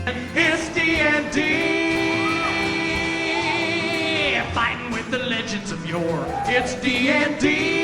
It's DND, fighting with the legends of yore. It's DND.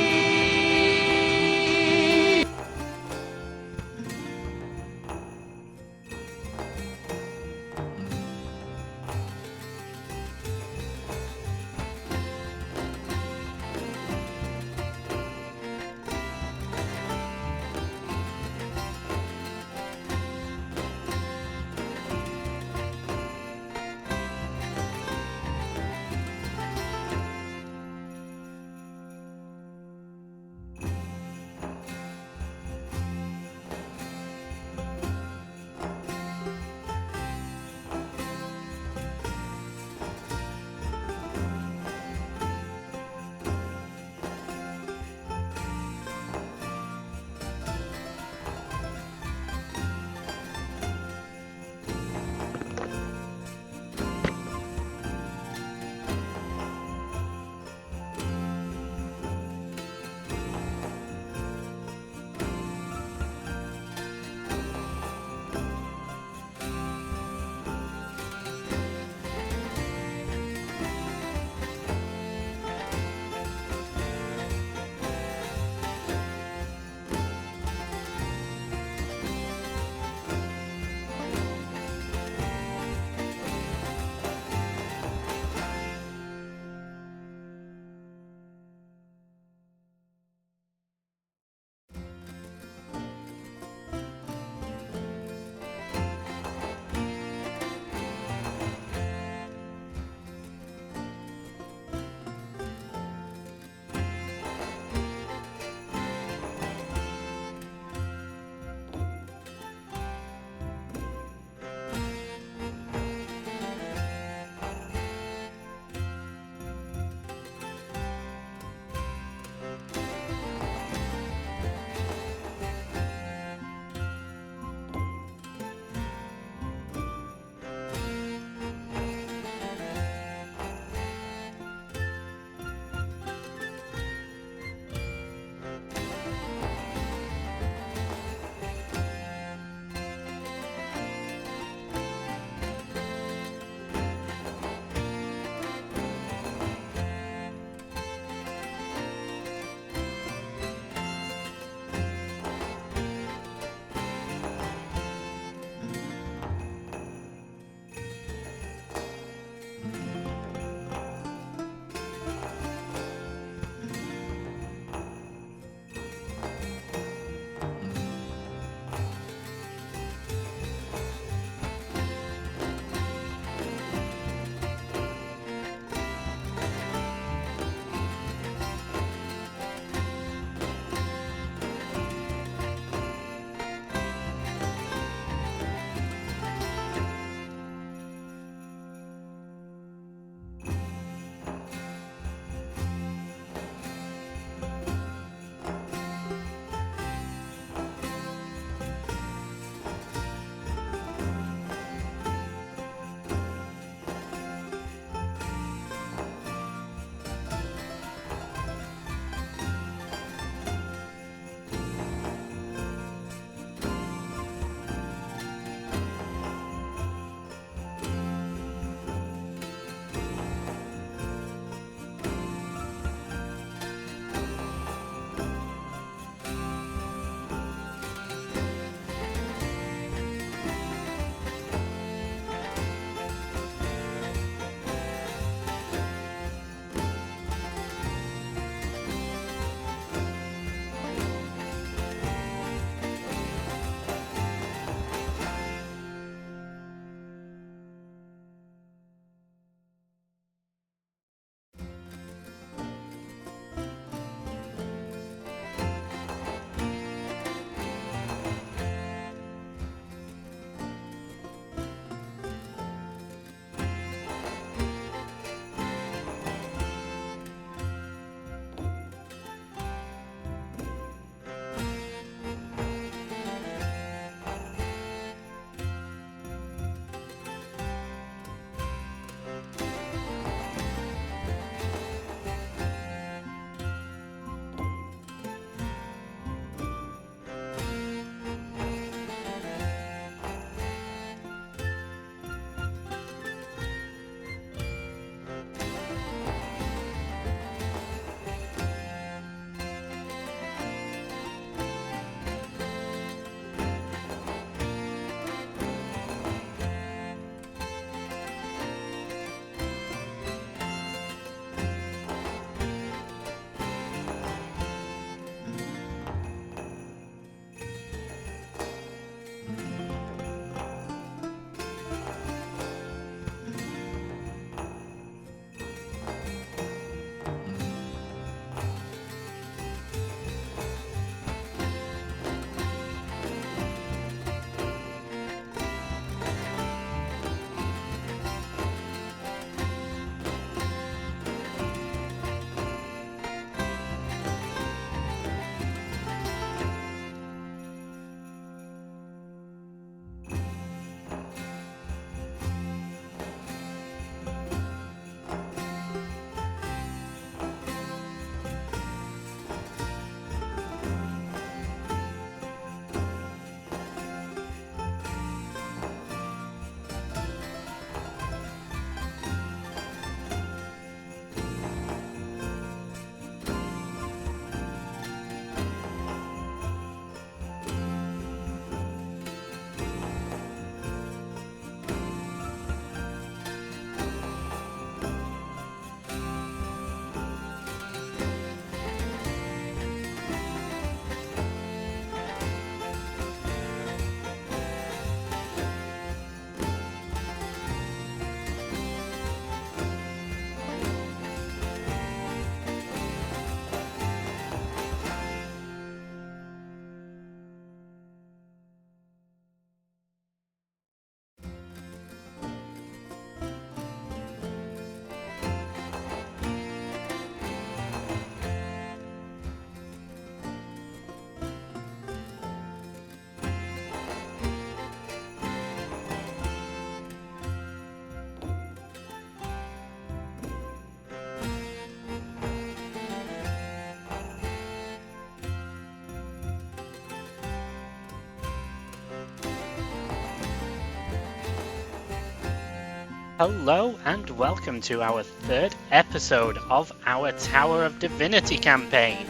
Hello and welcome to our third episode of our Tower of Divinity campaign.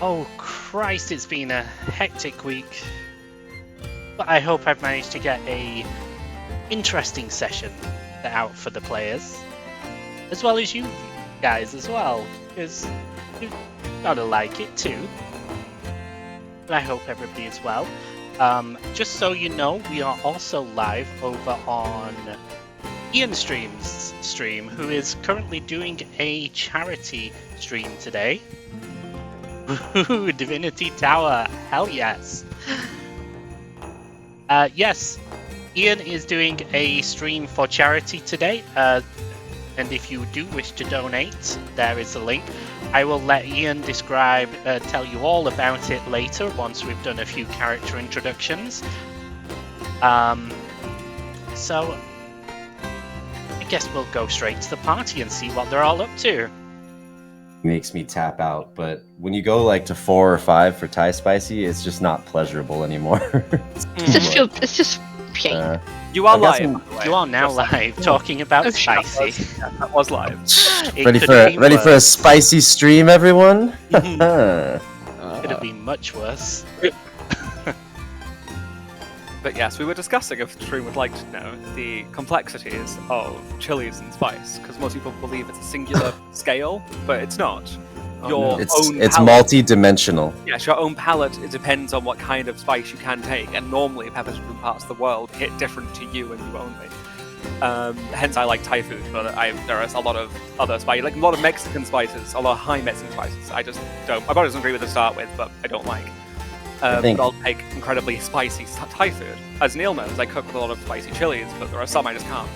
Oh Christ, it's been a hectic week, but I hope I've managed to get a interesting session out for the players, as well as you guys as well, because you've gotta like it too. But I hope everybody is well. Just so you know, we are also live over on Ian Stream's stream, who is currently doing a charity stream today. Ooh, Divinity Tower, hell yes. Yes, Ian is doing a stream for charity today, and if you do wish to donate, there is a link. I will let Ian tell you all about it later once we've done a few character introductions. So I guess we'll go straight to the party and see what they're all up to. Makes me tap out, but when you go like to 4 or 5 for Thai spicy, it's just not pleasurable anymore. It's just pain. You are I've got live. some- by the way. You are now live talking about Oh, shut up. spicy. That was live. It ready could for have been ready for a worse. spicy stream, everyone? Could have been much worse. But yes, we were discussing, if the stream would like to know, the complexities of chilies and spice, because most people believe it's a singular scale, but it's not. Your It's own it's palate, multi-dimensional. Yes, your own palate, it depends on what kind of spice you can take, and normally peppers from parts of the world hit different to you and you only. Hence I like Thai food, but there is a lot of other spices, like a lot of Mexican spices, a lot of high Mexican spices. I just don't, my body doesn't agree with to start with, but I don't like. think- But I'll take incredibly spicy Thai food. As Neil knows, I cook with a lot of spicy chilies, but there are some I just can't,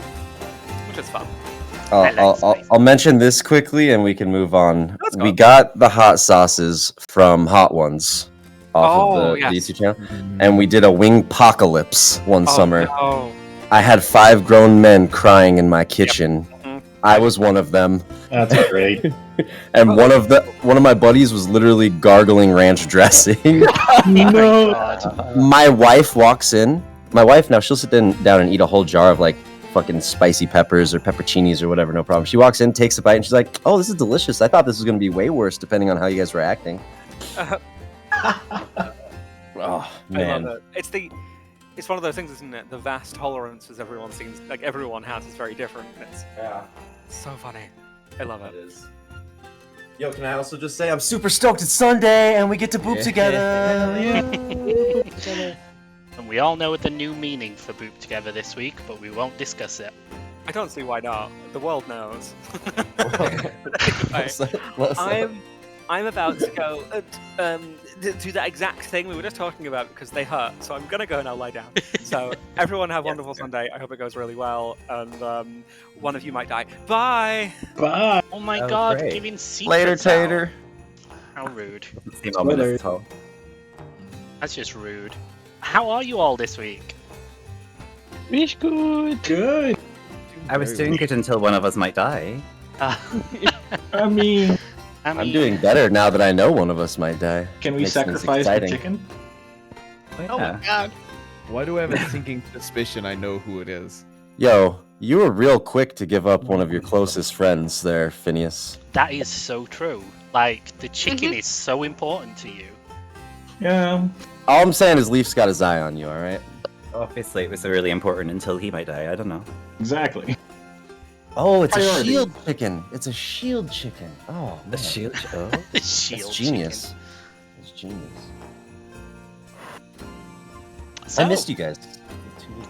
which is fun. I like spicy. I'll mention this quickly and we can move on. Let's go. We got the hot sauces from Hot Ones off of the yes. YouTube channel, and we did a wing apocalypse one summer. Oh, I had 5 grown men crying in my kitchen. Mhm. I was one of them. That's great. And one of my buddies was literally gargling ranch dressing. No. God. My wife walks in. My wife now, she'll sit down and eat a whole jar of like fucking spicy peppers or pepperoncinis or whatever, no problem. She walks in, takes a bite, and she's like, "Oh, this is delicious. I thought this was gonna be way worse, depending on how you guys were acting." Oh I love man, it. It's one of those things, isn't it? The vast tolerances everyone has is very different. And it's so funny. I love it. Yo, can I also just say I'm super stoked it's Sunday and we get to boop together. And we all know the new meaning for Boop Together this week, but we won't discuss it. I don't see why not. The world knows. I'm about to go do that exact thing we were just talking about because they hurt. So I'm gonna go now lie down. So everyone have a wonderful Sunday. I hope it goes really well, and one of you might die. Bye. Bye. Oh my Oh, god, great. giving secrets Later, out. Tater. How rude. That's just rude. How are you all this week? Wish good. Good. I was doing good until one of us might die. I mean, I'm doing better now that I know one of us might die. can we Makes things sacrifice the exciting. chicken? Oh my god. Why do I have a sinking suspicion I know who it is? Yo, you were real quick to give up one of your closest friends there, Phineas. That is so true. Like, the chicken is so important to you. Yeah. All I'm saying is Leaf's got his eye on you, alright? Obviously, it was really important until he might die. I don't know. Exactly. Oh, it's Priority. a shield chicken. It's a shield chicken. Oh, The man. shield. Oh. The shield That's genius. chicken. That's genius. So, I missed you guys. 2 weeks.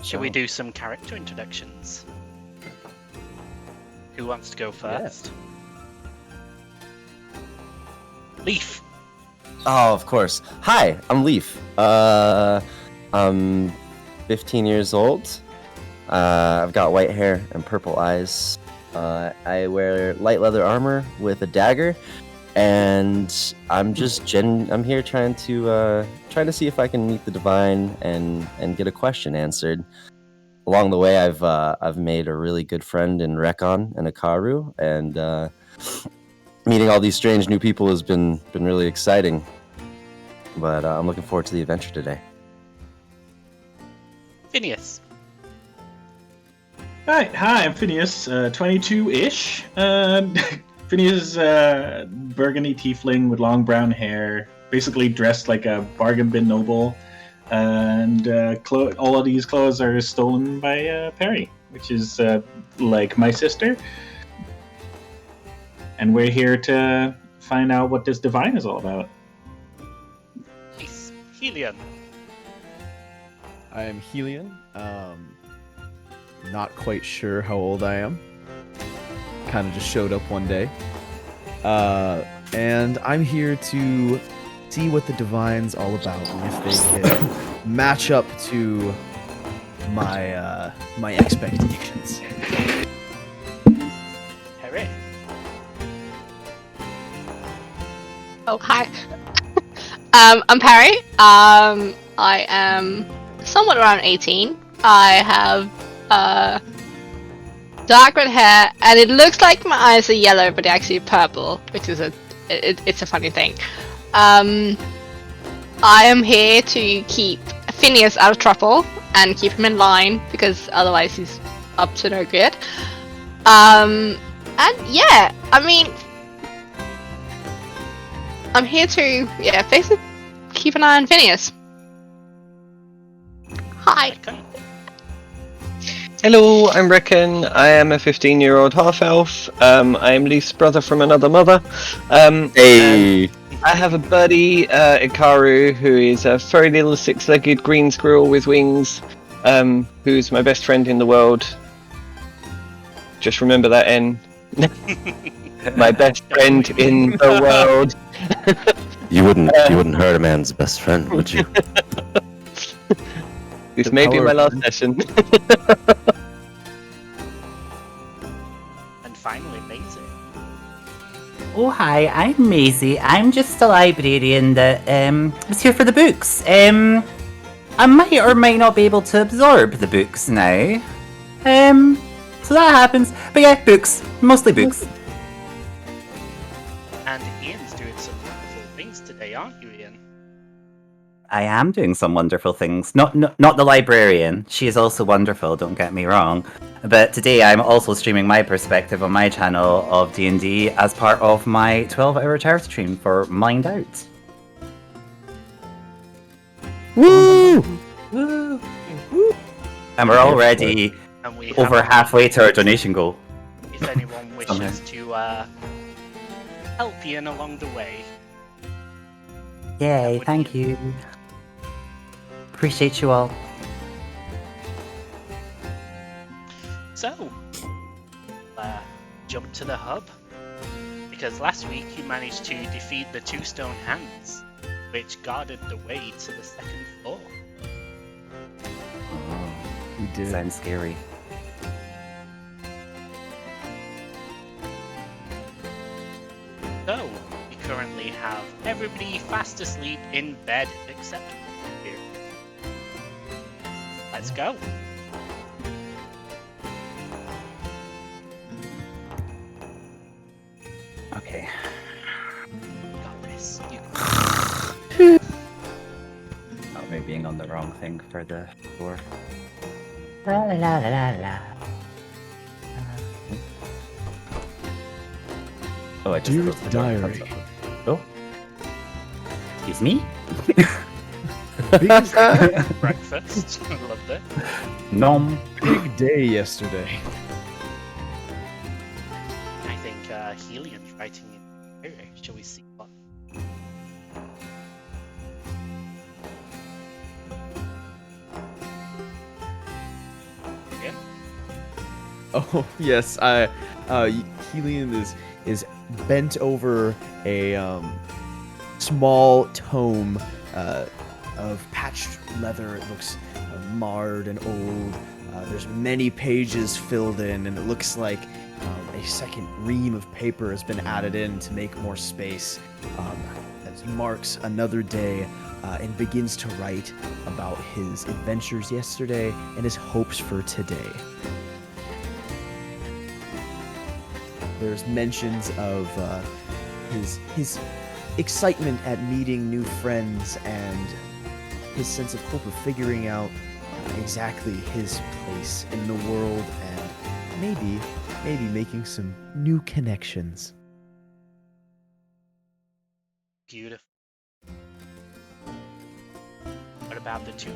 should we do some character introductions? Who wants to go first? Leaf. Oh, of course. Hi, I'm Leaf. I'm 15 years old. I've got white hair and purple eyes. I wear light leather armor with a dagger, and I'm just I'm here trying to see if I can meet the divine and get a question answered. Along the way, I've made a really good friend in Rekon and Akaru, and meeting all these strange new people has been really exciting. But I'm looking forward to the adventure today. Phineas. Hi, I'm Phineas, 22-ish. Phineas, burgundy tiefling with long brown hair, basically dressed like a bargain bin noble. And all of these clothes are stolen by Perry, which is like my sister. And we're here to find out what this divine is all about. It's Helion. I am Helion. Not quite sure how old I am. Kind of just showed up one day. And I'm here to see what the divine's all about and if they can match up to my my expectations. Harry. Oh, hi. I'm Perry. I am somewhat around 18. I have dark red hair, and it looks like my eyes are yellow, but they're actually purple, which is it's a funny thing. I am here to keep Phineas out of trouble and keep him in line, because otherwise he's up to no good. And yeah, I mean, I'm here to basically keep an eye on Phineas. Hi. Okay. Hello, I'm Rickon. I am a 15-year-old half-elf. I am Leaf's brother from another mother. Hey. I have a buddy, Ikaru, who is a furry little six-legged green squirrel with wings, who's my best friend in the world. Just remember that, N. My best friend in the world. You wouldn't hurt a man's best friend, would you? This The may be power my of- last session. And finally, Maisie. Oh hi, I'm Maisie. I'm just a librarian that was here for the books. I might or might not be able to absorb the books now. So that happens. But yeah, books. Mostly books. And Ian's doing some wonderful things today, aren't you, Ian? I am doing some wonderful things. Not the librarian. She is also wonderful, don't get me wrong. But today I'm also streaming my perspective on my channel of D&D as part of my 12-hour charity stream for Mind Out. Woo! Woo! And we're already And we over have, halfway to our donation goal. if anyone wishes Somehow. to help Ian along the way. Yay, would thank be- you. Appreciate you all. So, jump to the hub. Because last week you managed to defeat the two stone hands, which guarded the way to the second floor. We did. Sounds scary. So, we currently have everybody fast asleep in bed except you. Let's go. Okay. Got this. You Oh, maybe being on the wrong thing for the door. La la la la la la. Oh, I just Dear closed the door. diary. Oh. Excuse me? breakfast. Loved it. Nom. Big day yesterday. I think Helion's writing in here. Shall we see what? Yeah. Oh yes, Helion is bent over a small tome of patched leather. It looks marred and old. There's many pages filled in, and it looks like a second ream of paper has been added in to make more space. As he marks another day and begins to write about his adventures yesterday and his hopes for today. There's mentions of his excitement at meeting new friends and his sense of hope of figuring out exactly his place in the world and maybe making some new connections. Beautiful. What about the two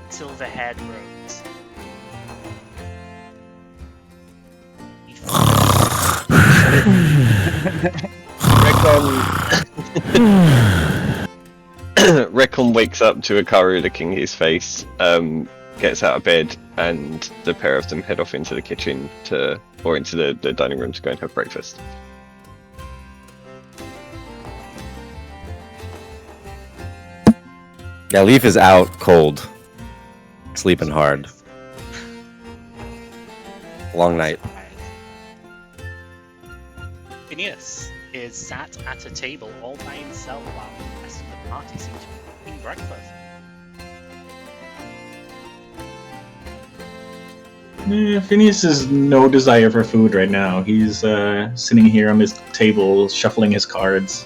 silver-haired rogues? Recon wakes up to Akaru licking his face, gets out of bed, and the pair of them head off into the kitchen or into the dining room to go and have breakfast. Yeah, Leaf is out cold. Sleeping hard. Long night. Phineas is sat at a table all by himself while the rest of the party seems to be eating breakfast. Phineas has no desire for food right now. He's sitting here on his table, shuffling his cards.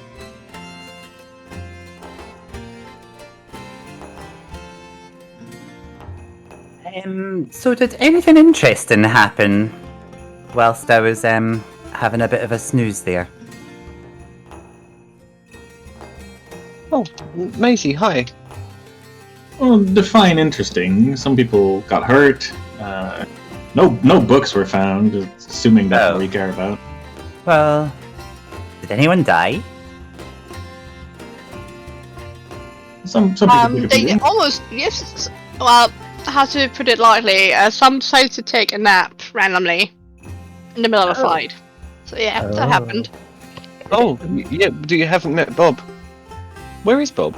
So did anything interesting happen whilst I was having a bit of a snooze there? Oh, Maisie, hi. Well, define interesting. Some people got hurt. No books were found, assuming that's what we care about. Well, did anyone die? Some people They almost, yes, well, how to put it lightly, some decided to take a nap randomly in the middle of a fight. So yeah, that happened. Oh, yeah, but you haven't met Bob. Where is Bob?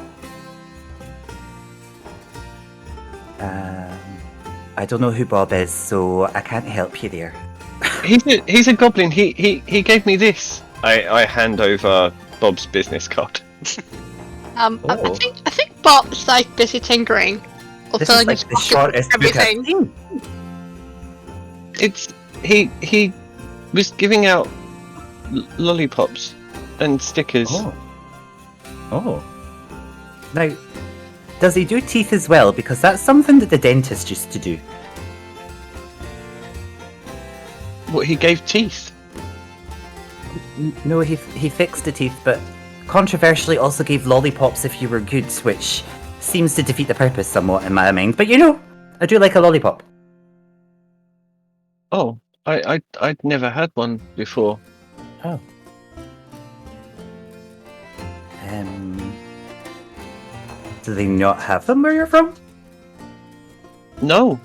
I don't know who Bob is, so I can't help you there. He's a goblin. He gave me this. I hand over Bob's business card. I think Bob's like busy tinkering or This filling is his like the pocket shortest with book I've everything. seen. He was giving out lollipops and stickers. Oh. Now, does he do teeth as well? Because that's something that the dentist used to do. What, he gave teeth? No, he fixed the teeth, but controversially also gave lollipops if you were good, which seems to defeat the purpose somewhat in my mind. But you know, I do like a lollipop. Oh, I'd never had one before. Oh. Do they not have them where you're from? No.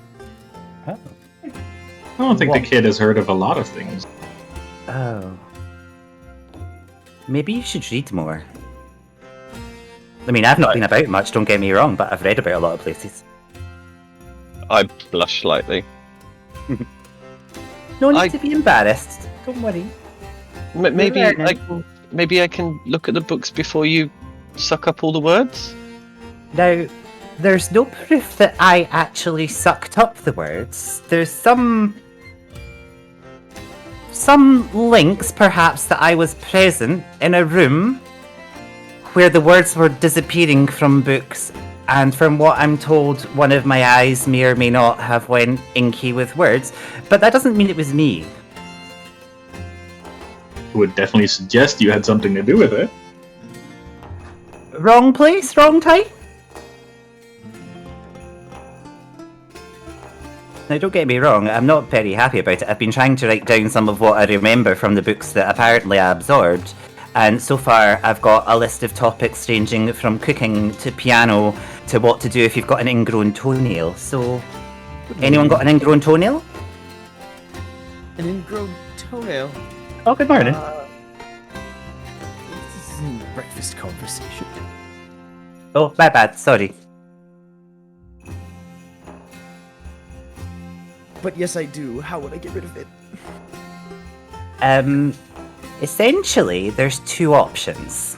Oh. I don't think the kid has heard of a lot of things. Oh. Maybe you should read more. I mean, I've not been about much, don't get me wrong, but I've read about a lot of places. I blush slightly. No need to be embarrassed. Don't worry. Maybe I can look at the books before you suck up all the words? Now, there's no proof that I actually sucked up the words. There's some links, perhaps, that I was present in a room where the words were disappearing from books, and from what I'm told, one of my eyes may or may not have went inky with words, but that doesn't mean it was me. Would definitely suggest you had something to do with it. Wrong place, wrong time? Now, don't get me wrong, I'm not very happy about it. I've been trying to write down some of what I remember from the books that apparently I absorbed, and so far I've got a list of topics ranging from cooking to piano to what to do if you've got an ingrown toenail. So, anyone got an ingrown toenail? An ingrown toenail? Oh, good morning. This isn't breakfast conversation. Oh, my bad, sorry. But yes, I do. How would I get rid of it? Essentially, there's two options.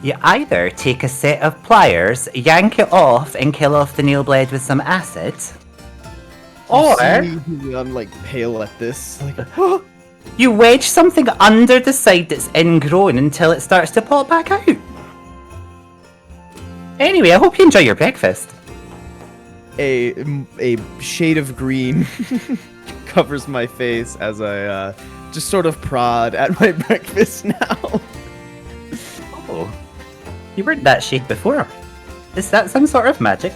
You either take a set of pliers, yank it off, and kill off the nail blade with some acid, or I'm like pale at this. Like, you wedge something under the side that's ingrown until it starts to pop back out. Anyway, I hope you enjoy your breakfast. a shade of green covers my face as I just sort of prod at my breakfast now. Oh, you weren't that shape before. Is that some sort of magic?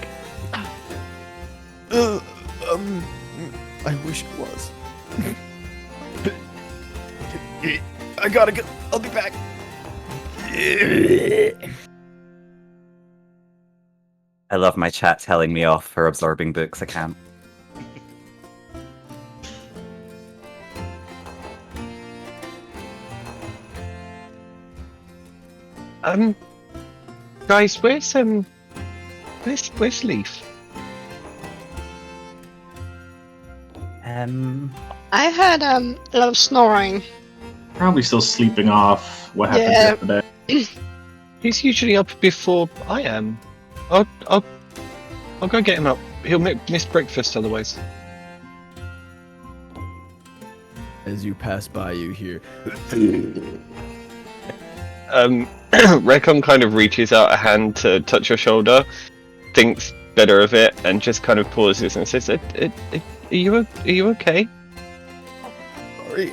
I wish it was. I gotta go. I'll be back. I love my chat telling me off for absorbing books. I can't. Guys, where's Leaf? I heard a lot of snoring. Probably still sleeping off what happened Yeah. yesterday. He's usually up before I am. I'll go get him up. He'll miss breakfast otherwise. As you pass by, you hear. Recon kind of reaches out a hand to touch your shoulder, thinks better of it, and just kind of pauses and says, Are you okay? Sorry,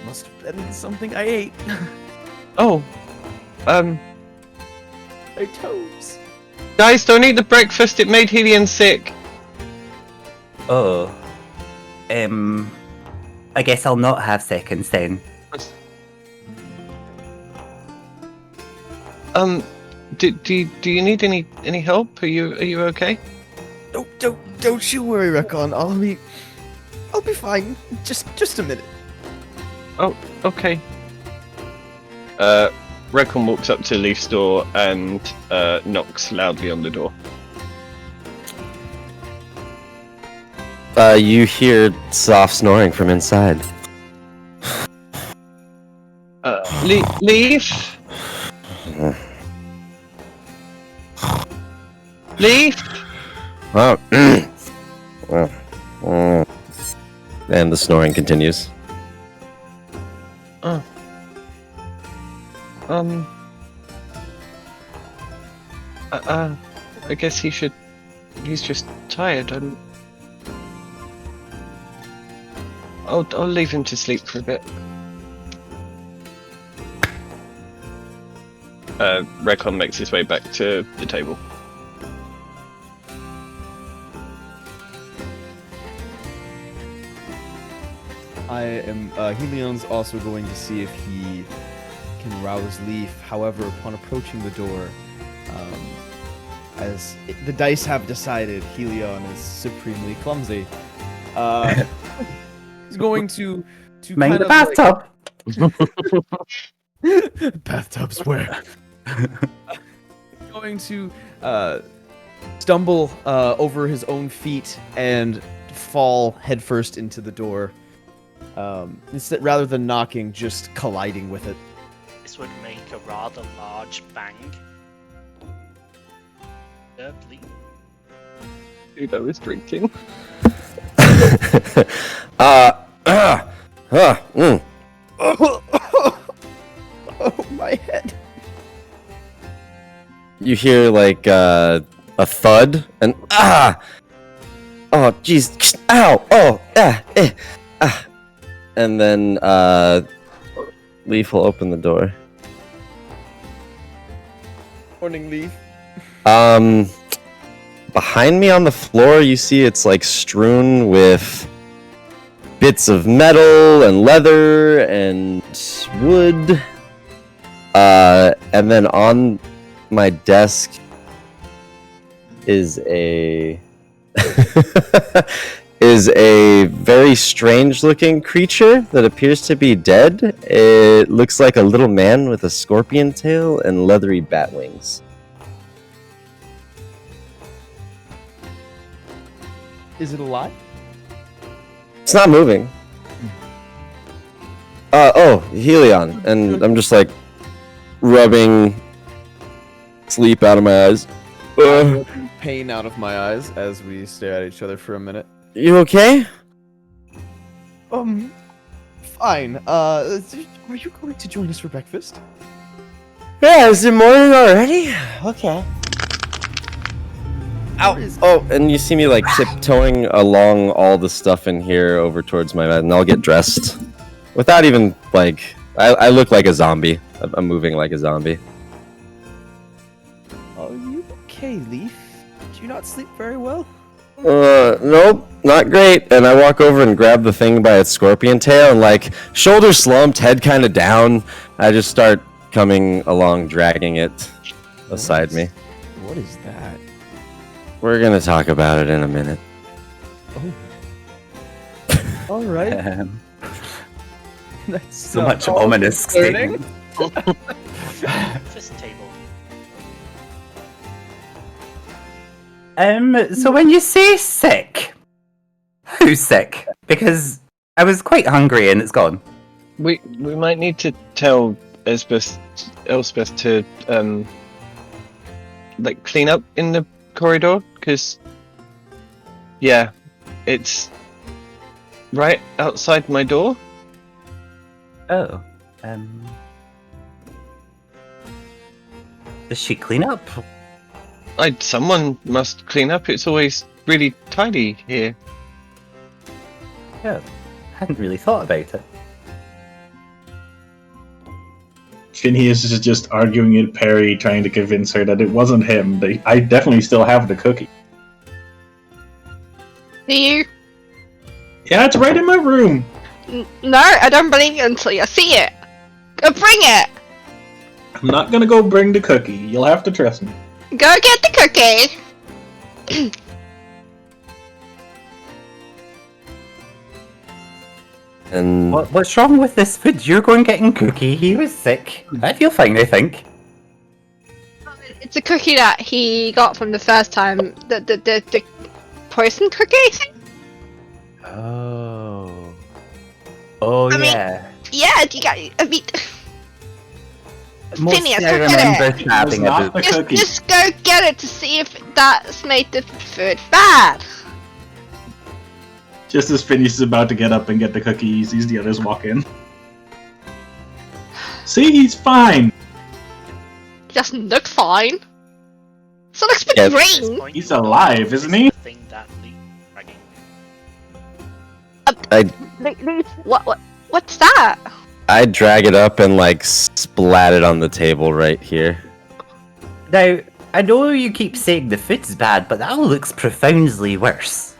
must have been something I ate. Oh, My toes. guys, don't eat the breakfast. It made Helion sick. Oh. I guess I'll not have seconds then. Do you need any help? Are you okay? Don't you worry, Recon. I'll be fine. Just a minute. Oh, okay. Recon walks up to Leaf's door and knocks loudly on the door. You hear soft snoring from inside. Leaf? Leaf? Oh. And the snoring continues. I guess he's just tired. I'll leave him to sleep for a bit. Recon makes his way back to the table. Helion's also going to see if he can rouse Leaf. However, upon approaching the door, the dice have decided Helion is supremely clumsy. He's going to Mind kind the of bathtub. bathtubs where? He's going to stumble over his own feet and fall headfirst into the door. Instead, rather than knocking, just colliding with it. This would make a rather large bang. Thirdly, Dude, I was drinking. Oh, my head. You hear like a thud and oh jeez, ow, oh, and then Leaf will open the door. Morning, Leaf. Behind me on the floor, you see it's like strewn with bits of metal and leather and wood. And then on my desk is a very strange looking creature that appears to be dead. It looks like a little man with a scorpion tail and leathery bat wings. Is it alive? It's not moving. Helion. And I'm just like rubbing sleep out of my eyes. Pain out of my eyes as we stare at each other for a minute. You okay? Fine. Are you going to join us for breakfast? Yeah, is it morning already? Okay. Ow! Oh, and you see me like tiptoeing along all the stuff in here over towards my bed, and I'll get dressed. Without even, like... I look like a zombie. I'm moving like a zombie. Are you okay, Leaf? Do you not sleep very well? Nope, not great. And I walk over and grab the thing by its scorpion tail, and like, shoulder slumped, head kind of down, I just start coming along, dragging it beside me. What is that? We're gonna talk about it in a minute. Oh. All right. That's So much all ominous concerning. statement. This table. So when you say sick, who's sick? Because I was quite hungry and it's gone. We might need to tell Elspeth to like clean up in the corridor, because it's right outside my door. Oh, does she clean up? Someone must clean up. It's always really tidy here. Yeah, hadn't really thought about it. Phineas is just arguing with Perry, trying to convince her that it wasn't him. I definitely still have the cookie. Do you? Yeah, it's right in my room. No, I don't believe you until you see it. Go bring it. I'm not gonna go bring the cookie. You'll have to trust me. Go get the cookie. And What's wrong with this food? You're going getting cookie. He was sick. I feel fine, I think. It's a cookie that he got from the first time. The poison cookie. Oh. Oh, I mean, yeah. Yeah, you got. I mean, Mostly Phineas, I go get remember it. stabbing It was a not book. the cookie. Just go get it to see if that's made the food bad. Just as Phineas is about to get up and get the cookie, he sees the others walk in. See, he's fine. He doesn't look fine. So looks a bit Yeah. green. He's alive, isn't he? Thing that leaf dragging. What's that? I drag it up and like splat it on the table right here. Now, I know you keep saying the food's bad, but that looks profoundly worse.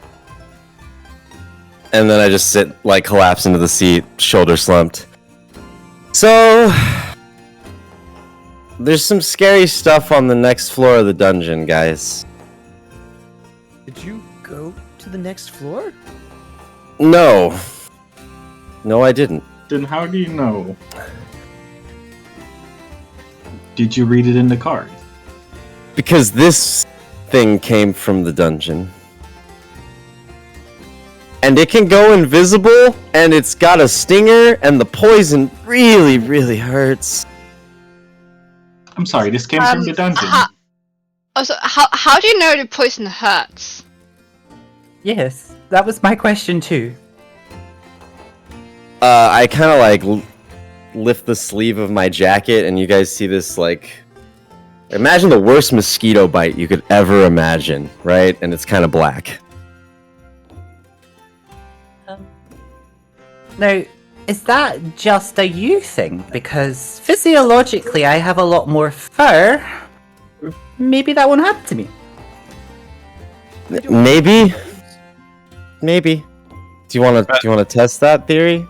And then I just sit, like, collapse into the seat, shoulder slumped. So, there's some scary stuff on the next floor of the dungeon, guys. Did you go to the next floor? No. No, I didn't. Then how do you know? Did you read it in the card? Because this thing came from the dungeon. And it can go invisible, and it's got a stinger, and the poison really, really hurts. I'm sorry, this came from the dungeon. Also, how do you know the poison hurts? Yes, that was my question too. I kind of like lift the sleeve of my jacket, and you guys see this like. Imagine the worst mosquito bite you could ever imagine, right? And it's kind of black. Now, is that just a you thing? Because physiologically I have a lot more fur. Maybe that won't happen to me. Maybe. Maybe. Do you want to test that theory?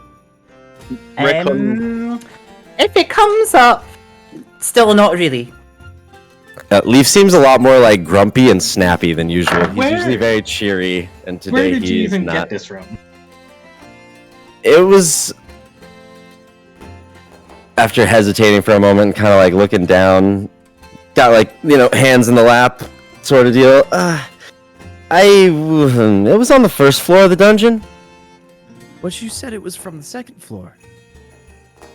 If it comes up, still not really. Leaf seems a lot more like grumpy and snappy than usual. He's Where- usually very cheery, and Where today did you he's even not. get this from? It was after hesitating for a moment, kind of like looking down, got like hands in the lap, sort of deal. It was on the first floor of the dungeon. But you said it was from the second floor.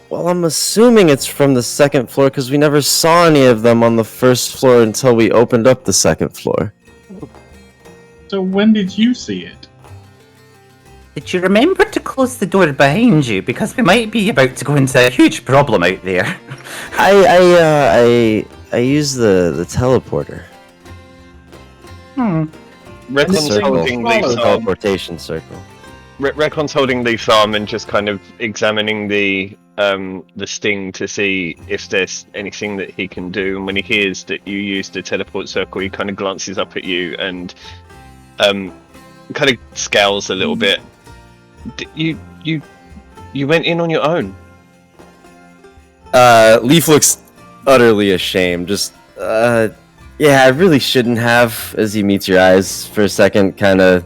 Well, I'm assuming it's from the second floor because we never saw any of them on the first floor until we opened up the second floor. So when did you see it? Did you remember to close the door behind you? Because we might be about to go into a huge problem out there. I use the teleporter. Recon's Circle. holding Leaf's arm. Teleportation circle. Recon's holding Leaf's arm and just kind of examining the sting to see if there's anything that he can do. And when he hears that you use the teleport circle, he kind of glances up at you and kind of scowls a little bit. You went in on your own. Leaf looks utterly ashamed. Just, yeah, I really shouldn't have. As he meets your eyes for a second, kind of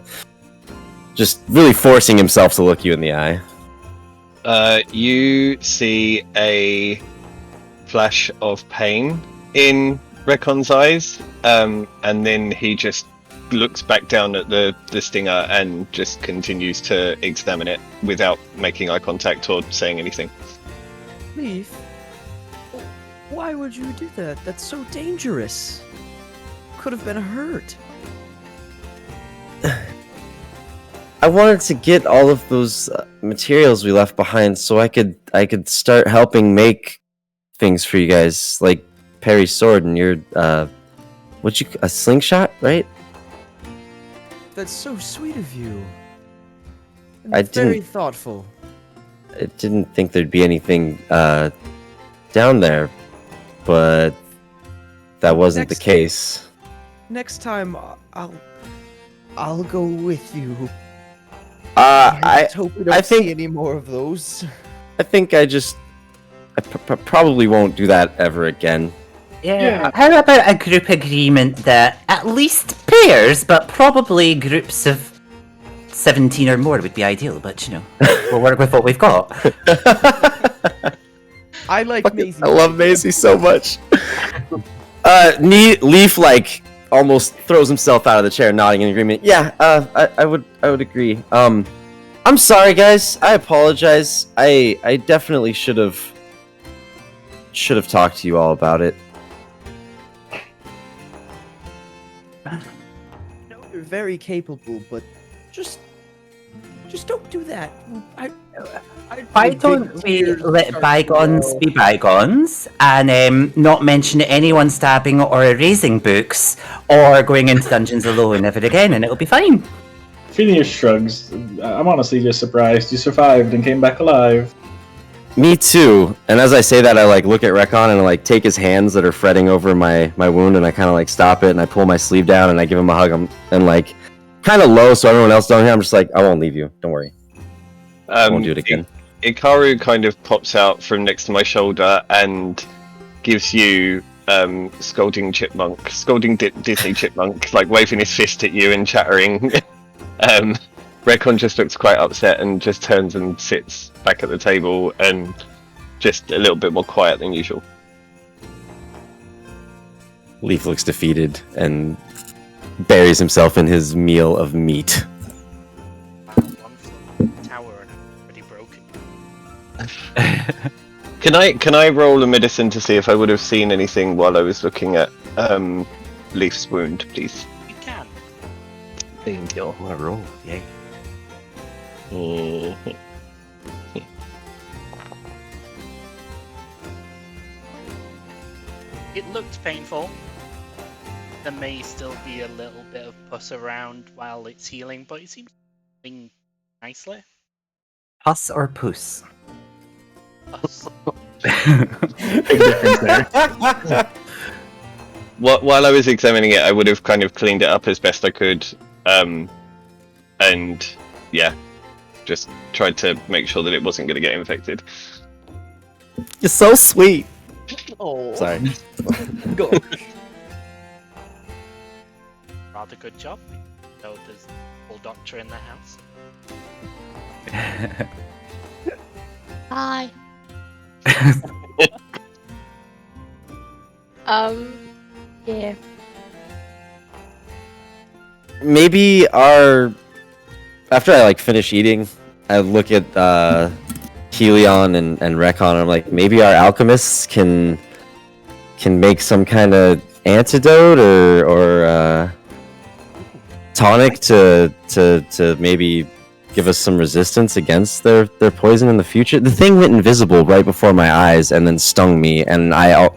just really forcing himself to look you in the eye. You see a flash of pain in Recon's eyes, and then he just looks back down at the stinger and just continues to examine it without making eye contact or saying anything. Leaf, why would you do that? That's so dangerous. Could have been hurt. I wanted to get all of those materials we left behind so I could start helping make things for you guys, like Perry's sword and your a slingshot, right? That's so sweet of you. And I very didn't- thoughtful. I didn't think there'd be anything down there, but that wasn't the Next- case. Next time, I'll go with you. I just hope we don't I think- see any more of those. I think I probably won't do that ever again. Yeah. How about a group agreement that at least pairs, but probably groups of 17 or more would be ideal, but you know, we'll work with what we've got. I like Maisie. I love Maisie so much. Leaf like almost throws himself out of the chair, nodding in agreement. Yeah, I would agree. I'm sorry, guys. I apologize. I definitely should have talked to you all about it. No, you're very capable, but just don't do that. Why don't we let bygones be bygones and not mention anyone stabbing or erasing books or going into dungeons alone ever again, and it'll be fine. Phineas shrugs. I'm honestly just surprised you survived and came back alive. Me too. And as I say that, I like look at Recon and I like take his hands that are fretting over my wound and I kind of like stop it and I pull my sleeve down and I give him a hug. And like kind of low so everyone else don't hear. I'm just like, I won't leave you. Don't worry. I won't do it again. Ikaru kind of pops out from next to my shoulder and gives you scolding Disney chipmunk, like waving his fist at you and chattering. Recon just looks quite upset and just turns and sits back at the table and just a little bit more quiet than usual. Leaf looks defeated and buries himself in his meal of meat. Tower and I'm pretty broken. Can I roll a medicine to see if I would have seen anything while I was looking at Leaf's wound, please? You can. Thank you. I roll, yay. It looked painful. There may still be a little bit of pus around while it's healing, but it seems healing nicely. Pus or puss? Pus. Big difference there. While I was examining it, I would have kind of cleaned it up as best I could, and yeah, just tried to make sure that it wasn't going to get infected. You're so sweet. Oh, Sorry. Go. Rather good job. So there's a full doctor in the house. Hi. Yeah. Maybe after I like finish eating, I look at Helion and Recon and I'm like, maybe our alchemists can make some kind of antidote or tonic to maybe give us some resistance against their poison in the future. The thing went invisible right before my eyes and then stung me, and I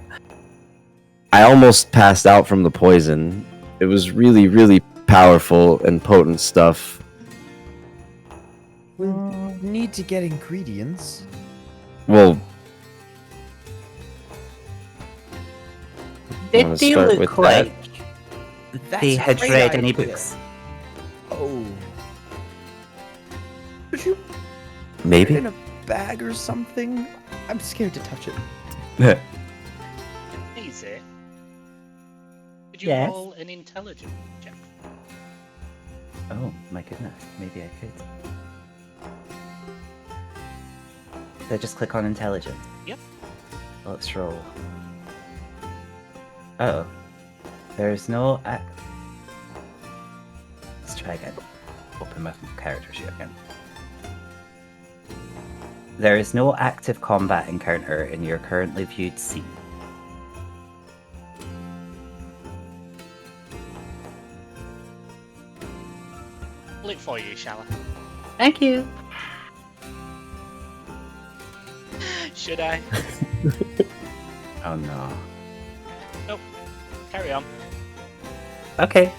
almost passed out from the poison. It was really, really powerful and potent stuff. We need to get ingredients. Well, Did wanna they start look with like That's they a had great read any idea. books? Oh. Could you put it maybe? in a bag or something? I'm scared to touch it. Easy. Could you Yes? roll an intelligence check? Oh my goodness, maybe I could. So just click on intelligence. Yep. Let's roll. Oh. There's no... Let's try again. Open my character sheet again. There is no active combat encounter in your currently viewed scene. Look for you, shall I? Thank you. Should I? Oh no. Carry on. Okay.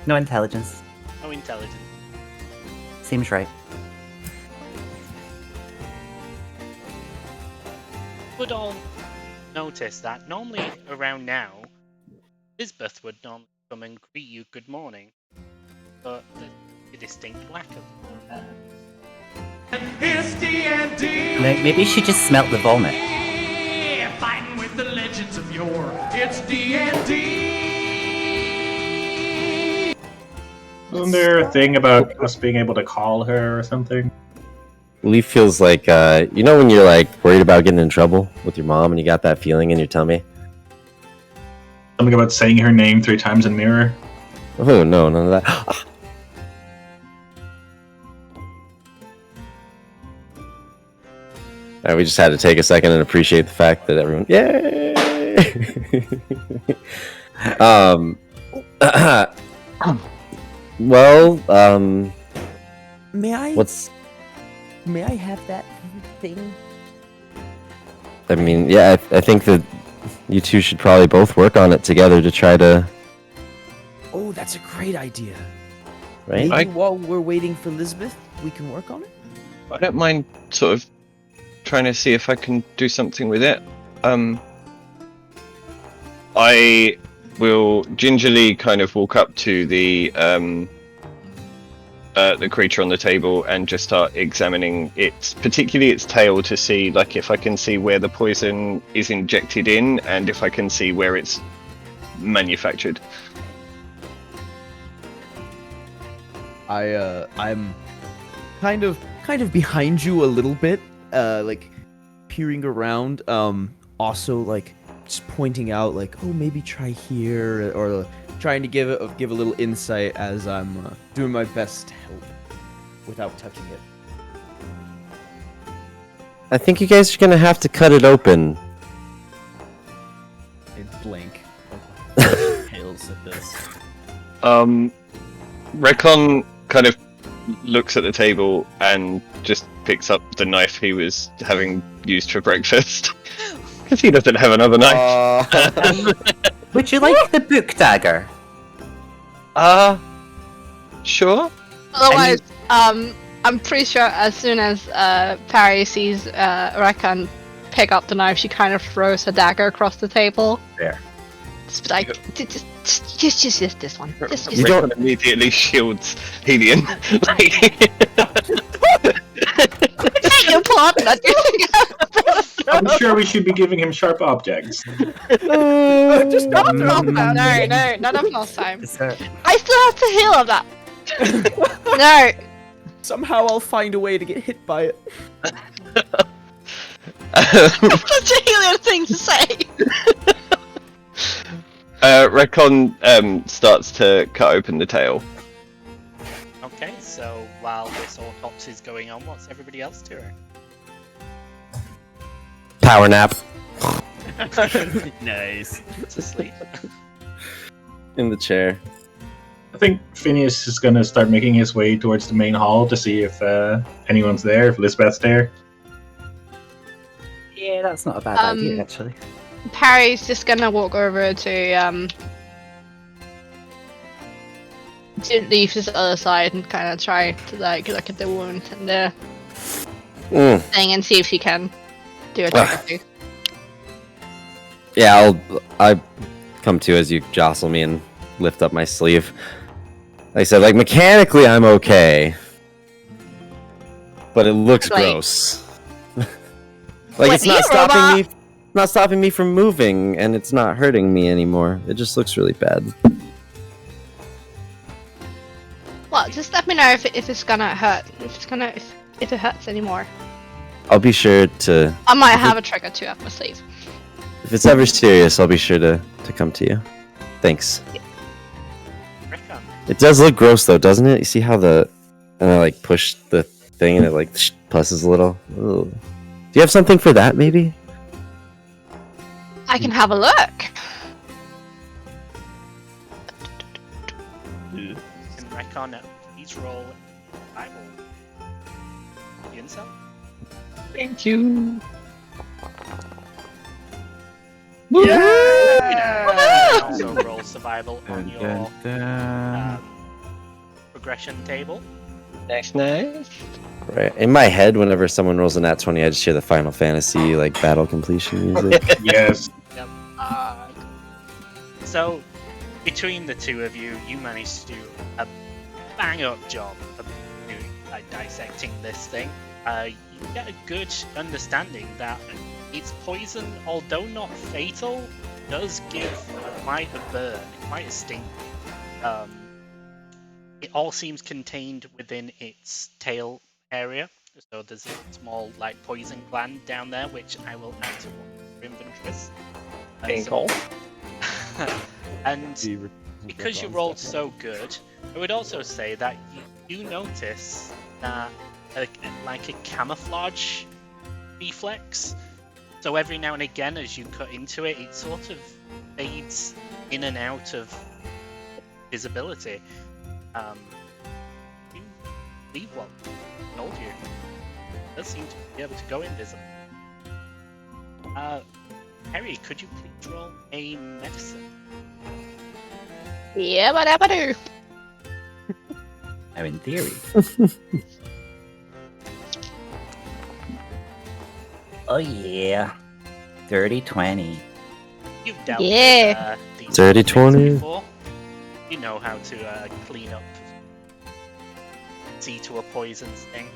No intelligence. No intelligence. Seems right. Would all notice that normally around now, Lisbeth would normally come and greet you good morning, but there's a distinct lack of it. It's D&D. Maybe she just smelt the vomit. Fighting with the legends of yore. It's D&D. Wasn't there a thing about us being able to call her or something? Leaf feels like, you know when you're like worried about getting in trouble with your mom and you got that feeling in your tummy? Something about saying her name 3 times in mirror. Oh no, none of that. We just had to take a second and appreciate the fact that everyone, yay! May I? What's? May I have that thing? I mean, yeah, I think that you two should probably both work on it together to try to, Oh, that's a great idea. right? Maybe while we're waiting for Lisbeth, we can work on it. I don't mind sort of trying to see if I can do something with it. I will gingerly kind of walk up to the creature on the table and just start examining its, particularly its tail, to see like if I can see where the poison is injected in and if I can see where it's manufactured. I'm kind of behind you a little bit, like peering around, also like just pointing out like, oh, maybe try here, or trying to give a little insight as I'm doing my best to help without touching it. I think you guys are gonna have to cut it open. I blink. Hails at this. Recon kind of looks at the table and just picks up the knife he was having used for breakfast. Because he doesn't have another knife. Would you like the book dagger? Sure. Otherwise, I'm pretty sure as soon as Parry sees Rakan pick up the knife, she kind of throws her dagger across the table. There. Just like, just this one. Just You don't- Recon immediately shields Helion. take your partner. I'm sure we should be giving him sharp objects. Just not last time. No, not of last time. Is there- I still have to heal on that. No. Somehow I'll find a way to get hit by it. That's such a Helion thing to say. Recon starts to cut open the tail. Okay, so while this autopsy is going on, what's everybody else doing? Power nap Nice. It's asleep. in the chair. I think Phineas is gonna start making his way towards the main hall to see if anyone's there, if Lisbeth's there. Yeah, that's not a bad idea, actually. Parry's just gonna walk over to to leave this other side and kind of try to like look at the wound and the thing and see if she can do a trick or two. Yeah, I come to as you jostle me and lift up my sleeve. Like I said, like mechanically I'm okay, but it looks gross. Like it's not stopping me from moving, and it's not hurting me anymore. It just looks really bad. Well, just let me know if it's gonna hurt. If it hurts anymore. I'll be sure to. I might have a trick or two up my sleeve. If it's ever serious, I'll be sure to come to you. Thanks. It does look gross though, doesn't it? You see how and I like push the thing and it like pusses a little. Ugh. Do you have something for that, maybe? I can have a look. Can Recon please roll Bible? The incel? Thank you. Yeah! Also roll survival on your progression table. Nice. Right. In my head, whenever someone rolls a nat 20, I just hear the Final Fantasy like battle completion music. Yes. Yep. So, between the two of you, you managed to do a bang-up job of dissecting this thing. You get a good understanding that its poison, although not fatal, does give quite a burn, quite a sting. It all seems contained within its tail area, so there's a small poison gland down there, which I will add to one of your inventories. And because you rolled so good, I would also say that you do notice that a camouflage reflex. So every now and again, as you cut into it, it sort of fades in and out of visibility. You leave what I told you. It does seem to be able to go invisible. Harry, could you please roll a medicine? Yeah, whatever do. Now, in theory. Oh yeah, 30-20. You've dealt Yeah. with these Dirty things 20. before. You know how to clean up, see to a poison thing.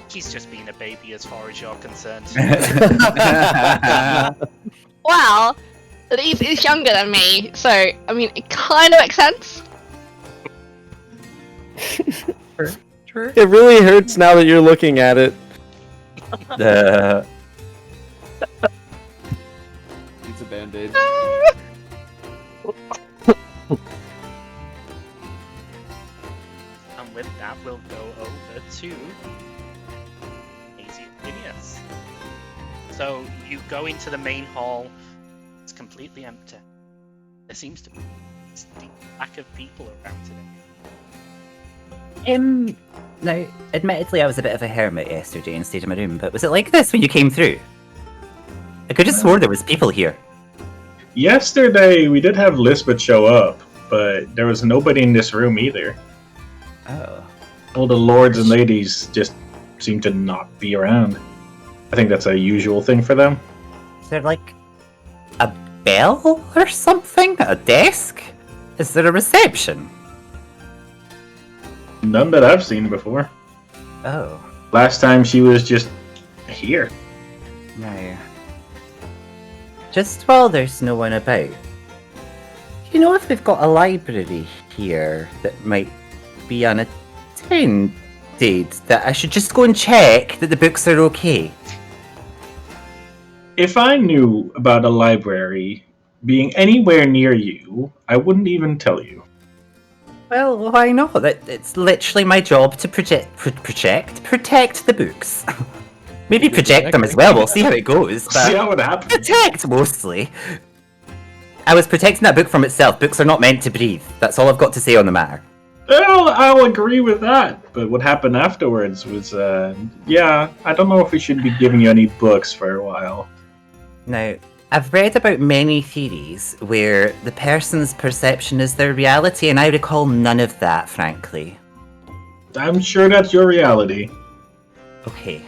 He's just being a baby as far as you're concerned. Well, he's younger than me, so I mean, it kind of makes sense. It really hurts now that you're looking at it. It's a band-aid. And with that, we'll go over to Maisie and Phineas. So you go into the main hall. It's completely empty. There seems to be a distinct lack of people around today. Now, admittedly, I was a bit of a hermit yesterday and stayed in my room, but was it like this when you came through? I could have swore there was people here. Yesterday, we did have Lisbeth show up, but there was nobody in this room either. Oh. All the lords and ladies just seem to not be around. I think that's a usual thing for them. Is there like a bell or something? A desk? Is there a reception? None that I've seen before. Oh. Last time she was just here. No. Just while there's no one about, do you know if they've got a library here that might be unattended? That I should just go and check that the books are okay? If I knew about a library being anywhere near you, I wouldn't even tell you. Well, why not? It's literally my job to protect the books. Maybe project them as well, we'll see how it goes. But See how it happens. protect, mostly. I was protecting that book from itself. Books are not meant to breathe. That's all I've got to say on the matter. Well, I'll agree with that. But what happened afterwards was, yeah, I don't know if we should be giving you any books for a while. Now, I've read about many theories where the person's perception is their reality, and I recall none of that, frankly. I'm sure that's your reality, Okay.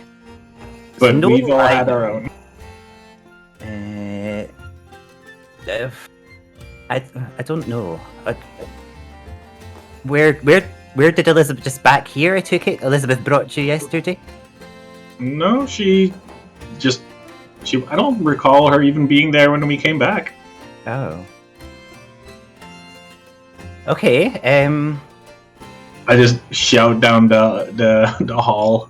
but No, we've all had our own. I don't know. Where did Elizabeth, just back here? I took it. Elizabeth brought you yesterday. No, she. I don't recall her even being there when we came back. Oh. Okay. I just shout down the hall.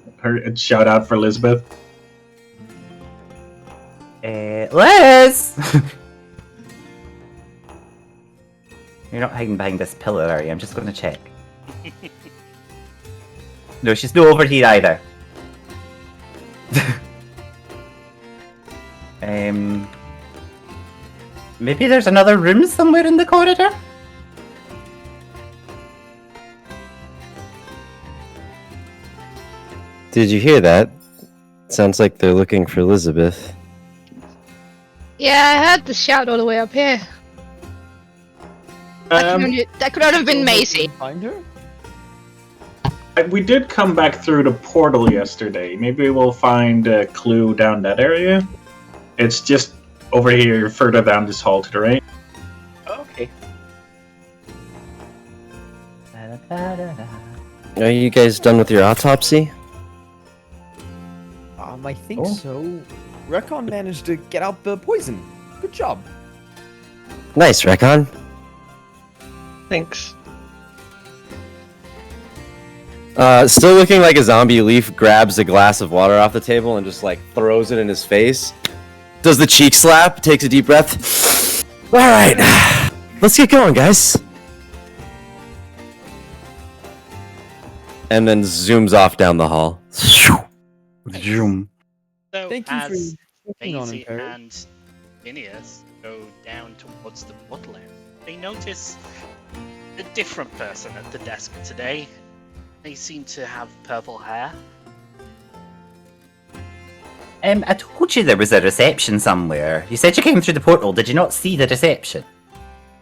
Shout out for Elizabeth. Liz. You're not hiding behind this pillar, are you? I'm just going to check. No, she's not over here either. Maybe there's another room somewhere in the corridor? Did you hear that? Sounds like they're looking for Elizabeth. Yeah, I heard the shout all the way up here. That could only have been Maisie. Find her? We did come back through the portal yesterday. Maybe we'll find a clue down that area. It's just over here, further down this hall to the right. Okay. Are you guys done with your autopsy? I think so. Recon managed to get out the poison. Good job. Nice, Recon. Thanks. Still looking like a zombie, Leaf grabs a glass of water off the table and just like throws it in his face. Does the cheek slap, takes a deep breath. Alright, let's get going, guys. And then zooms off down the hall. Zoom. So Thank you for as working on Maisie it, Barry. and Phineas go down towards the butler, they notice a different person at the desk today. They seem to have purple hair. I told you there was a reception somewhere. You said you came through the portal. Did you not see the reception?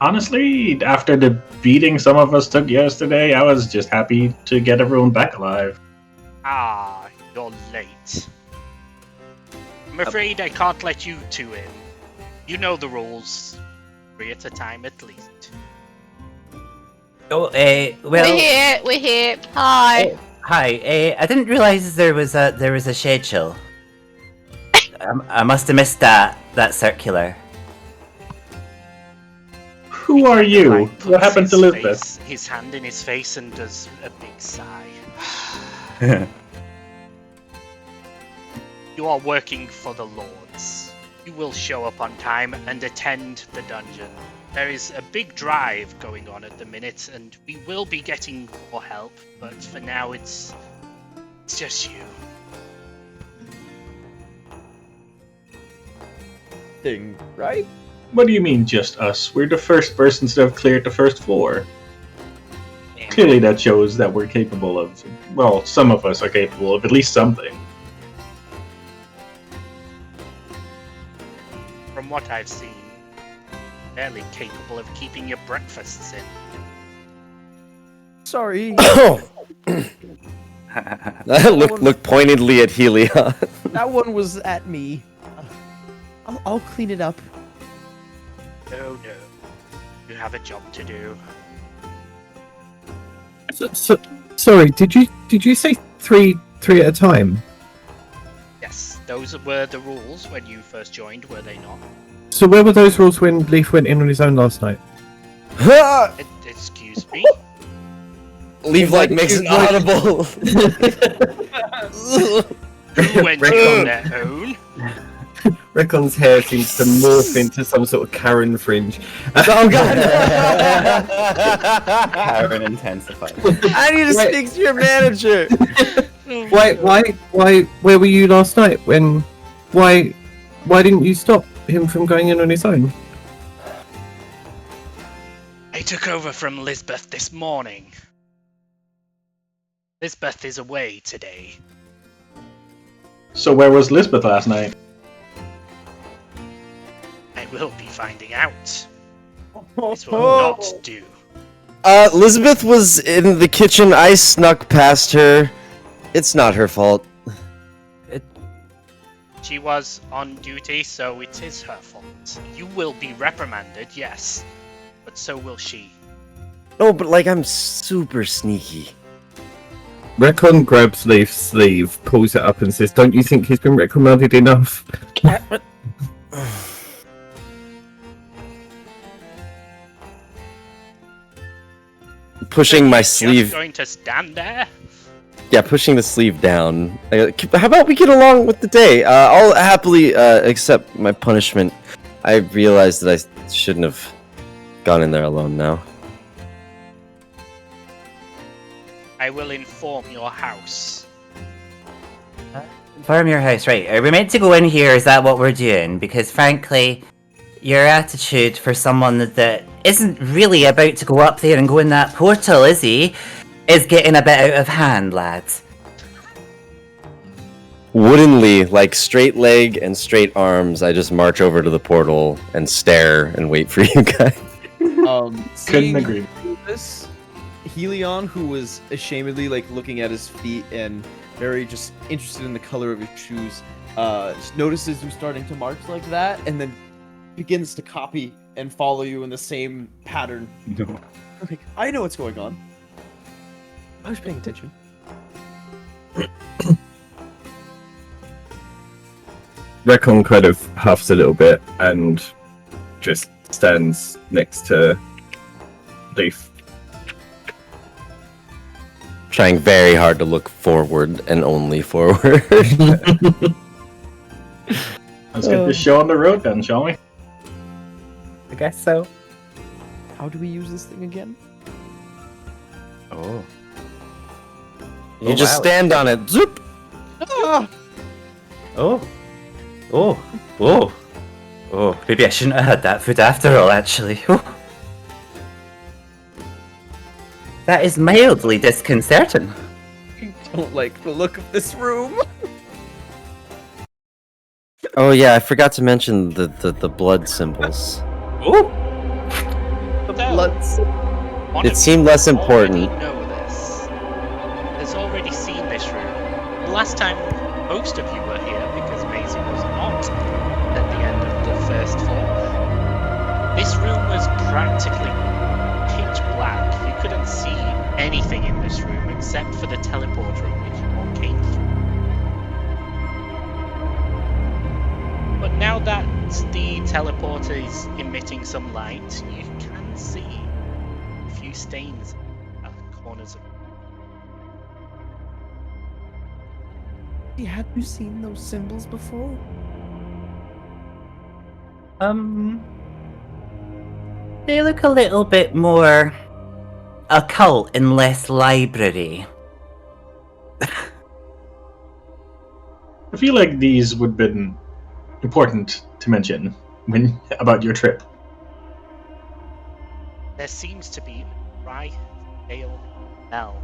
Honestly, after the beating some of us took yesterday, I was just happy to get everyone back alive. Ah, you're late. I'm afraid I can't let you two in. You know the rules. 3 at a time at least. Oh, well. We're here. Hi. Hi. I didn't realize there was a schedule. I must have missed that circular. Who are you? Right, What puts happened to his Elizabeth? His hand in his face and does a big sigh. You are working for the Lords. You will show up on time and attend the dungeon. There is a big drive going on at the minute, and we will be getting more help, but for now it's just you. Thing, right? What do you mean, just us? We're the first persons to have cleared the first floor. Clearly that shows that we're capable of, well, some of us are capable of at least something. From what I've seen, barely capable of keeping your breakfasts in. Sorry. look pointedly at Helia. That one was at me. I'll clean it up. No. You have a job to do. Sorry, did you say three at a time? Yes, those were the rules when you first joined, were they not? So where were those rules when Leaf went in on his own last night? Excuse me? Leaf like makes an audible. Who went on their own? Recon's hair seems to morph into some sort of Karen fringe. Oh god! Karen intensified. I need to speak to your manager. Why? Where were you last night? Why didn't you stop him from going in on his own? I took over from Lisbeth this morning. Lisbeth is away today. So where was Lisbeth last night? will be finding out. This will not do. Elizabeth was in the kitchen. I snuck past her. It's not her fault. She was on duty, so it is her fault. You will be reprimanded, yes, but so will she. No, but like I'm super sneaky. Recon grabs Leaf's sleeve, pulls it up, and says, "Don't you think he's been reprimanded enough?" Pushing my Just sleeve. going to stand there? Yeah, pushing the sleeve down. How about we get along with the day? I'll happily accept my punishment. I realized that I shouldn't have gone in there alone now. I will inform your house. Farm your house, right? Are we meant to go in here? Is that what we're doing? Because frankly, your attitude for someone that isn't really about to go up there and go in that portal, is he? Is getting a bit out of hand, lads. Woodenly, like straight leg and straight arms, I just march over to the portal and stare and wait for you guys. Couldn't Seeing agree. this, Helion, who was ashamedly like looking at his feet and very just interested in the color of his shoes, just notices you starting to march like that, and then begins to copy and follow you in the same pattern. No. Like, I know what's going on. I was paying attention. Recon kind of huffs a little bit and just stands next to Leaf. Trying very hard to look forward and only forward. Let's get this show on the road then, shall we? I guess so. How do we use this thing again? Oh. You just stand on it. Zoop! Ah! Oh. Oh. Oh. Oh. Maybe I shouldn't have had that food after all, actually. Oh. That is mildly disconcerting. I don't like the look of this room. Oh yeah, I forgot to mention the blood symbols. Oh. The bloods. One It of seemed you less important. already know this. Has already seen this room. The last time most of you were here, because Maisie was not at the end of the first floor. This room was practically pitch black. You couldn't see anything in this room except for the teleport room which you all came through. But now that the teleporter is emitting some light, you can see a few stains at the corners of. Have you seen those symbols before? They look a little bit more occult and less library. I feel like these would have been important to mention when about your trip. There seems to be a dry, stale smell,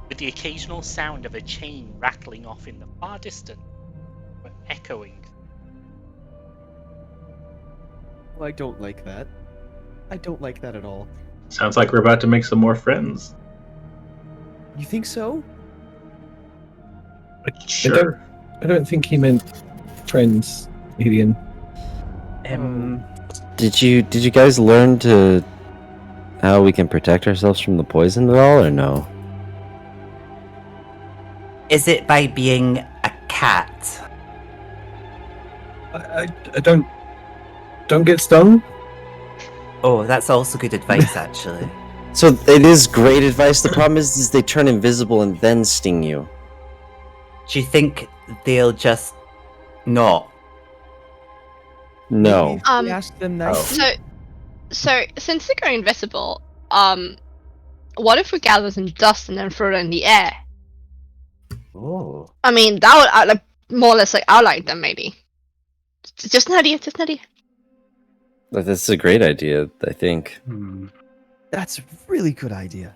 with the occasional sound of a chain rattling off in the far distance, but echoing. Well, I don't like that. I don't like that at all. Sounds like we're about to make some more friends. You think so? Sure. I don't think he meant friends, Elian. Did you guys learn to how we can protect ourselves from the poison at all, or no? Is it by being a cat? I don't get stung. Oh, that's also good advice, actually. So it is great advice. The problem is they turn invisible and then sting you. Do you think they'll just not? No. We asked them nicely. So since they're going invisible, what if we gather some dust and then throw it in the air? Oh. I mean, that would more or less like outline them, maybe. Just an idea. That's a great idea, I think. That's a really good idea.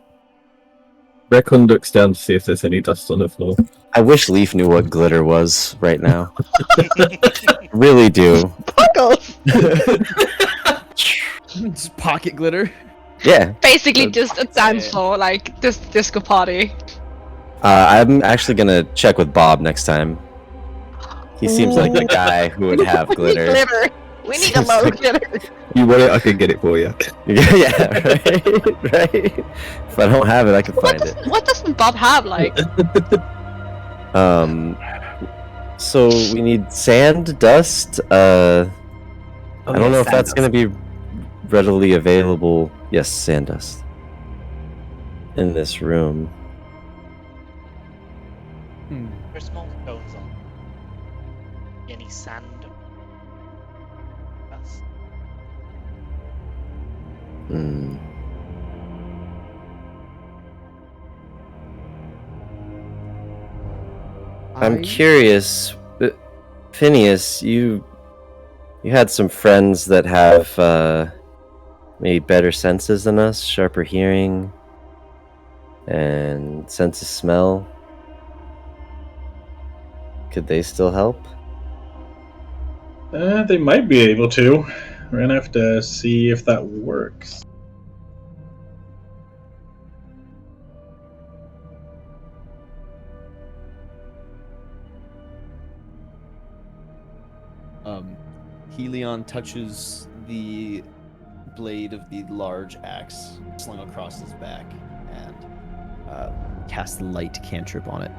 Recon looks down to see if there's any dust on the floor. I wish Leaf knew what glitter was right now. Really do. Fuck sparkles. Just pocket glitter. Yeah. Basically, just a dance floor, like this disco party. I'm actually gonna check with Bob next time. He seems like the guy who would have We need glitter. glitter. We need a Seems lot of like- glitter. You want it? I can get it for you. Yeah, right. If I don't have it, I can find it. What doesn't Bob have? Like, So we need sand, dust. I don't know if that's gonna be readily available. Yes, sand dust. In this room. There's small stones on. Any sand? That's Hmm. I'm curious, but Phineas, you had some friends that have maybe better senses than us, sharper hearing, and sense of smell. Could they still help? They might be able to. We're gonna have to see if that works. Helion touches the blade of the large axe slung across his back and casts light cantrip on it.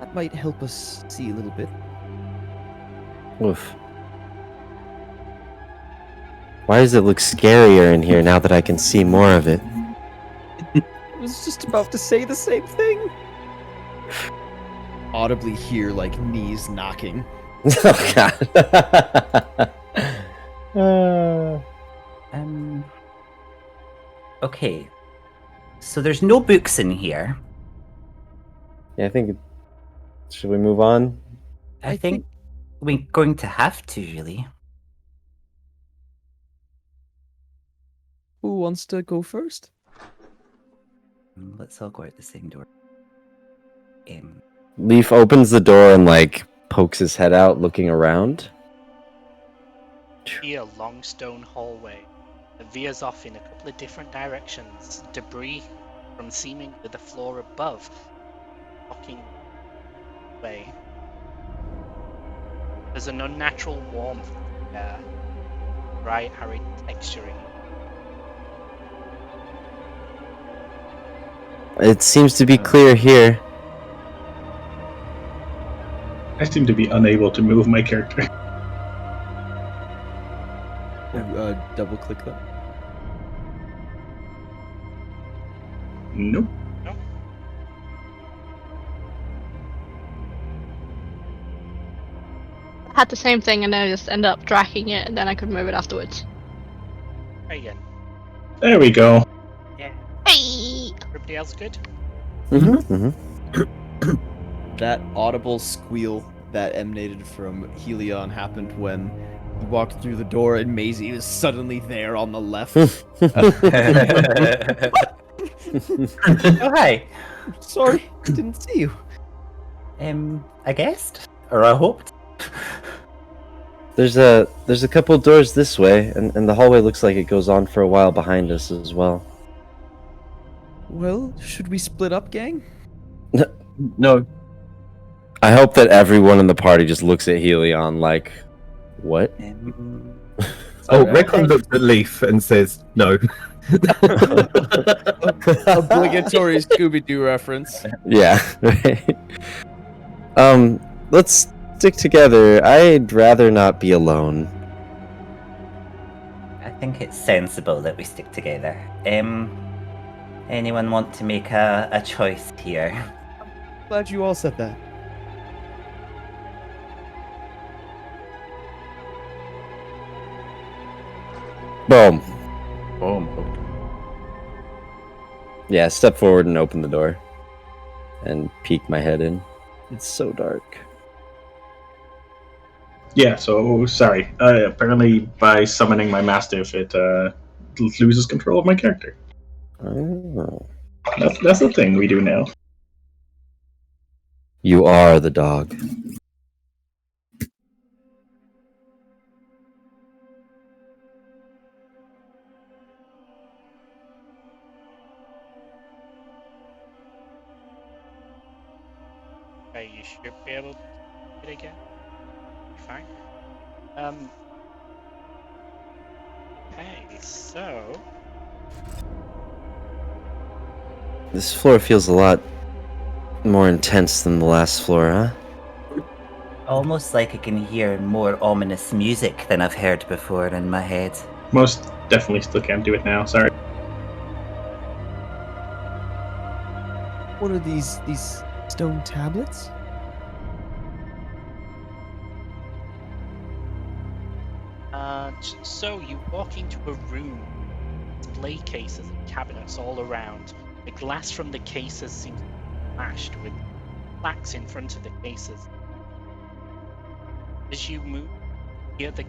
That might help us see a little bit. Oof. Why does it look scarier in here now that I can see more of it? I was just about to say the same thing. Audibly hear like knees knocking. Oh god. Okay. So there's no books in here. Yeah, I think. Should we move on? I think we're going to have to, really. Who wants to go first? Let's all go out the same door. Leaf opens the door and like pokes his head out, looking around. a long stone hallway that veers off in a couple of different directions. Debris from seemingly the floor above, blocking the way. There's an unnatural warmth there, dry, arid texturing. It seems to be clear here. I seem to be unable to move my character. Double click that. Nope. I had the same thing and then I just ended up dragging it and then I could move it afterwards. Try again. There we go. Yeah. Hey! Everybody else good? That audible squeal that emanated from Helion happened when he walked through the door and Maisie was suddenly there on the left. Oh, hi. Sorry, didn't see you. I guessed? Or I hoped? There's a couple of doors this way, and the hallway looks like it goes on for a while behind us as well. Well, should we split up, gang? No. I hope that everyone in the party just looks at Helion like, what? Oh, Recon looks at Leaf and says no. Obligatory Scooby-Doo reference. Yeah. Right. Let's stick together. I'd rather not be alone. I think it's sensible that we stick together. Anyone want to make a choice here? Glad you all said that. Boom. Boom. Yeah, step forward and open the door. And peek my head in. It's so dark. Yeah, so sorry. Apparently, by summoning my mastiff, it loses control of my character. Oh. That's the thing we do now. You are the dog. Okay, you should be able to do it again. Fine. Okay, so This floor feels a lot more intense than the last floor, huh? Almost like I can hear more ominous music than I've heard before in my head. Most definitely still can't do it now. Sorry. What are these stone tablets? So you walk into a room, display cases and cabinets all around. The glass from the cases seems smashed with plaques in front of the cases. As you move, you hear the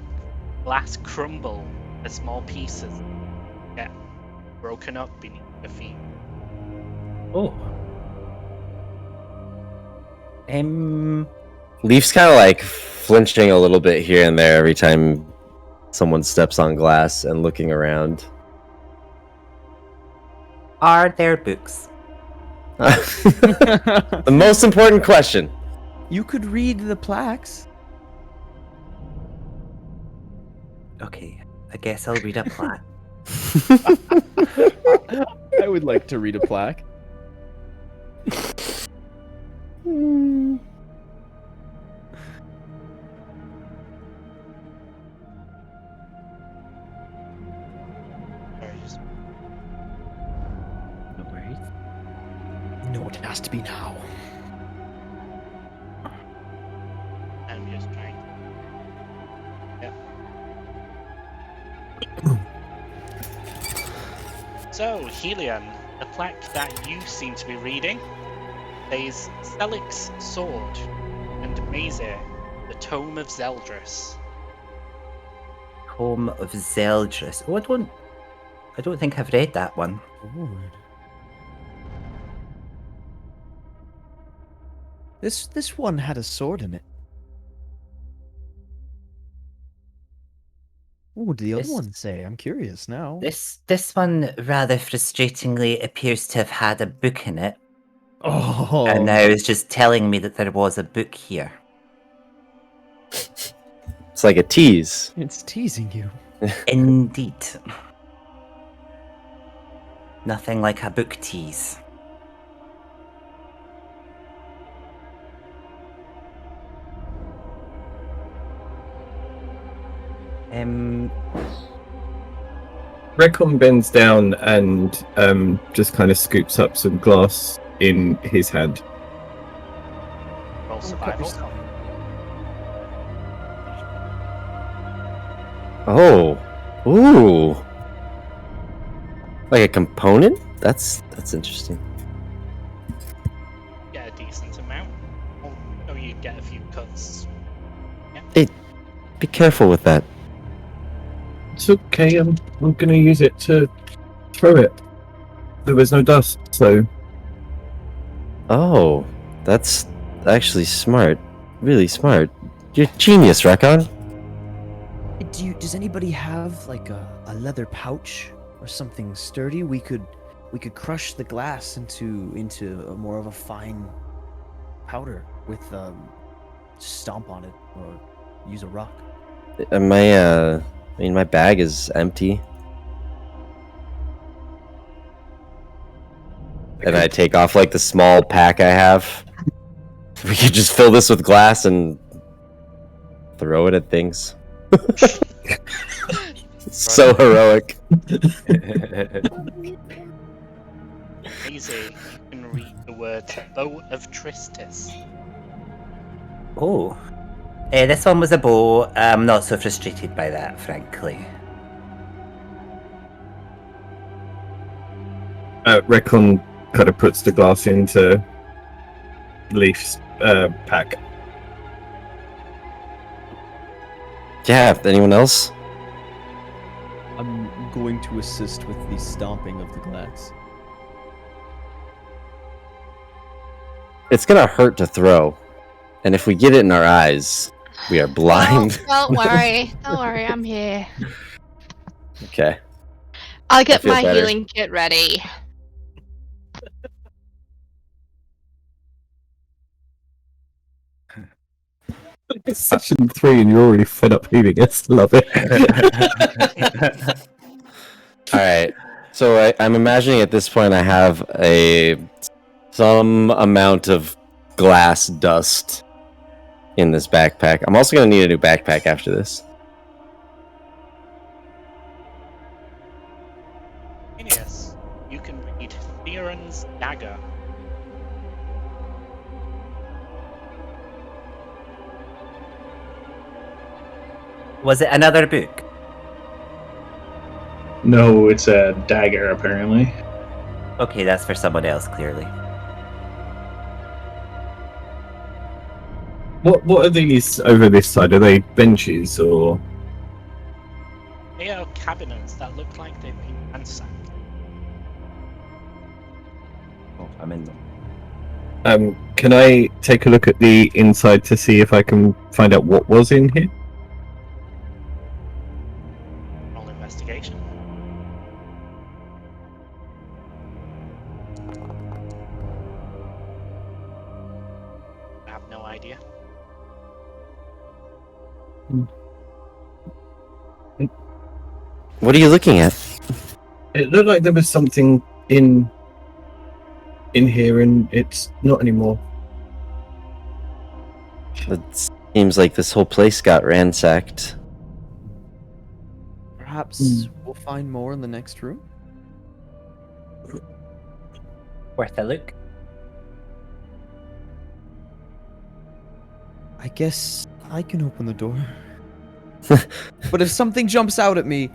glass crumble to small pieces, get broken up beneath your feet. Oh. Leaf's kind of like flinching a little bit here and there every time someone steps on glass and looking around. Are there books? The most important question. You could read the plaques. Okay, I guess I'll read a plaque. I would like to read a plaque. No worries. No, it has to be now. I'm just trying. So, Helion, the plaque that you seem to be reading says Selix Sword and Mazer, the Tome of Zeldris. Home of Zeldris. Oh, I don't think I've read that one. Lord. This one had a sword in it. What would the other This- one say? I'm curious now. This one rather frustratingly appears to have had a book in it, Oh, and now it's just telling me that there was a book here. It's like a tease. it's teasing you. Indeed. Nothing like a book tease. Recon bends down and just kind of scoops up some glass in his hand. Roll survival. Oh, ooh, like a component. That's interesting. Get a decent amount. Oh, you get a few cuts. Be careful with that. It's okay. I'm gonna use it to throw it. There was no dust, so Oh, that's actually smart. Really smart. You're a genius, Recon. Does anybody have like a leather pouch or something sturdy? We could crush the glass into a more of a fine powder with stomp on it or use a rock. My bag is empty. And I take off like the small pack I have. We could just fill this with glass and throw it at things. So heroic. Easy. You can read the word Bow of Tristis. Oh. This one was a bow. I'm not so frustrated by that, frankly. Recon kind of puts the glass into Leaf's pack. Yeah, anyone else? I'm going to assist with the stomping of the glass. It's gonna hurt to throw. And if we get it in our eyes, we are blind. Don't worry. Don't worry, I'm here. Okay. I'll get feel my better. healing kit ready. It's session 3 and you're already fed up healing us. Love it. All right. So I'm imagining at this point I have some amount of glass dust in this backpack. I'm also gonna need a new backpack after this. Phineas, you can read Theron's dagger. Was it another book? No, it's a dagger, apparently. Okay, that's for someone else, clearly. What are these over this side? Are they benches or? They are cabinets that look like they've been ransacked. Oh, I'm in them. Can I take a look at the inside to see if I can find out what was in here? Roll investigation. I have no idea. What are you looking at? It looked like there was something in here, and it's not anymore. It seems like this whole place got ransacked. Perhaps we'll find more in the next room. Worth a look. I guess I can open the door. But if something jumps out at me,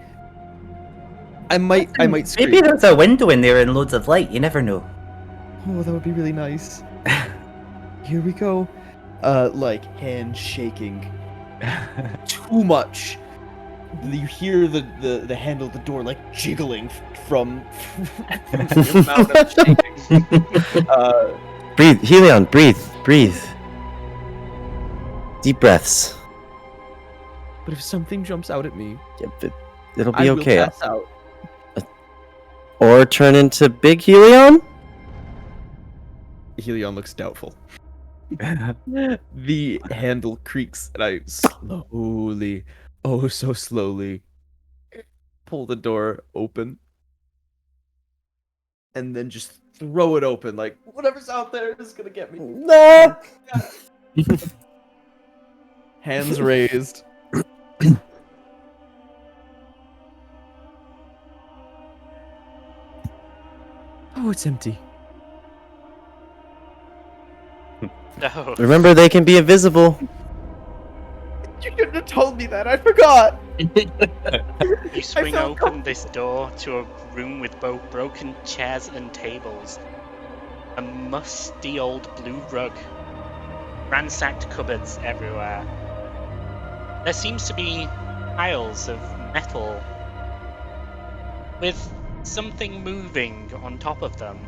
I might scream. Maybe there's a window in there and loads of light. You never know. Oh, that would be really nice. Here we go. Like hand shaking. Too much. You hear the handle of the door like jiggling from the amount of shaking. Breathe, Helion, breathe. Deep breaths. But if something jumps out at me, It'll be I will okay. pass out. Or turn into Big Helion? Helion looks doubtful. The handle creaks, and I slowly, oh so slowly, pull the door open. And then just throw it open, like, whatever's out there is gonna get me. No! Hands raised. Oh, it's empty. No. Remember, they can be invisible. You couldn't have told me that, I forgot! You swing felt open this door to a room with both broken chairs and tables, a musty old blue rug, ransacked cupboards everywhere. There seems to be piles of metal with something moving on top of them.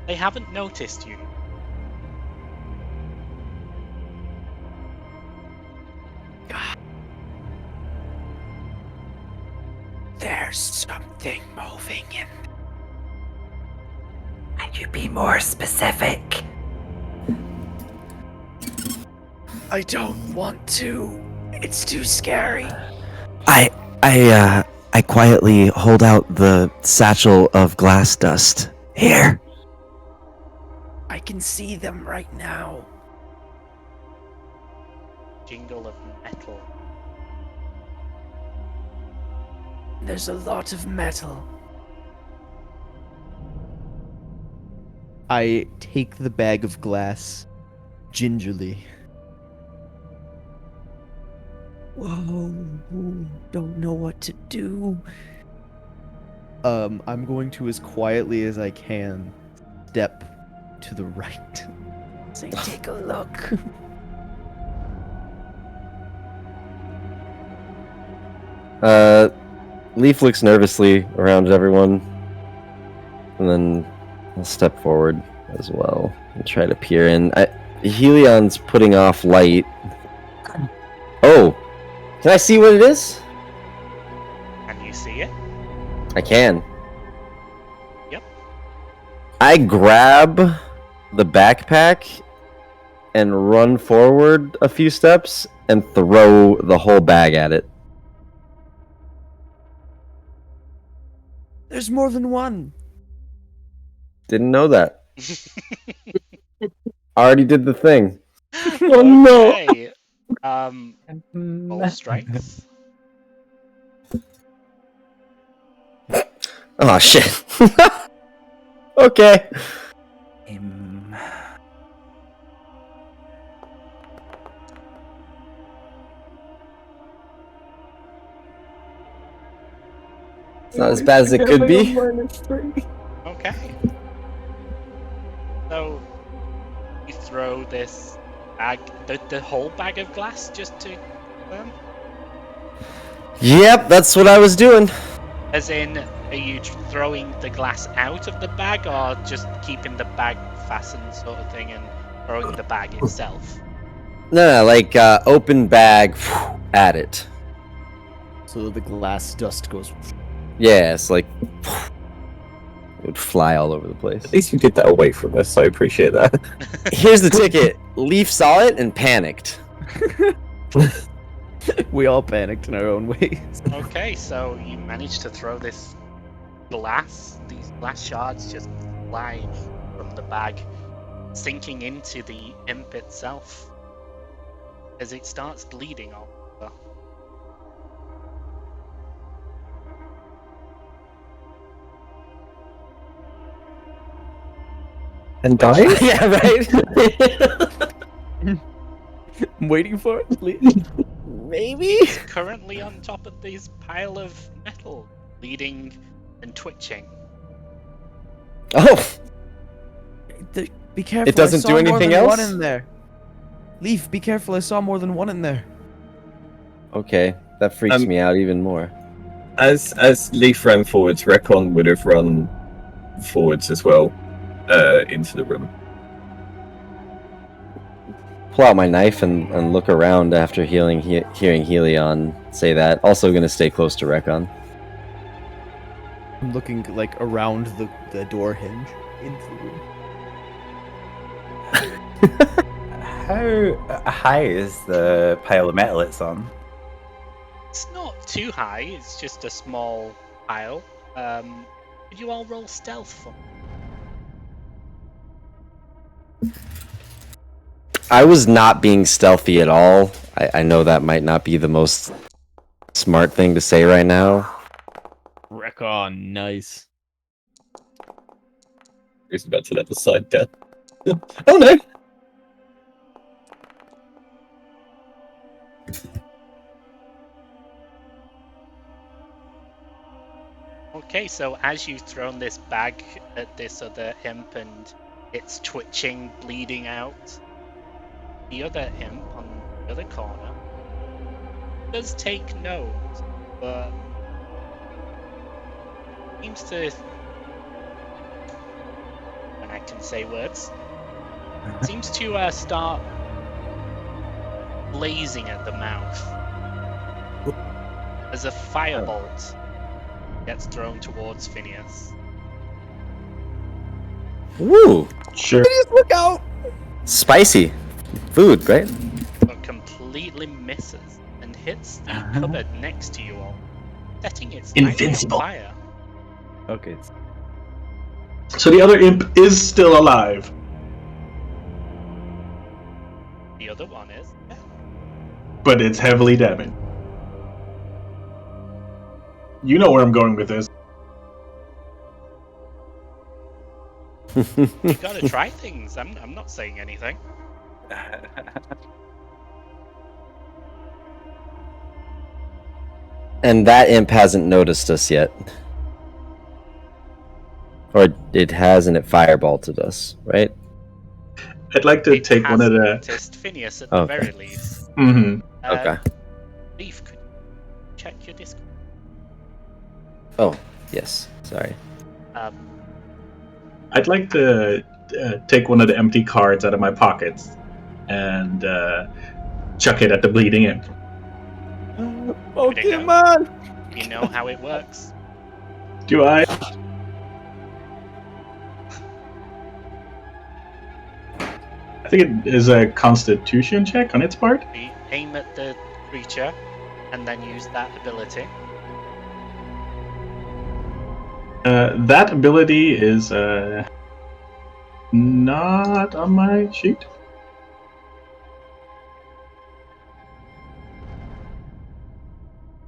They haven't noticed you. There's something moving in. Can you be more specific? I don't want to. It's too scary. I quietly hold out the satchel of glass dust. Here. I can see them right now. Jingle of metal. There's a lot of metal. I take the bag of glass gingerly. Whoa, don't know what to do. I'm going to, as quietly as I can, step to the right. Say, take a look. Leaf looks nervously around everyone, and then I'll step forward as well and try to peer in. Helion's putting off light. Oh! Can I see what it is? Can you see it? I can. Yep. I grab the backpack and run forward a few steps and throw the whole bag at it. There's more than one. Didn't know that. Already did the thing. Oh no! Okay. Roll strength. Oh shit. Okay. It's not as bad as it could be. Okay. So you throw this bag, the whole bag of glass, just to Yep, that's what I was doing. as in, are you throwing the glass out of the bag, or just keeping the bag fastened, sort of thing, and throwing the bag itself? No, like open bag at it. So the glass dust goes. Yeah, it's like it would fly all over the place. At least you did that away from us, so I appreciate that. Here's the ticket. Leaf saw it and panicked. We all panicked in our own ways. Okay, so you managed to throw this glass, these glass shards just fly from the bag, sinking into the imp itself as it starts bleeding all over. And die? Yeah, right? I'm waiting for it, please. Maybe? It's currently on top of this pile of metal, bleeding and twitching. Oh! Be careful. It doesn't I saw do anything more than else? One in there. Leaf, be careful. I saw more than one in there. Okay, that freaks me out even more. As Leaf ran forwards, Recon would have run forwards as well, into the room. Pull out my knife and look around after hearing Helion say that. Also gonna stay close to Recon. I'm looking like around the door hinge into the room. How high is the pile of metal it's on? It's not too high, it's just a small pile. Could you all roll stealth for me? I was not being stealthy at all. I know that might not be the most smart thing to say right now. Recon, nice. He's about to let the side down. Oh no! Okay, so as you've thrown this bag at this other imp and it's twitching, bleeding out, the other imp on the other corner does take note, but seems to, and I can say words, seems to start blazing at the mouth as a firebolt gets thrown towards Phineas. Woo! Sure. Please look out! Spicy food, right? But completely misses and hits the cupboard next to you all, setting it slightly Invincible. on fire. Okay. So the other imp is still alive. The other one is. Yeah. But it's heavily damaged. You know where I'm going with this. You gotta try things. I'm not saying anything. And that imp hasn't noticed us yet. Or it has and it firebolted us, right? I'd like to It take one has of the. noticed Phineas at the Okay. very least. Mm-hmm. Okay. Leaf, could you check your Discord? Oh, yes. Sorry. I'd like to take one of the empty cards out of my pockets and chuck it at the bleeding imp. Pokemon! You know how it works. Do I? I think it is a Constitution check on its part. You aim at the creature and then use that ability. That ability is not on my sheet.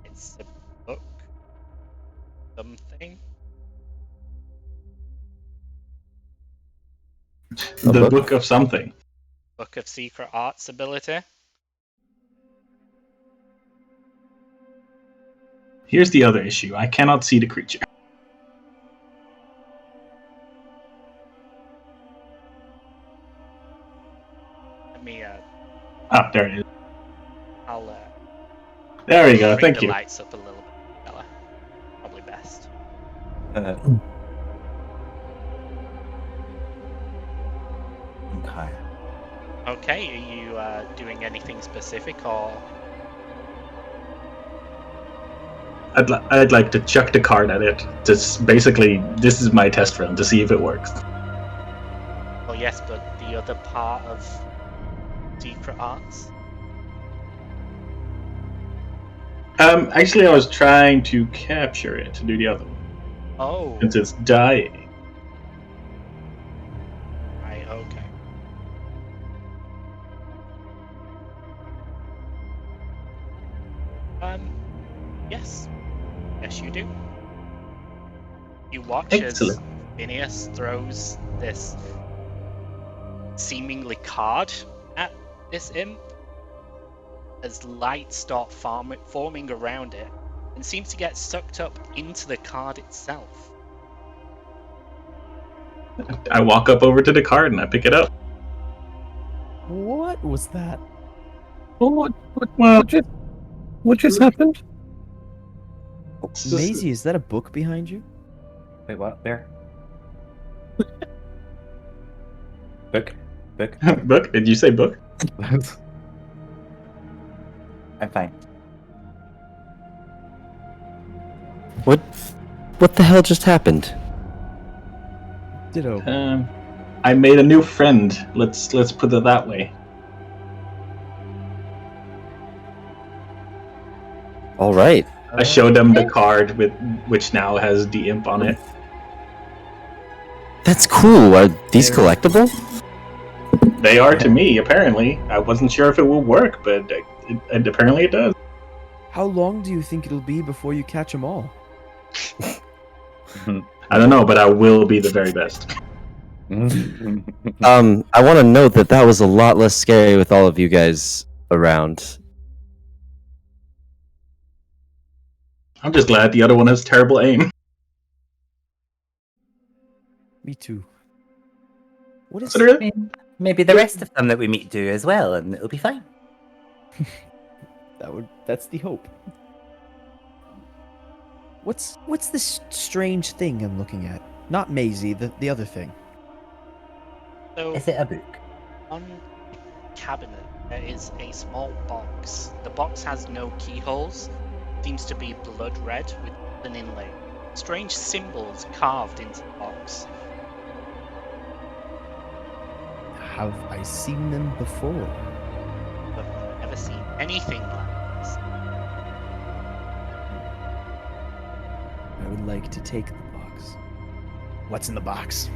It's a book. Something. The book of something. Book of Secret Arts ability. Here's the other issue. I cannot see the creature. Let me, There it is. I'll, There we go. bring Thank the you. lights up a little bit, Bella. Probably best. Okay. Okay, are you doing anything specific or? I'd like to chuck the card at it. Just basically, this is my test run to see if it works. Well, yes, but the other part of Secret Arts? Actually, I was trying to capture it to do the other one. Oh. Since it's dying. Right, okay. Yes. Yes, you do. You watch Excellent. as Phineas throws this seemingly card at this imp as lights start forming around it and seems to get sucked up into the card itself. I walk up over to the card and I pick it up. What was that? What just happened? Maisie, is that a book behind you? Wait, what? Where? Book? Book? Book? Did you say book? I'm fine. What the hell just happened? Ditto. I made a new friend. Let's put it that way. All right. I showed them the card which now has the imp on it. That's cool. Are these collectible? They are to me, apparently. I wasn't sure if it will work, but apparently it does. How long do you think it'll be before you catch them all? I don't know, but I will be the very best. I want to note that was a lot less scary with all of you guys around. I'm just glad the other one has terrible aim. Me too. What is Maybe the rest of them that we meet do as well, and it'll be fine. That's the hope. What's this strange thing I'm looking at? Not Maisie, the other thing. So, Is it a book? on the cabinet, there is a small box. The box has no keyholes. Seems to be blood red with an inlay. Strange symbols carved into the box. Have I seen them before? But I've never seen anything like this. I would like to take the box. What's in the box?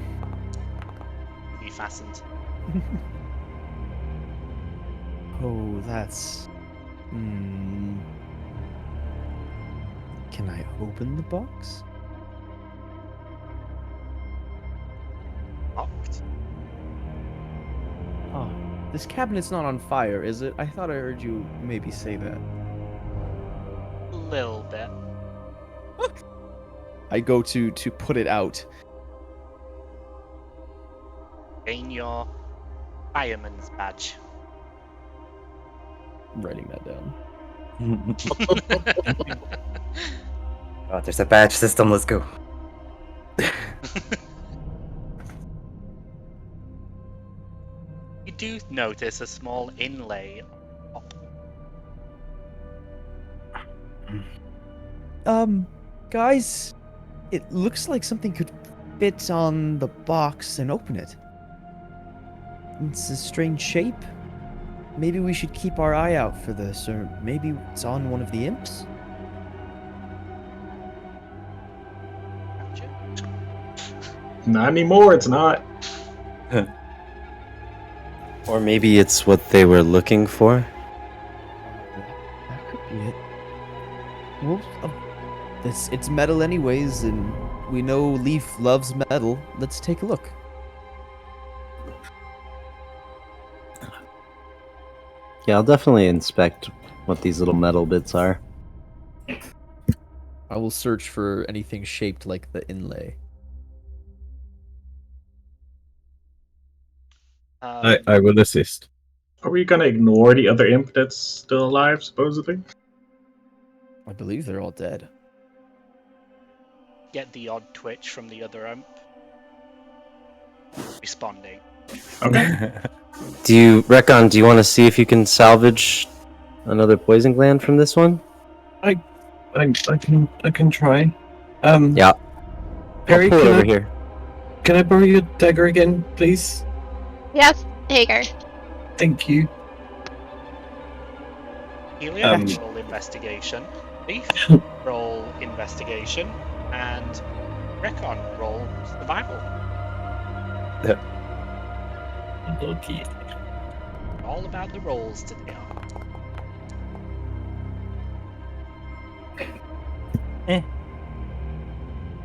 Be fastened. Oh, that's... Can I open the box? Locked. Oh, this cabinet's not on fire, is it? I thought I heard you maybe say that. A little bit. I go to put it out. Gain your fireman's badge. I'm writing that down. Oh, there's a badge system. Let's go. You do notice a small inlay on top. Guys, it looks like something could fit on the box and open it. It's a strange shape. Maybe we should keep our eye out for this, or maybe it's on one of the imps? Not anymore, it's not. Or maybe it's what they were looking for. That could be it. Well, it's metal anyways, and we know Leaf loves metal. Let's take a look. Yeah, I'll definitely inspect what these little metal bits are. I will search for anything shaped like the inlay. I will assist. Are we gonna ignore the other imp that's still alive, supposedly? I believe they're all dead. Get the odd twitch from the other imp. Responding. Okay. Do you want to see if you can salvage another poison gland from this one? I can try. Yeah. Perry, I'll pull it over here. Can I borrow your dagger again, please? Yes, here you go. Thank you. Helia, roll investigation. Leaf, roll investigation. And Recon, roll survival. Okay. All about the rolls today.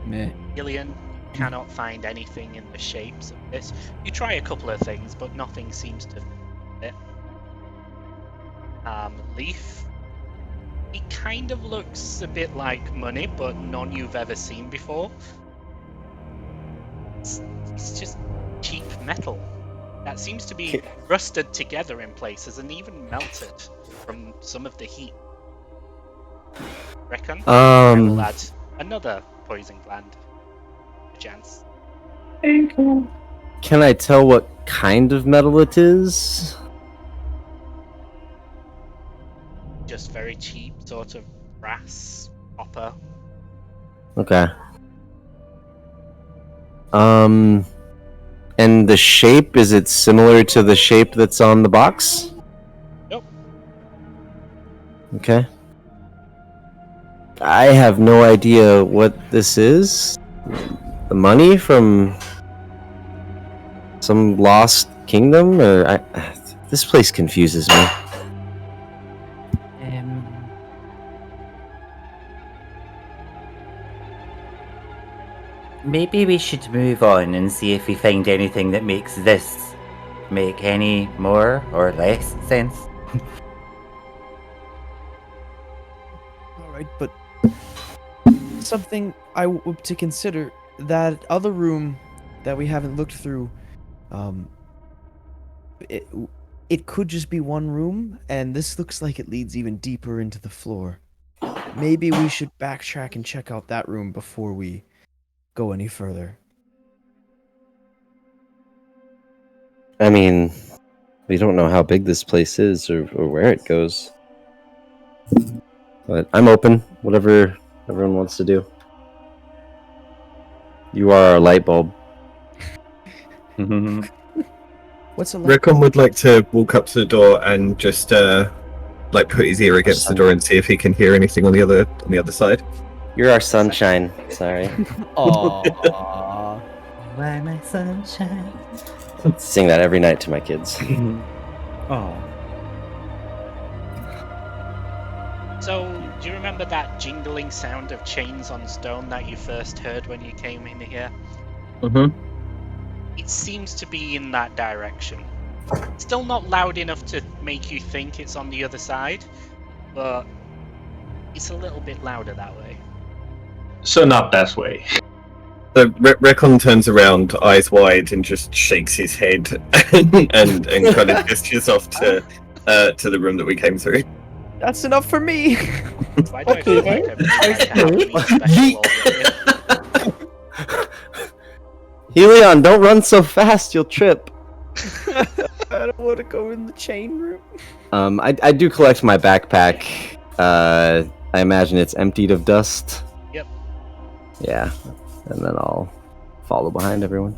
Meh. Gillian cannot find anything in the shapes of this. You try a couple of things, but nothing seems to fit. Leaf. He kind of looks a bit like money, but none you've ever seen before. It's just cheap metal that seems to be rusted together in places and even melted from some of the heat. Reckon? I will add another poison gland. A chance. Can I tell what kind of metal it is? Just very cheap, sort of brass, copper. Okay. And the shape, is it similar to the shape that's on the box? Nope. Okay. I have no idea what this is. The money from some lost kingdom, or this place confuses me. Maybe we should move on and see if we find anything that makes this make any more or less sense. Alright, but something I want to consider, that other room that we haven't looked through, it could just be one room, and this looks like it leads even deeper into the floor. Maybe we should backtrack and check out that room before we go any further. I mean, we don't know how big this place is or where it goes. But I'm open. Whatever everyone wants to do. You are our light bulb. What's a light Rickon would like to walk up to the door and just like put his ear against the door and see if he can hear anything on the other side. You're our sunshine. Sorry. Aww. Why my sunshine? Sing that every night to my kids. Oh. So, do you remember that jingling sound of chains on stone that you first heard when you came in here? Mm-hmm. It seems to be in that direction. Still not loud enough to make you think it's on the other side, but it's a little bit louder that way. So not that way. So Recon turns around, eyes wide, and just shakes his head and kind of gestures off to the room that we came through. That's enough for me! Why do I feel like everything has to have to be special already? Helion, don't run so fast, you'll trip. I don't want to go in the chain room. I do collect my backpack. I imagine it's emptied of dust. Yep. Yeah, and then I'll follow behind everyone.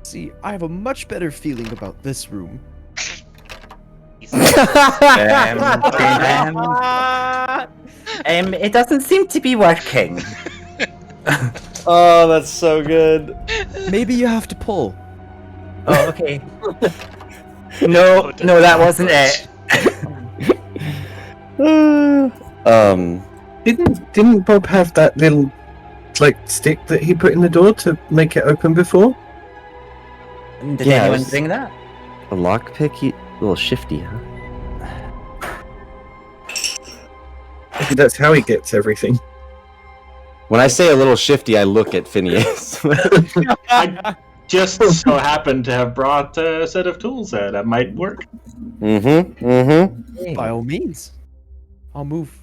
See, I have a much better feeling about this room. It doesn't seem to be working. Oh, that's so good. Maybe you have to pull. Oh, okay. No, that wasn't it. Didn't Bob have that little stick that he put in the door to make it open before? Did Yeah, anyone it was- bring that? A lockpick? A little shifty, huh? That's how he gets everything. When I say a little shifty, I look at Phineas. I just so happened to have brought a set of tools that might work. By all means. I'll move.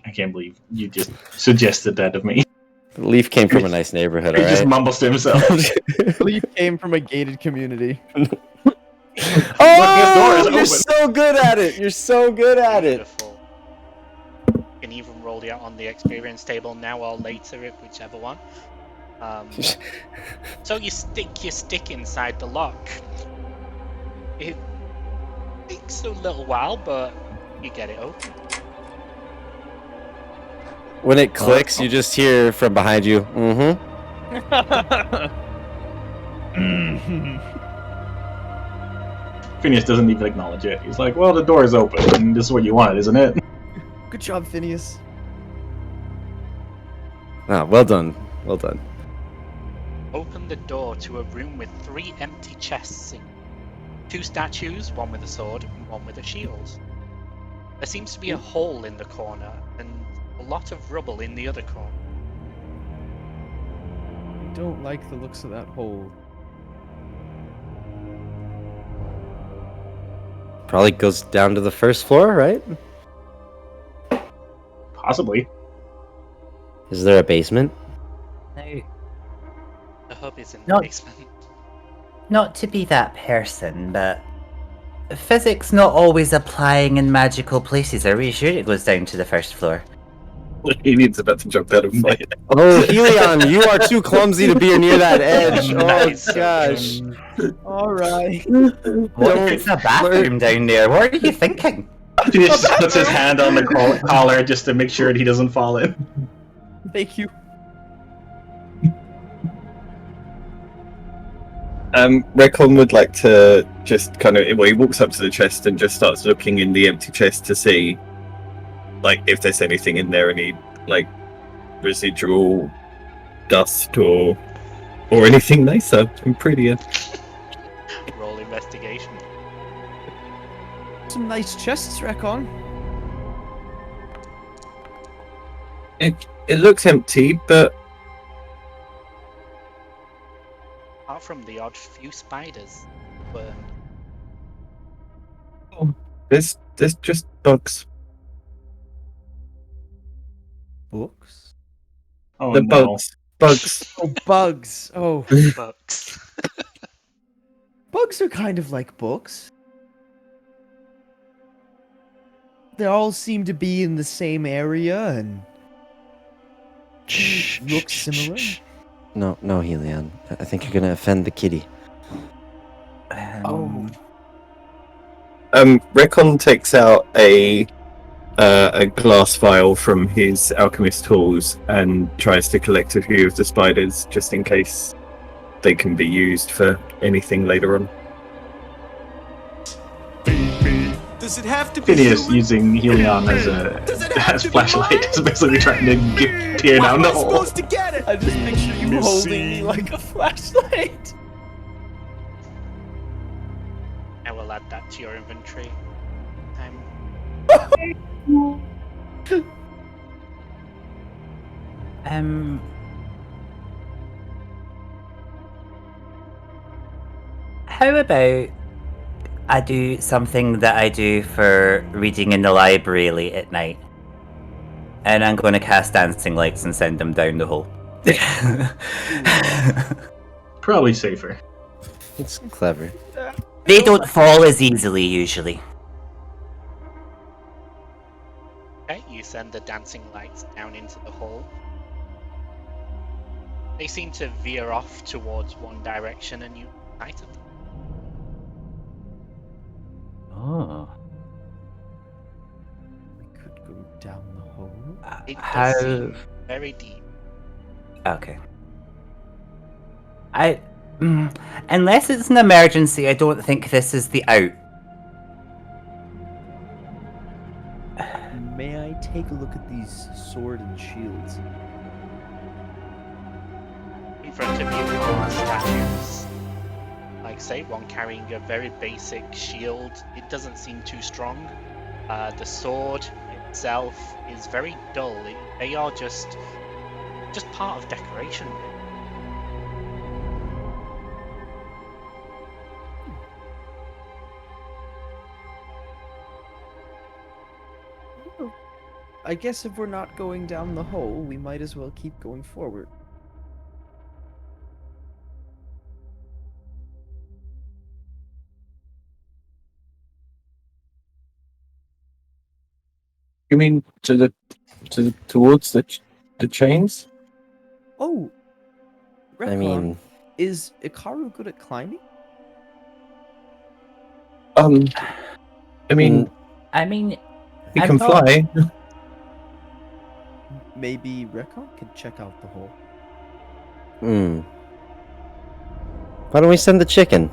I can't believe you just suggested that of me. Leaf came from a nice neighborhood, He just alright? mumbles to himself. Leaf came from a gated community. Oh, door you're is so good at it! You're so good at it! Beautiful. You can even roll it on the experience table now or later, whichever one. So you stick your stick inside the lock. It takes a little while, but you get it open. When it clicks, you just hear from behind you, Phineas doesn't even acknowledge it. He's like, well, the door is open, and this is what you wanted, isn't it? Good job, Phineas. Ah, well done. Well done. Open the door to a room with 3 empty chests in 2 statues, one with a sword and one with a shield. There seems to be a hole in the corner and a lot of rubble in the other corner. I don't like the looks of that hole. Probably goes down to the first floor, right? Possibly. Is there a basement? No, The hub is in the No. basement. not to be that person, but physics not always applying in magical places. Are we sure it goes down to the first floor? He's about to jump out and fight. Oh, Helion, you are too clumsy to be near that edge. Oh, Nice. gosh. Alright. What if it's a bathroom down there? What are you thinking? Phineas just puts his hand on the collar just to make sure that he doesn't fall in. Thank you. Recon would like to just kind of, well, he walks up to the chest and just starts looking in the empty chest to see, if there's anything in there, any, residual dust or anything nicer and prettier. Roll investigation. Some nice chests, Recon. It looks empty, but Apart from the odd few spiders burned. there's just bugs. Books? Oh, The no. bugs. Oh, bugs. Oh, Bugs. bugs are kind of like books. They all seem to be in the same area and look similar. No, Helion. I think you're gonna offend the kitty. Recon takes out a glass vial from his alchemist tools and tries to collect a few of the spiders just in case they can be used for anything later on. Does it have to be Phineas human? using Helion as a flashlight is basically trying to tear down the hole. to get it? I just picture you Missing. holding me like a flashlight. I will add that to your inventory. How about I do something that I do for reading in the library late at night? And I'm going to cast dancing lights and send them down the hole. Probably safer. It's clever. They don't fall as easily, usually. Okay, you you send the dancing lights down into the hall. They seem to veer off towards one direction and you sight of them. Oh. We could go down the hole. It How? does seem very deep. Okay. Unless it's an emergency, I don't think this is the out. May I take a look at these sword and shields? In front of you are statues. Like say, one carrying a very basic shield. It doesn't seem too strong. The sword itself is very dull. They are just part of decoration. I guess if we're not going down the hole, we might as well keep going forward. You mean towards the chains? Oh, I Rekon, mean, is Ikaru good at climbing? I mean, I mean, he I'm can not- fly. Maybe Rekon could check out the hole. Why don't we send the chicken?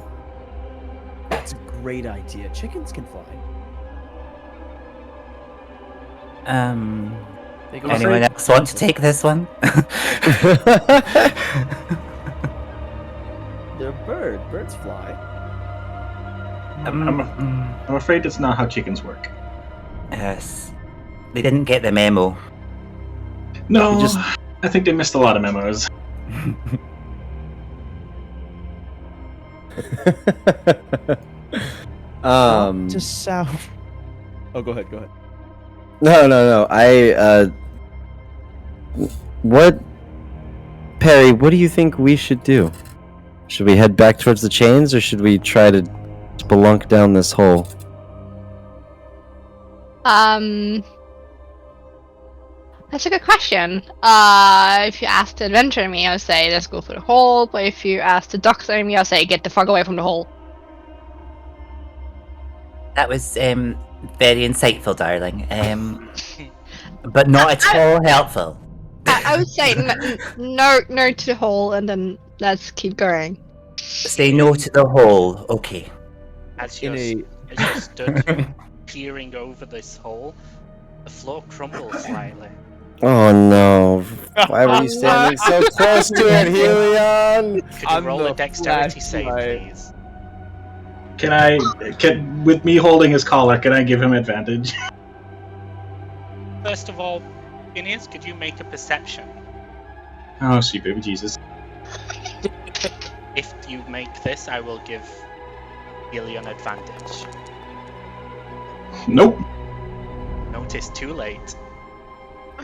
That's a great idea. Chickens can fly. They go Anyone straight- else want to take this one? They're a bird. Birds fly. I'm afraid that's not how chickens work. Yes. They didn't get the memo. No, just- I think they missed a lot of memos. To south. Oh, go ahead. Go ahead. No. What, Perry? What do you think we should do? Should we head back towards the chains, or should we try to spelunk down this hole? That's a good question. If you ask to adventure me, I'll say let's go for the hole. But if you ask to doctor me, I'll say get the fuck away from the hole. That was very insightful, darling. But not at all helpful. I would say no to the hole, and then let's keep going. Say no to the hole. Okay. As you're stood peering over this hole, the floor crumbles slightly. Oh no! Why were you standing so close to it, Helion? Could you roll a dexterity save, please? With me holding his collar, can I give him advantage? First of all, Phineas, could you make a perception? Oh, sweet baby Jesus. If you make this, I will give Helion advantage. Nope. Notice too late.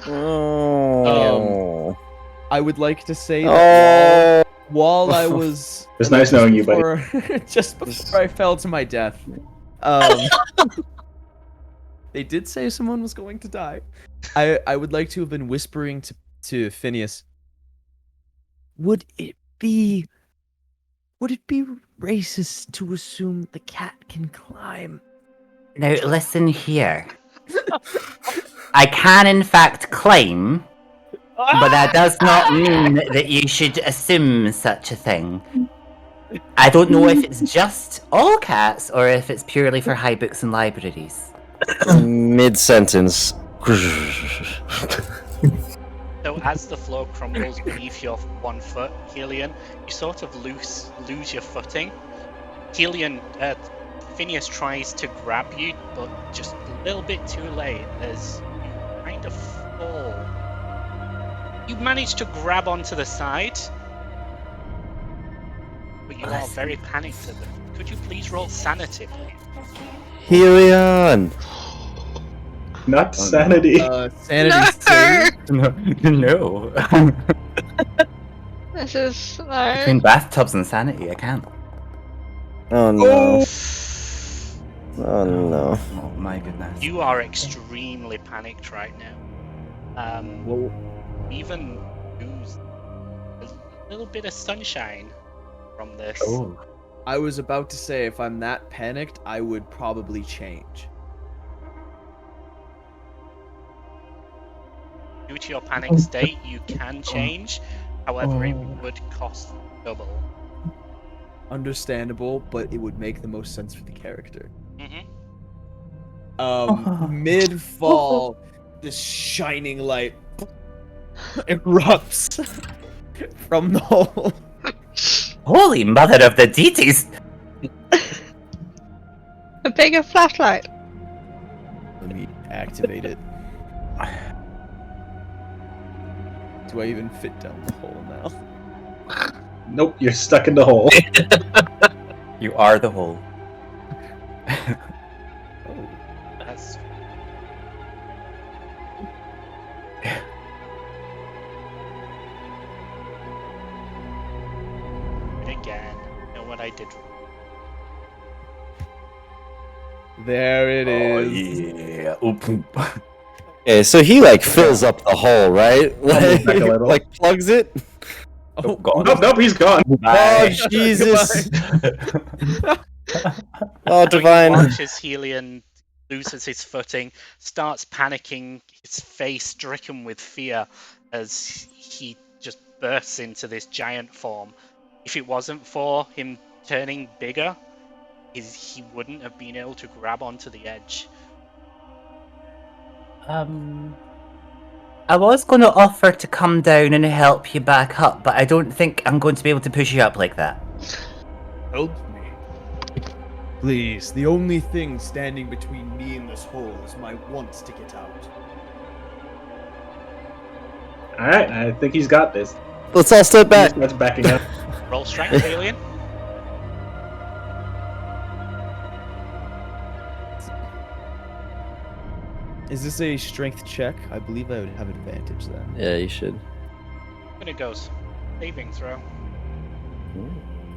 Oh. I would like to say that Oh. while I was It's nice knowing you, buddy. just before I fell to my death, they did say someone was going to die. I would like to have been whispering to Phineas. Would it be racist to assume the cat can climb? Now listen here. I can in fact climb, but that does not mean that you should assume such a thing. I don't know if it's just all cats or if it's purely for high books and libraries. Mid-sentence. So as the floor crumbles beneath your 1 foot, Helion, you sort of lose your footing. Helion, Phineas tries to grab you, but just a little bit too late. You kind of fall. You manage to grab onto the side, but you are very panicked at them. Could you please roll sanity, please? Helion! Not sanity. Sanity save. No. This is Between bathtubs and sanity, I can't. Oh no. Oh no. Oh my goodness. You are extremely panicked right now. Well, Even lose a little bit of sunshine from this. oh. I was about to say, if I'm that panicked, I would probably change. Due to your panic state, you can change. However, it would cost double. Understandable, but it would make the most sense for the character. Mm-hmm. Mid-fall, this shining light erupts from the hole. Holy mother of the deities! A bigger flashlight. Let me activate it. Do I even fit down the hole now? Nope, you're stuck in the hole. You are the hole. Oh. That's again. You know what I did? There it is. Yeah. Oop. Okay, so he like fills up the hole, right? move back a little. Like plugs it. Oh, God. Nope, he's gone. Oh Jesus! Oh divine! Watches Helion loses his footing, starts panicking, his face stricken with fear as he just bursts into this giant form. If it wasn't for him turning bigger, he wouldn't have been able to grab onto the edge. I was going to offer to come down and help you back up, but I don't think I'm going to be able to push you up like that. Help me. Please, the only thing standing between me and this hole is my want to get out. Alright, I think he's got this. Let's all step back. That's backing up. Roll strength, Helion. Is this a strength check? I believe I would have advantage then. Yeah, you should. When it goes. Saving throw.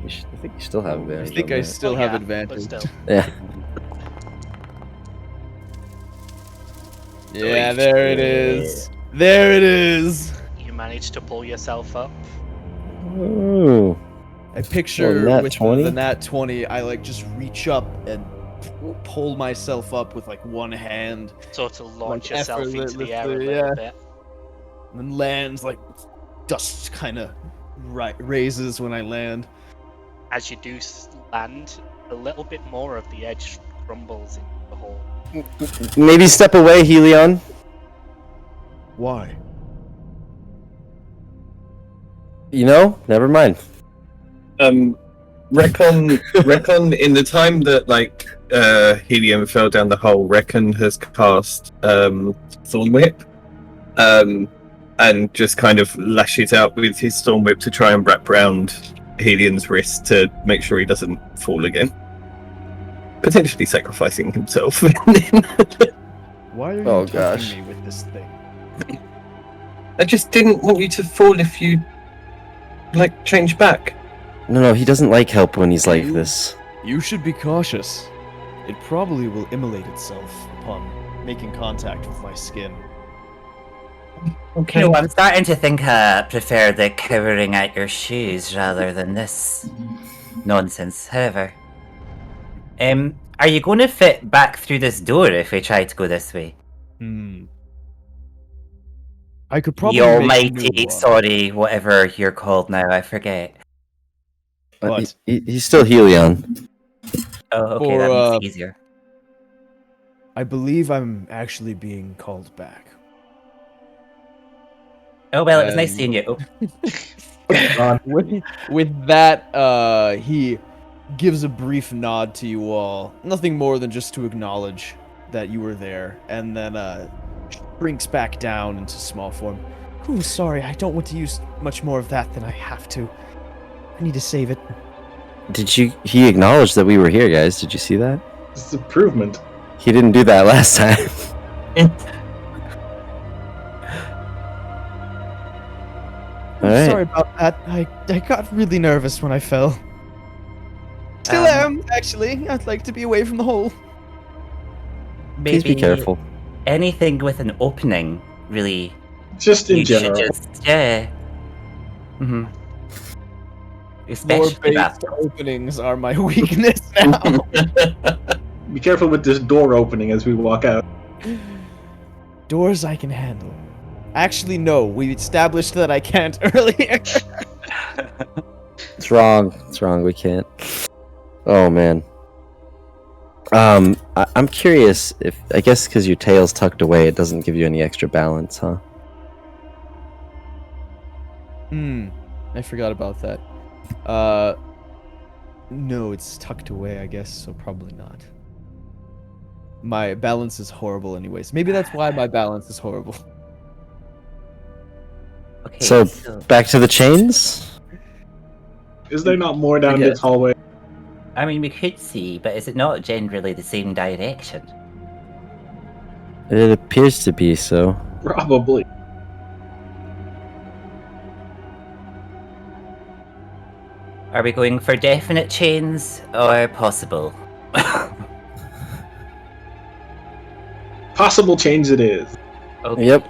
I think you still have I advantage. think on I that. still Oh, have yeah, advantage. But still. Yeah. Yeah, there it is. There it is. You manage to pull yourself up. Ooh. I picture nat with 20? the nat 20, I like just reach up and pull myself up with like one hand, Sort of launch Like yourself into the air a effortlessly, little yeah. bit. and then lands like dust kind of raises when I land. As you do land, a little bit more of the edge crumbles into the hole. Maybe step away, Helion. Why? You know, never mind. Recon in the time that like Helium fell down the hole, Recon has cast Thorn Whip, and just kind of lashes out with his Thorn Whip to try and wrap around Helium's wrist to make sure he doesn't fall again, potentially sacrificing himself. Why are you Oh, touching gosh. me with this thing? I just didn't want you to fall if you like change back. No, he doesn't like help when he's like this. You should be cautious. It probably will immolate itself upon making contact with my skin. Okay. You know, I'm starting to think I prefer the cowering at your shoes rather than this nonsense. However, are you going to fit back through this door if we try to go this way? I could probably The make a almighty, new one. sorry, whatever you're called now, I forget. What? He's still Helion. Oh, okay, Or, that makes it easier. I believe I'm actually being called back. Oh, well, it was nice seeing you. Oh. With that, he gives a brief nod to you all. Nothing more than just to acknowledge that you were there, and then shrinks back down into small form. Ooh, sorry, I don't want to use much more of that than I have to. I need to save it. He acknowledged that we were here, guys. Did you see that? This is improvement. He didn't do that last time. Alright. Sorry about that. I got really nervous when I fell. Still am, actually. I'd like to be away from the hole. Please be maybe careful. anything with an opening, really. Just in You should general. yeah. Mm-hmm. Especially Floor-based that. openings are my weakness now. Be careful with this door opening as we walk out. Doors I can handle. Actually, no. We established that I can't earlier. It's wrong. It's wrong. We can't. Oh man. I'm curious if I guess because your tail's tucked away, it doesn't give you any extra balance, huh? I forgot about that. No, it's tucked away, I guess, so probably not. My balance is horrible anyways. Maybe that's why my balance is horrible. Okay, So back to the chains. Is there not more down this hallway? I mean, we could see, but is it not generally the same direction? It appears to be so. Probably. Are we going for definite chains or possible? Possible chains it is. Okay. Yep.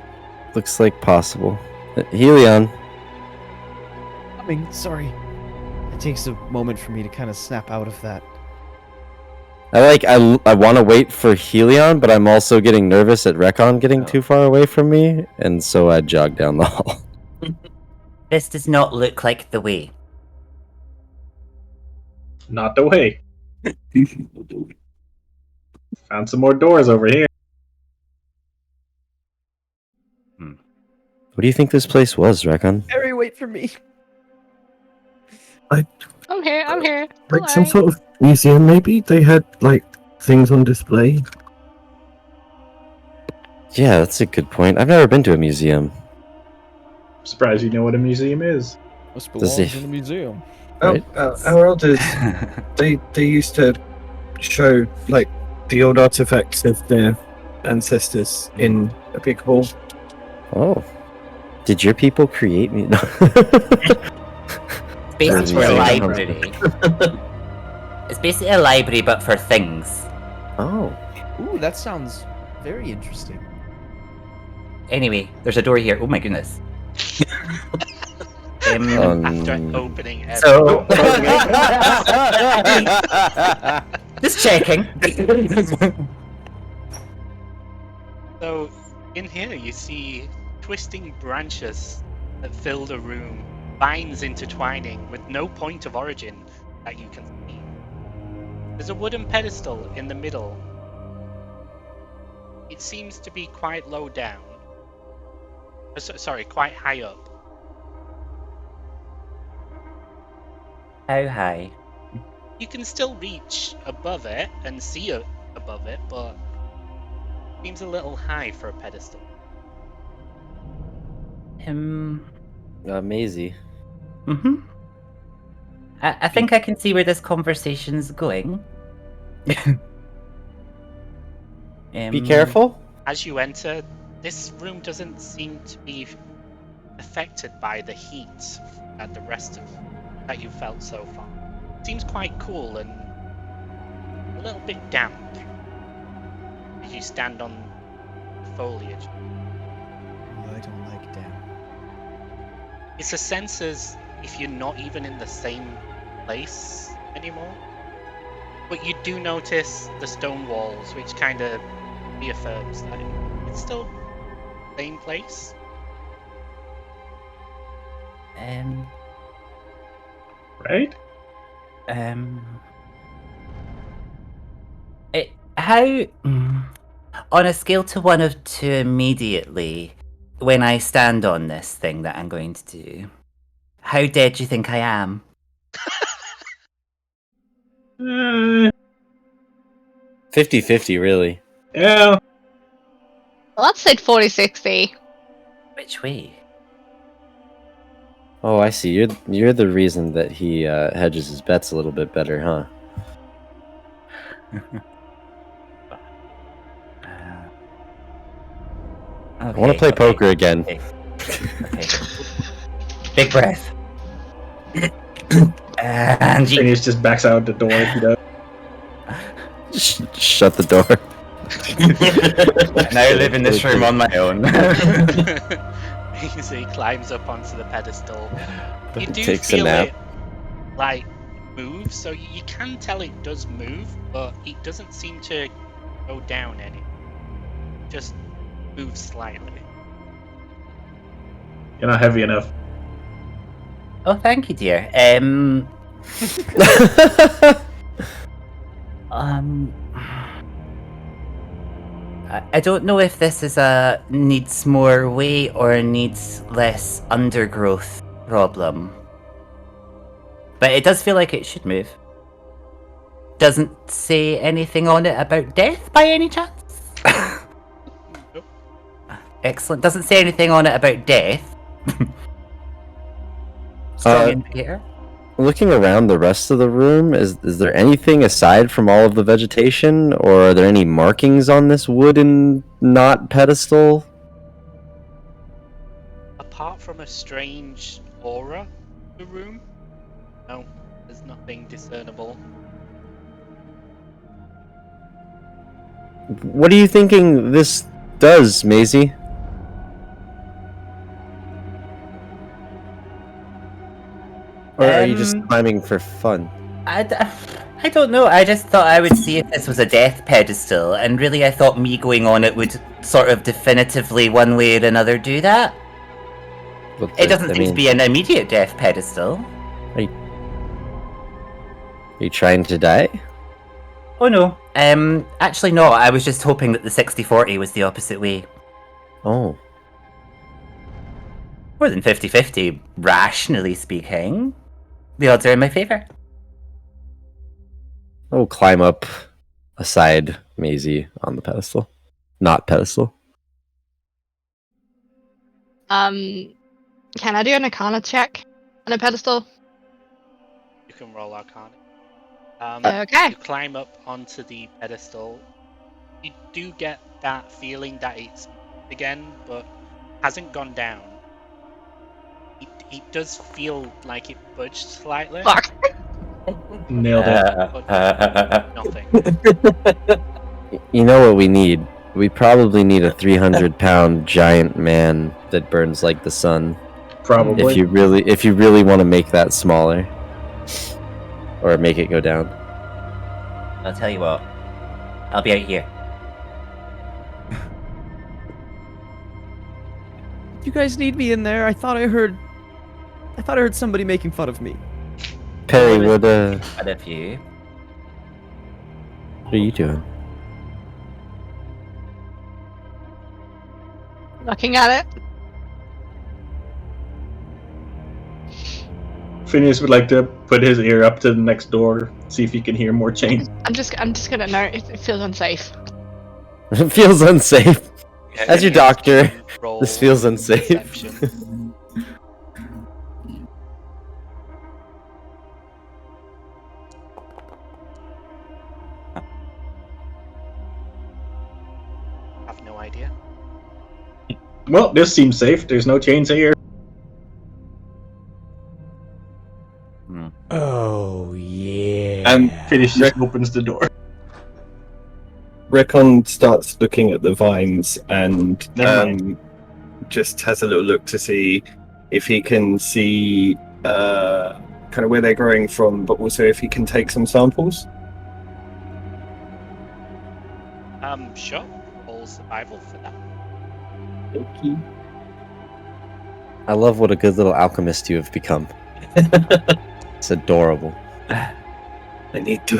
Looks like possible. Helion. Sorry. It takes a moment for me to kind of snap out of that. I want to wait for Helion, but I'm also getting nervous at Recon getting too far away from me, and so I jog down the hall. This does not look like the way. Not the way. Found some more doors over here. What do you think this place was, Recon? Harry, wait for me. I'm here. Like some sort of museum, maybe? They had, like, things on display. Yeah, that's a good point. I've never been to a museum. Surprised you know what a museum is. This belongs in a museum. Right. Our elders, they used to show, like, the old artifacts of their ancestors in a big hall. Oh. Did your people create me? It's basically a library. It's basically a library, but for things. Oh. Ooh, that sounds very interesting. Anyway, there's a door here. Oh my goodness. After opening So, just checking. So, in here you see twisting branches that fill the room, vines intertwining with no point of origin that you can see. There's a wooden pedestal in the middle. It seems to be quite low down. Sorry, quite high up. How high? You can still reach above it and see it above it, but it seems a little high for a pedestal. Maisie. Mm-hmm. I think I can see where this conversation's going. Be careful. As you enter, this room doesn't seem to be affected by the heat that the rest of that you felt so far. It seems quite cool and a little bit damp as you stand on the foliage. I don't like damn. It's a sense as if you're not even in the same place anymore. But you do notice the stone walls, which kind of reaffirms that it's still the same place. Right? On a scale to 1 of 2 immediately, when I stand on this thing that I'm going to do, how dead do you think I am? 50-50, really. Yeah. Well, I'd say 40-60. Which way? Oh, I see. You're the reason that he hedges his bets a little bit better, huh? I want to play poker again. Okay. Big breath. And Phineas just backs out the door if he does. Shut the door. Now I live in this room on my own. He climbs up onto the pedestal. You do Takes a feel nap. it, like, move, so you can tell it does move, but it doesn't seem to go down any. Just moves slightly. You're not heavy enough. Oh, thank you, dear. I don't know if this is a needs more weight or needs less undergrowth problem. But it does feel like it should move. Doesn't say anything on it about death by any chance? Nope. Excellent. Doesn't say anything on it about death. Strong indicator. Looking around the rest of the room, is there anything aside from all of the vegetation, or are there any markings on this wooden not pedestal? Apart from a strange aura in the room, no, there's nothing discernible. What are you thinking this does, Maisie? Or are you just climbing for fun? I don't know. I just thought I would see if this was a death pedestal, and really I thought me going on it would sort of definitively one way or another do that. But It doesn't seem to be an immediate death pedestal. Are you trying to die? Oh no. Actually no, I was just hoping that the 60-40 was the opposite way. Oh. More than 50-50, rationally speaking. The odds are in my favor. I'll climb up aside Maisie on the pedestal. Not pedestal. Can I do an Arcana check on a pedestal? You can roll Arcana. Okay. You climb up onto the pedestal. You do get that feeling that it's again, but hasn't gone down. It does feel like it budged slightly. Fuck. Nailed it. But nothing. You know what we need? We probably need a 300-pound giant man that burns like the sun. Probably. If you really want to make that smaller, or make it go down. I'll tell you what. I'll be out here. You guys need me in there. I thought I heard somebody making fun of me. Perry, what What if you? are you doing? Looking at it. Phineas would like to put his ear up to the next door, see if he can hear more chains. I'm just gonna note it feels unsafe. It feels unsafe. Yeah, As your you have to doctor, roll this feels unsafe. perception. Have no idea. Well, this seems safe. There's no chains here. Oh yeah. Phineas just opens the door. Recon starts looking at the vines and Never mind. just has a little look to see if he can see kind of where they're growing from, but also if he can take some samples. Sure. Roll survival for that. Okay. I love what a good little alchemist you have become. It's adorable. I need to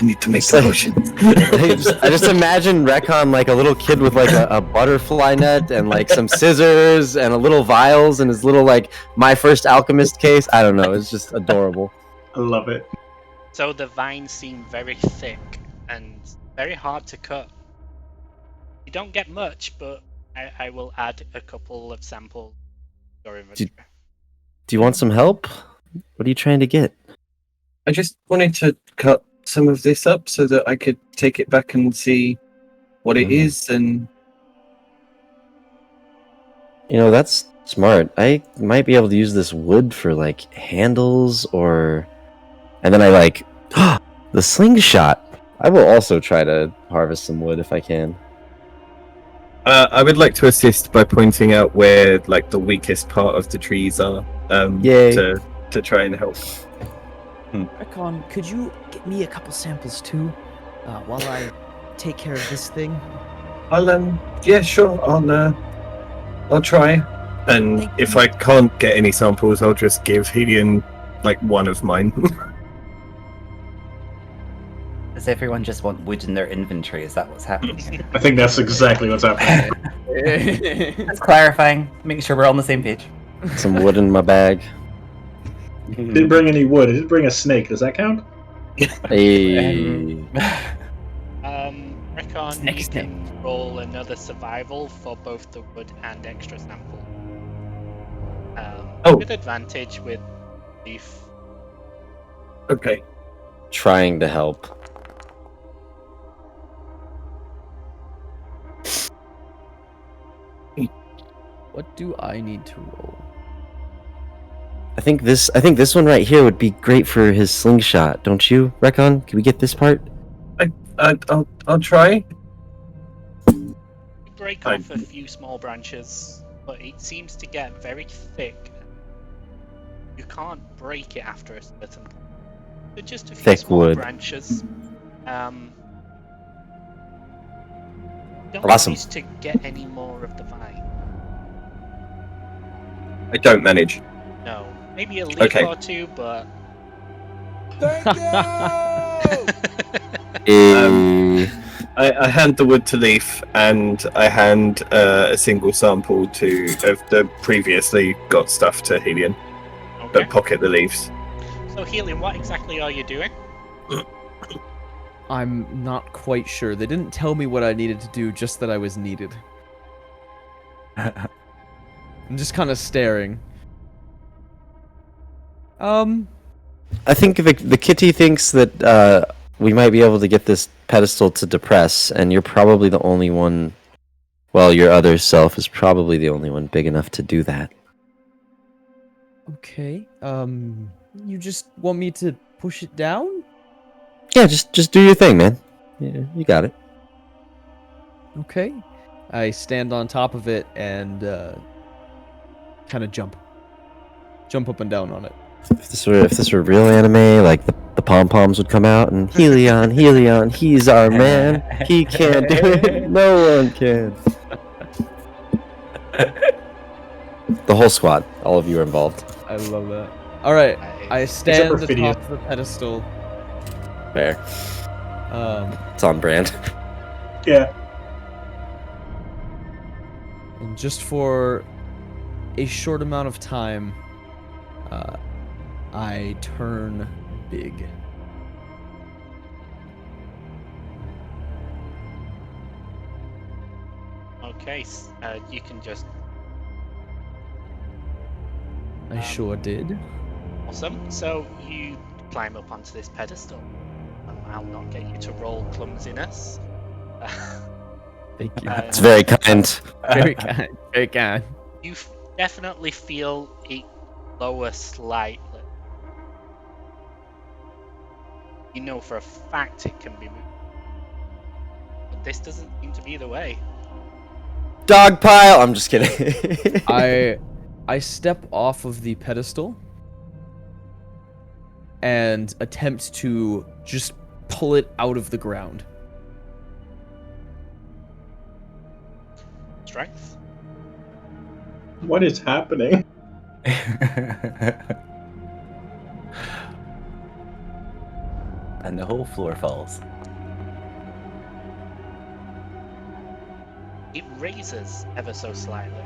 make It's like- potions. I just imagine Recon like a little kid with like a butterfly net and like some scissors and a little vials and his little like my first alchemist case. I don't know. It's just adorable. I love it. So the vines seem very thick and very hard to cut. You don't get much, but I will add a couple of samples to your inventory. Do you want some help? What are you trying to get? I just wanted to cut some of this up so that I could take it back and see what it is, and You know, that's smart. I might be able to use this wood for like handles or. And then I like the slingshot. I will also try to harvest some wood if I can. I would like to assist by pointing out where like the weakest part of the trees are. Yay. To try and help. Recon, could you get me a couple samples too, while I take care of this thing? Yeah, sure. I'll try. And Thank if you. I can't get any samples, I'll just give Helion like one of mine. Does everyone just want wood in their inventory? Is that what's happening here? I think that's exactly what's happening. That's clarifying. Make sure we're on the same page. Some wood in my bag. Didn't bring any wood. I did bring a snake. Does that count? Hey. Recon, you Next can roll another survival for both the wood and extra sample. With advantage with leaf. Okay. Trying to help. What do I need to roll? I think this one right here would be great for his slingshot, don't you, Recon? Can we get this part? I'll try. You break off a few small branches, but it seems to get very thick. You can't break it after a certain point. So just a few Thick small wood. branches. Don't Awesome. manage to get any more of the vine. I don't manage. No, maybe a leaf Okay. or two, but I hand the wood to Leaf, and I hand a single sample of the previously got stuff to Helion, okay. but pocket the leaves. So Helium, what exactly are you doing? I'm not quite sure. They didn't tell me what I needed to do, just that I was needed. I'm just kind of staring. I think the kitty thinks that we might be able to get this pedestal to depress, and you're probably the only one. Well, your other self is probably the only one big enough to do that. Okay. You just want me to push it down? Yeah, just do your thing, man. Yeah, you got it. Okay. I stand on top of it and kind of jump up and down on it. If this were real anime, like the pom poms would come out and Helion, he's our man. He can't do it. No one can. The whole squad, all of you are involved. I love that. All right, I stand for atop Phineas. the pedestal. Fair. It's on brand. Yeah. And just for a short amount of time, I turn big. Okay, you can just I sure did. awesome. So you climb up onto this pedestal. I'll not get you to roll clumsiness. Thank you. It's very kind. Very kind. Very kind. You definitely feel it lower slightly. You know for a fact it can be moved. But this doesn't seem to be the way. Dog pile. I'm just kidding. I step off of the pedestal and attempt to just pull it out of the ground. Strength? What is happening? And the whole floor falls. It raises ever so slightly,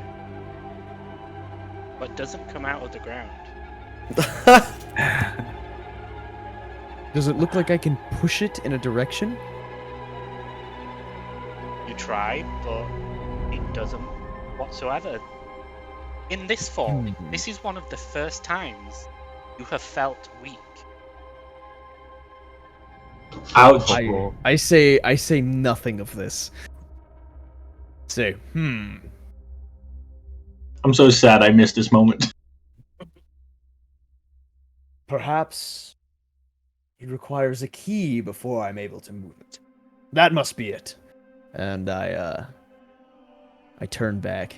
but doesn't come out of the ground. Does it look like I can push it in a direction? You try, but it doesn't whatsoever. In this form, this is one of the first times you have felt weak. Ouch. I say nothing of this. Say, I'm so sad I missed this moment. perhaps It requires a key before I'm able to move it. That must be it. And I turn back.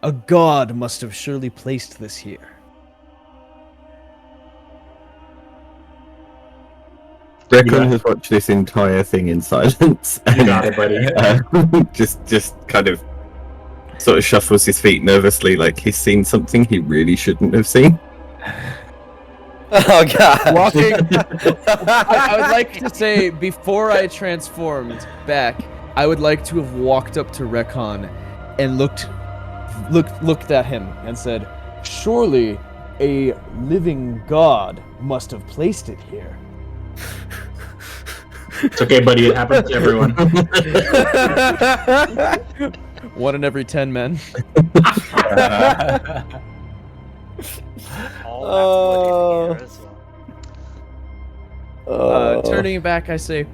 A god must have surely placed this here. Rekon Yeah. has watched this entire thing in silence. You got it, buddy. Just kind of sort of shuffles his feet nervously, like he's seen something he really shouldn't have seen. Oh god. Walking. I would like to say, before I transformed back, I would like to have walked up to Rekon and looked at him and said, "Surely a living god must have placed it here." It's okay, buddy. It happens to everyone. 1 in every 10 men. All that wood in here as well. Turning back, I say,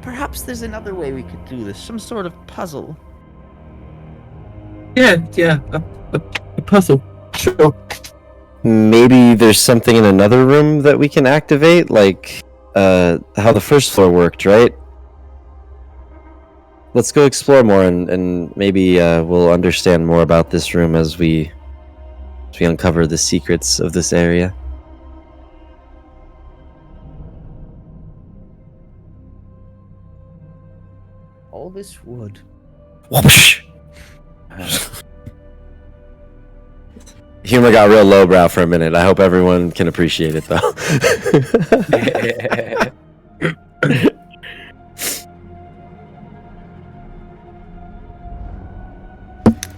perhaps there's another way we could do this. Some sort of puzzle. Yeah, a puzzle. Sure. Maybe there's something in another room that we can activate, like how the first floor worked, right? Let's go explore more, and maybe we'll understand more about this room as we uncover the secrets of this area. All this wood. Whoosh. Humor got real lowbrow for a minute. I hope everyone can appreciate it, though.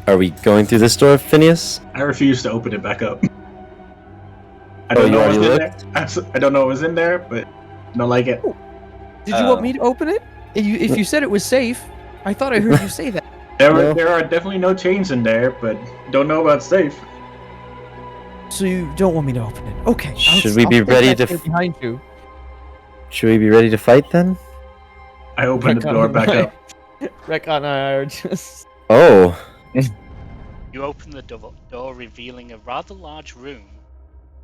Are we going through this door, Phineas? I refuse to open it back up. I Oh, don't you know already what's in there. I don't know what was in there, but don't like it. Did you want me to open it? If you said it was safe, I thought I heard you say that. There are definitely no chains in there, but don't know about safe. So you don't want me to open it? Okay. Should we be ready to? behind you? Should we be ready to fight then? I opened the door back up. Rekon and I are just. Oh. You open the door, revealing a rather large room.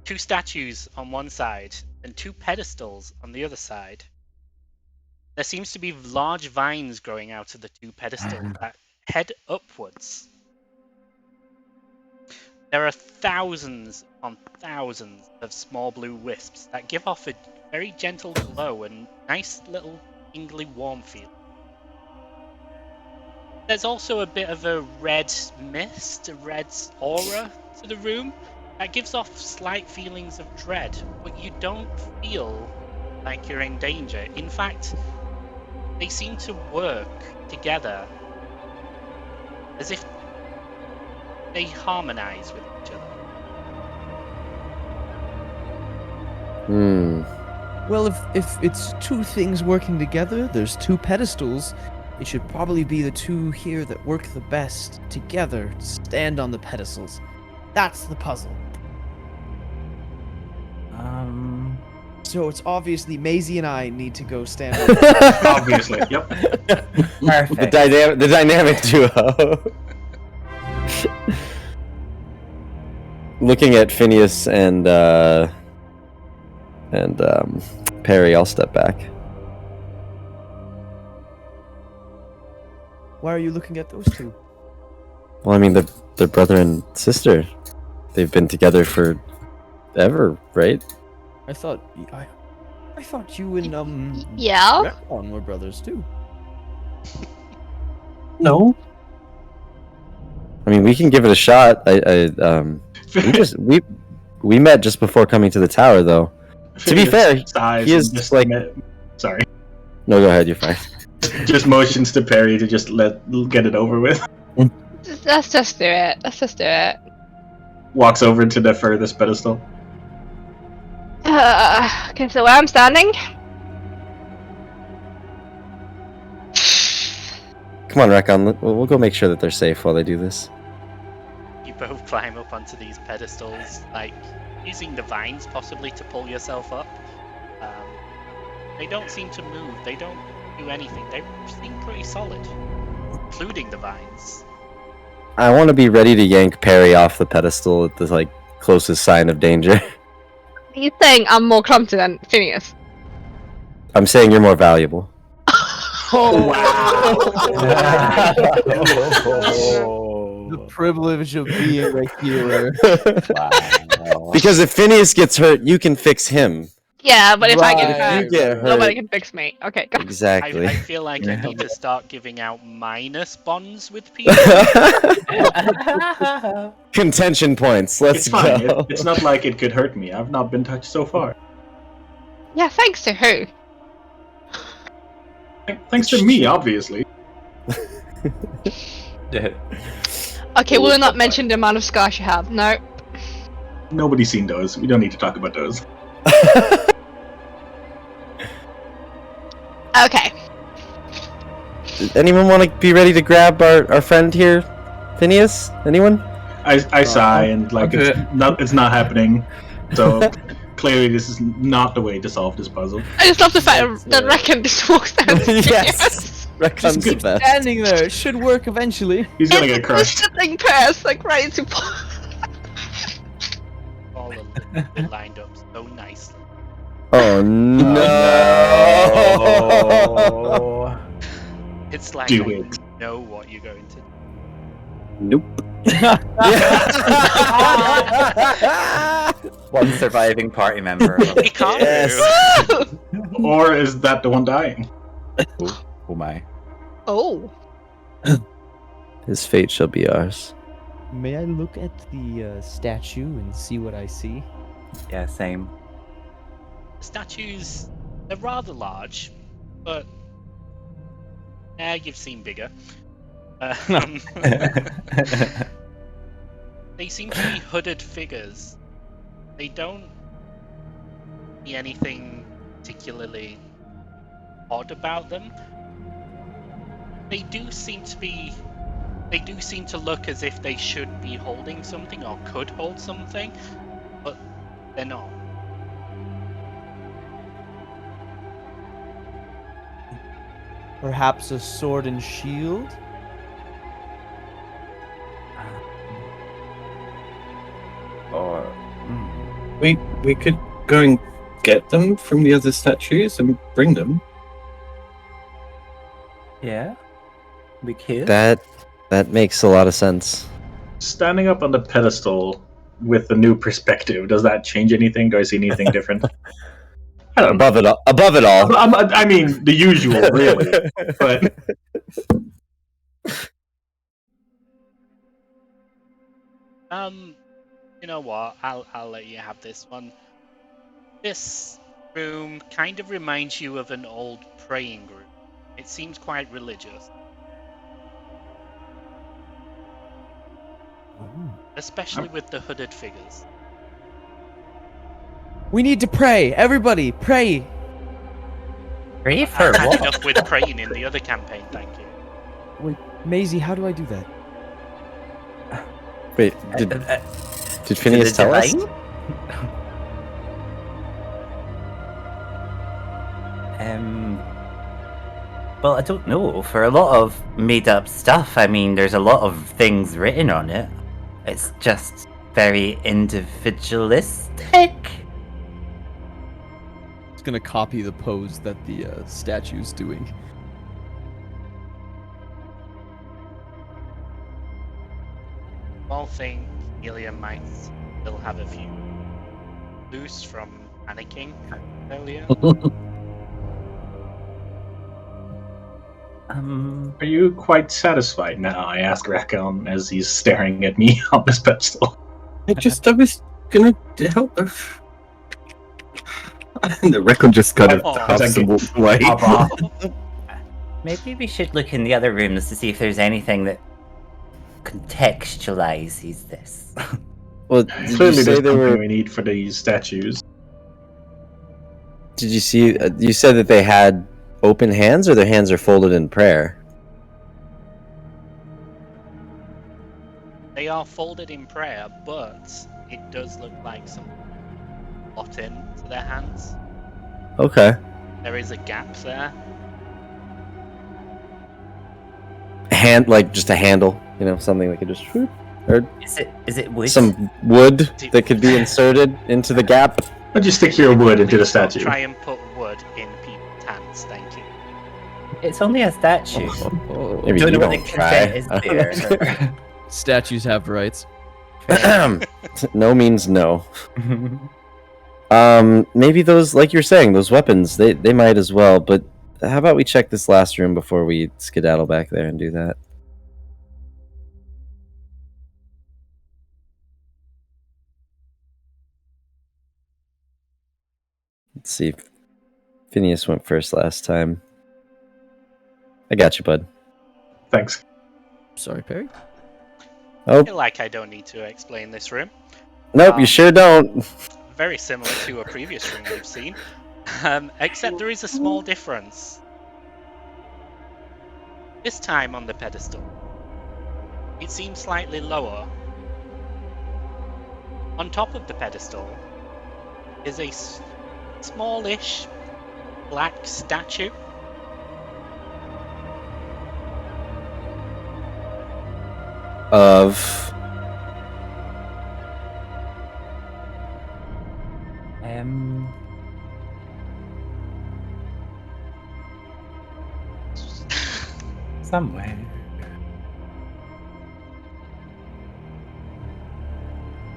2 statues on one side and 2 pedestals on the other side. There seems to be large vines growing out of the 2 pedestals that head upwards. There are thousands on thousands of small blue wisps that give off a very gentle glow and nice little tingly warm feel. There's also a bit of a red mist, a red aura to the room that gives off slight feelings of dread, but you don't feel like you're in danger. In fact, they seem to work together as if they harmonize with each other. Well, if it's 2 things working together, there's 2 pedestals. It should probably be the 2 here that work the best together to stand on the pedestals. That's the puzzle. So it's obviously Maisie and I need to go stand on the Obviously, yep. Perfect. The dynamic duo. Looking at Phineas and Perry, I'll step back. Why are you looking at those 2? Well, I mean, they're brother and sister. They've been together forever, right? I thought you and Yeah. Rekon were brothers too. No. I mean, we can give it a shot. We met just before coming to the tower, though. To be fair, he is just like. Sorry. No, go ahead. You're fine. Just motions to Perry to just get it over with. Let's just do it. Walks over to the furthest pedestal. Okay, so where I'm standing. Come on, Rekon. We'll go make sure that they're safe while they do this. You both climb up onto these pedestals, like using the vines possibly to pull yourself up. They don't seem to move. They don't do anything. They seem pretty solid, including the vines. I want to be ready to yank Perry off the pedestal at the closest sign of danger. He's saying I'm more clumsy than Phineas. I'm saying you're more valuable. The privilege of being a healer. Because if Phineas gets hurt, you can fix him. Yeah, but if I Right, get hurt, You get hurt. nobody can fix me. Okay, go. Exactly. I feel like I need to start giving out minus bonds with people. Contention points. Let's It's fine. go. It's not like it could hurt me. I've not been touched so far. Yeah, thanks to who? Thanks to me, obviously. Okay, we'll not mention the amount of scars you have. No. Nobody's seen those. We don't need to talk about those. Okay. Does anyone want to be ready to grab our friend here, Phineas? Anyone? I sigh and like it's not happening. So clearly this is not the way to solve this puzzle. I just love the fact that Reckon just walks down the stairs. Yes. Reckon's the Keep best. standing there. It should work eventually. He's gonna get crushed. Just sitting past, like right to All of them lined up so nicely. Oh no! It's like Do I it. know what you're going to do. Nope. One surviving party member. It can't Yes. do. Or is that the one dying? Oh my. Oh. His fate shall be ours. May I look at the statue and see what I see? Yeah, same. The statues, they're rather large, but you've seen bigger. They seem to be hooded figures. They don't see anything particularly odd about them. They do seem to look as if they should be holding something or could hold something, but they're not. Perhaps a sword and shield? Or We could go and get them from the other statues and bring them. Yeah, we could. That makes a lot of sense. Standing up on the pedestal with the new perspective, does that change anything? Do I see anything different? I don't know. Above it all. Above it all. I mean, the usual, really. But You know what? I'll let you have this one. This room kind of reminds you of an old praying room. It seems quite religious. Especially with the hooded figures. We need to pray. Everybody, pray. Pray for I've had what? enough with praying in the other campaign, thank you. Wait, Maisie, how do I do that? Wait, did Phineas tell us? Well, I don't know. For a lot of made-up stuff, I mean, there's a lot of things written on it. It's just very individualistic. It's gonna copy the pose that the statue's doing. Small thing, Helium might still have a few loose from panicking earlier. are you quite satisfied now? I ask Rakon as he's staring at me on this pedestal. I was gonna help them. And the record just kind of taps and walks away. Maybe we should look in the other rooms to see if there's anything that contextualizes this. Well, did you Clearly, say there's there something were? we need for these statues. Did you see? You said that they had open hands, or their hands are folded in prayer. They are folded in prayer, but it does look like some blot into their hands. Okay. There is a gap there. Hand, like just a handle, something that could just, or Is it wood? some wood that could be inserted into the gap. Why don't you stick your wood into the Don't statue? try and put wood in people's hands, thank you. It's only a statue. Maybe Don't you know what the don't try. consent is there. Statues have rights. No means no. Maybe those, like you're saying, those weapons, they might as well. But how about we check this last room before we skedaddle back there and do that? Let's see. Phineas went first last time. I got you, bud. Thanks. Sorry, Perry. Oh, I feel like I don't need to explain this room. nope, you sure don't. Very similar to a previous room we've seen. Except there is a small difference. This time on the pedestal, it seems slightly lower. On top of the pedestal is a smallish black statue. Of somewhere.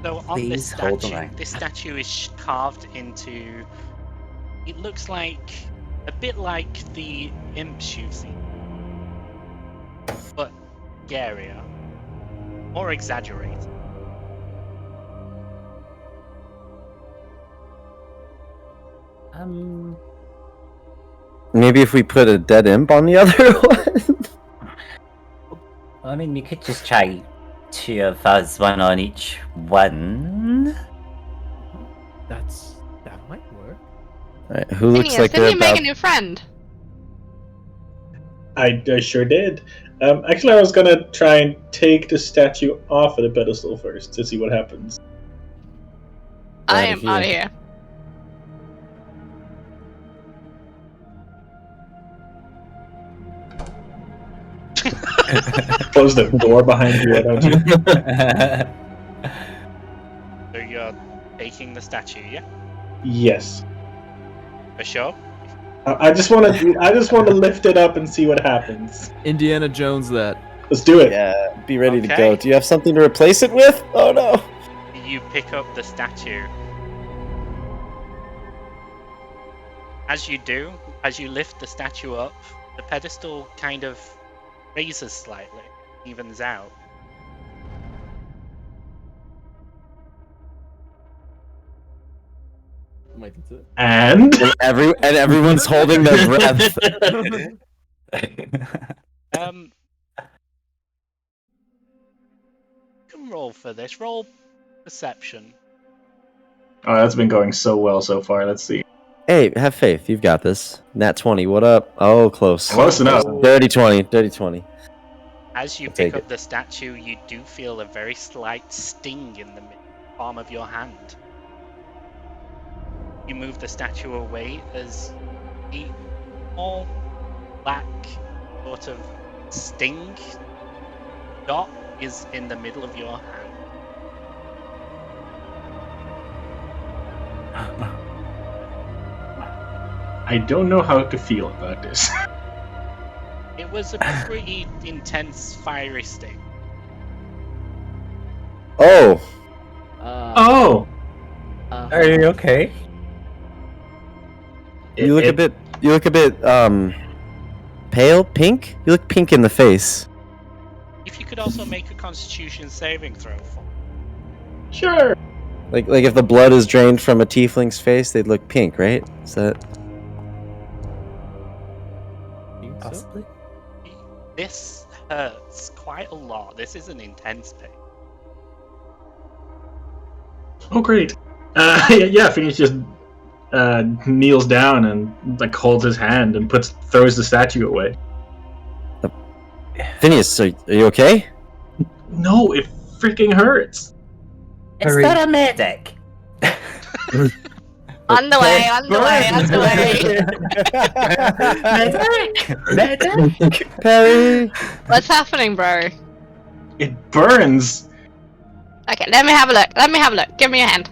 So on Please hold the line. this statue is carved into. It looks like a bit like the imps you've seen, but scarier, more exaggerated. maybe if we put a dead imp on the other one. I mean, we could just try 2 of us, 1 on each one. That might work. Alright, who looks Phineas, like didn't they're you make about... a new friend? I sure did. Actually, I was gonna try and take the statue off of the pedestal first to see what happens. I Outta am out of here. Close the door behind you, why don't you? So you're taking the statue, yeah? Yes. For sure. I just want to lift it up and see what happens. Indiana Jones that. Let's do it. Yeah, be ready to Okay. go. Do you have something to replace it with? Oh no! You pick up the statue. As you do, as you lift the statue up, the pedestal kind of raises slightly, evens out. And everyone's holding their breath. You can roll for this. Roll perception. Oh, that's been going so well so far. Let's see. Hey, have faith. You've got this. Nat 20. What up? Oh, close. Close enough. Dirty 20. Dirty 20. As you I'll pick take up it. the statue, you do feel a very slight sting in the palm of your hand. You move the statue away as a small black sort of sting dot is in the middle of your hand. I don't know how to feel about this. It was a pretty intense fiery sting. Oh! Oh! Are you okay? You look a bit... You look a bit, pale? Pink? You look pink in the face. If you could also make a Constitution saving throw for Sure. Like if the blood is drained from a tiefling's face, they'd look pink, right? Is that... Possibly. this hurts quite a lot. This is an intense pain. Oh, great. Yeah, Phineas just kneels down and like holds his hand and throws the statue away. Phineas, are you okay? No, it freaking hurts. Is there a medic? On the way, on the way, on the way. Medic! Perry! What's happening, bro? It burns. Okay, let me have a look. Let me have a look. Give me your hand.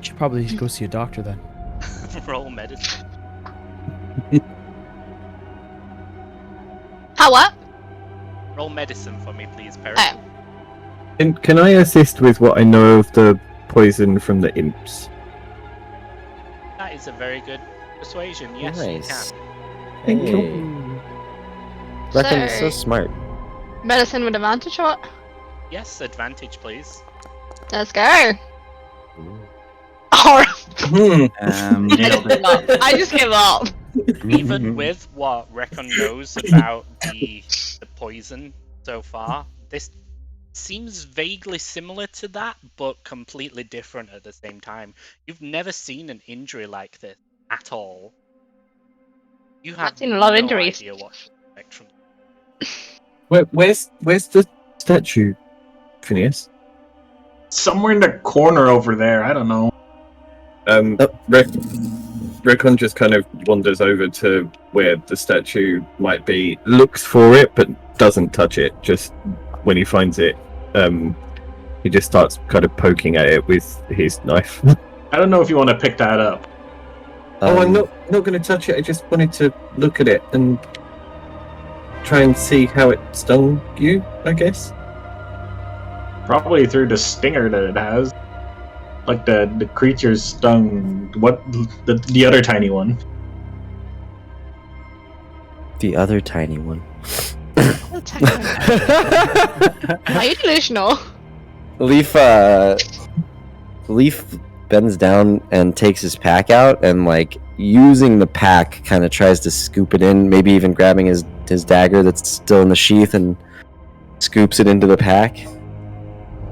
Should probably go see a doctor then. Roll medicine. How what? Roll medicine for me, please, Perry. Oh. Can I assist with what I know of the poison from the imps? That is a very good persuasion. Yes, Nice. you can. Thank you. Reckon is so So- smart. Medicine with advantage or what? Yes, advantage, please. Let's go. Or Nailed it. I just give up. Even with what Recon knows about the poison so far, this seems vaguely similar to that, but completely different at the same time. You've never seen an injury like this at all. You have I've seen a lot of no injuries. idea what to expect from. Where's the statue, Phineas? Somewhere in the corner over there. I don't know. Recon just kind of wanders over to where the statue might be, looks for it, but doesn't touch it. Just when he finds it, he just starts kind of poking at it with his knife. I don't know if you want to pick that up. I'm not going to touch it. I just wanted to look at it and try and see how it stung you, I guess. Probably through the stinger that it has. Like the creature's stung. What the other tiny one? The other tiny one. Are you delusional? Leaf bends down and takes his pack out and, like, using the pack, kind of tries to scoop it in, maybe even grabbing his dagger that's still in the sheath and scoops it into the pack.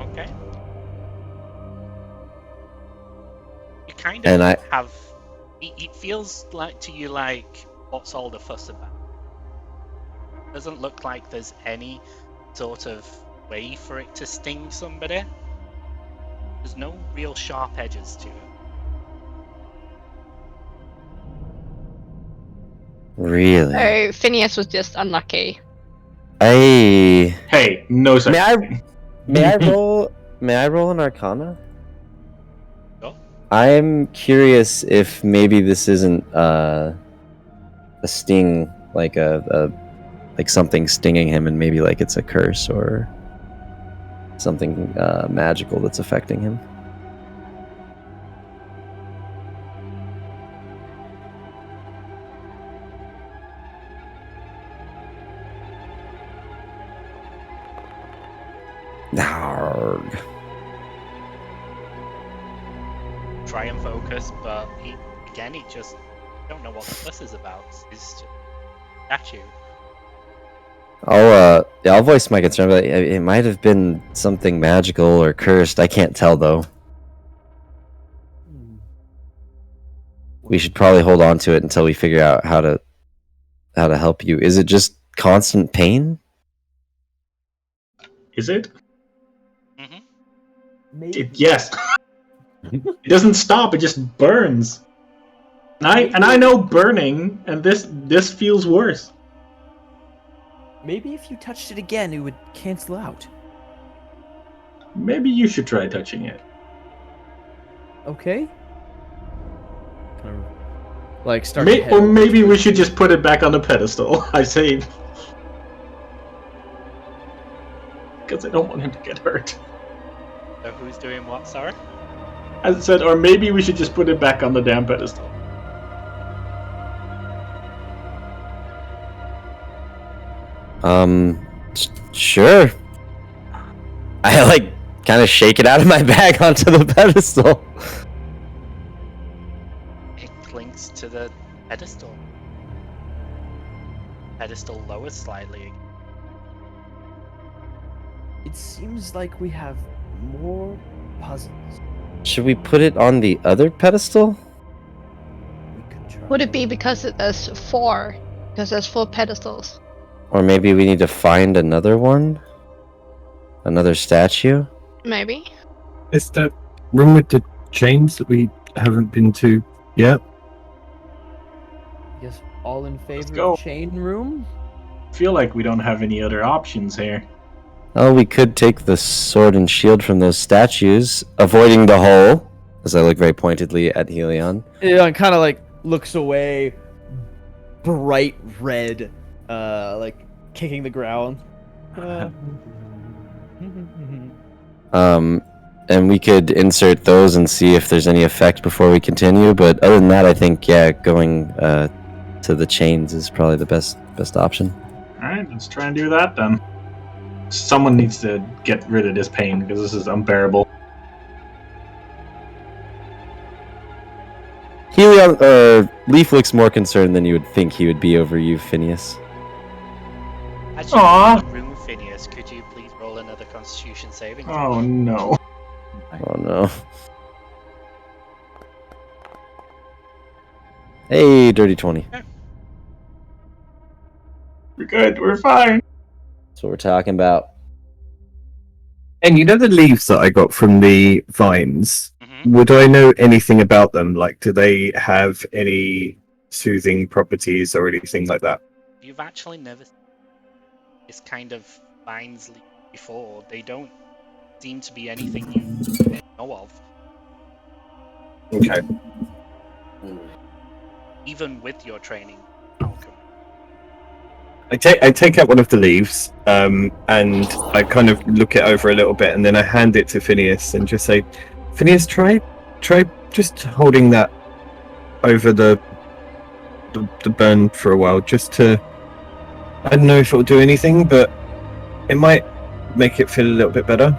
Okay. You kind And of have. It feels like to you like, what's all the fuss about? Doesn't look like there's any sort of way for it to sting somebody. There's no real sharp edges to it. Really? So Phineas was just unlucky. Hey, no such thing. May I roll an Arcana? Sure. I'm curious if maybe this isn't a sting, like like something stinging him, and maybe like it's a curse or something magical that's affecting him. Narg. Try and focus, but he just don't know what the fuss is about. It's just statue. I'll voice my concern, but it might have been something magical or cursed. I can't tell though. We should probably hold on to it until we figure out how to help you. Is it just constant pain? Is it? Mm-hmm. Yes. It doesn't stop. It just burns. And I know burning, and this feels worse. Maybe if you touched it again, it would cancel out. Maybe you should try touching it. Okay. Kind of, like start. Or maybe we should just put it back on the pedestal. I say, because I don't want him to get hurt. So who's doing what, sorry? As I said, or maybe we should just put it back on the damn pedestal. Sure. I like kind of shake it out of my bag onto the pedestal. It clinks to the pedestal. Pedestal lowers slightly. It seems like we have more puzzles. Should we put it on the other pedestal? We could try. Would it be because there's four? Because there's 4 pedestals. Or maybe we need to find another one? Another statue? Maybe. Is that room with the chains that we haven't been to yet? I guess all in favor go. of chain room? I feel like we don't have any other options here. Oh, we could take the sword and shield from those statues, avoiding the hole. As I look very pointedly at Helion. Helion kind of like looks away, bright red, like kicking the ground. And we could insert those and see if there's any effect before we continue. But other than that, I think going to the chains is probably the best option. All right, let's try and do that then. Someone needs to get rid of this pain because this is unbearable. Helion, Leaf looks more concerned than you would think he would be over you, Phineas. As you leave the room, Phineas, could you please roll another Constitution saving? Oh no. Oh no. Hey, dirty 20. We're good, we're fine. That's what we're talking about. And you know the leaves that I got from the vines? Mm-hmm. Would I know anything about them? Like, do they have any soothing properties or anything like that? You've actually never seen this kind of vines leaf before. They don't seem to be anything you know of. Okay. Even with your training, alchemy. I take out one of the leaves, and I kind of look it over a little bit, and then I hand it to Phineas and just say, Phineas, try just holding that over the burn for a while, just to, I don't know if it'll do anything, but it might make it feel a little bit better.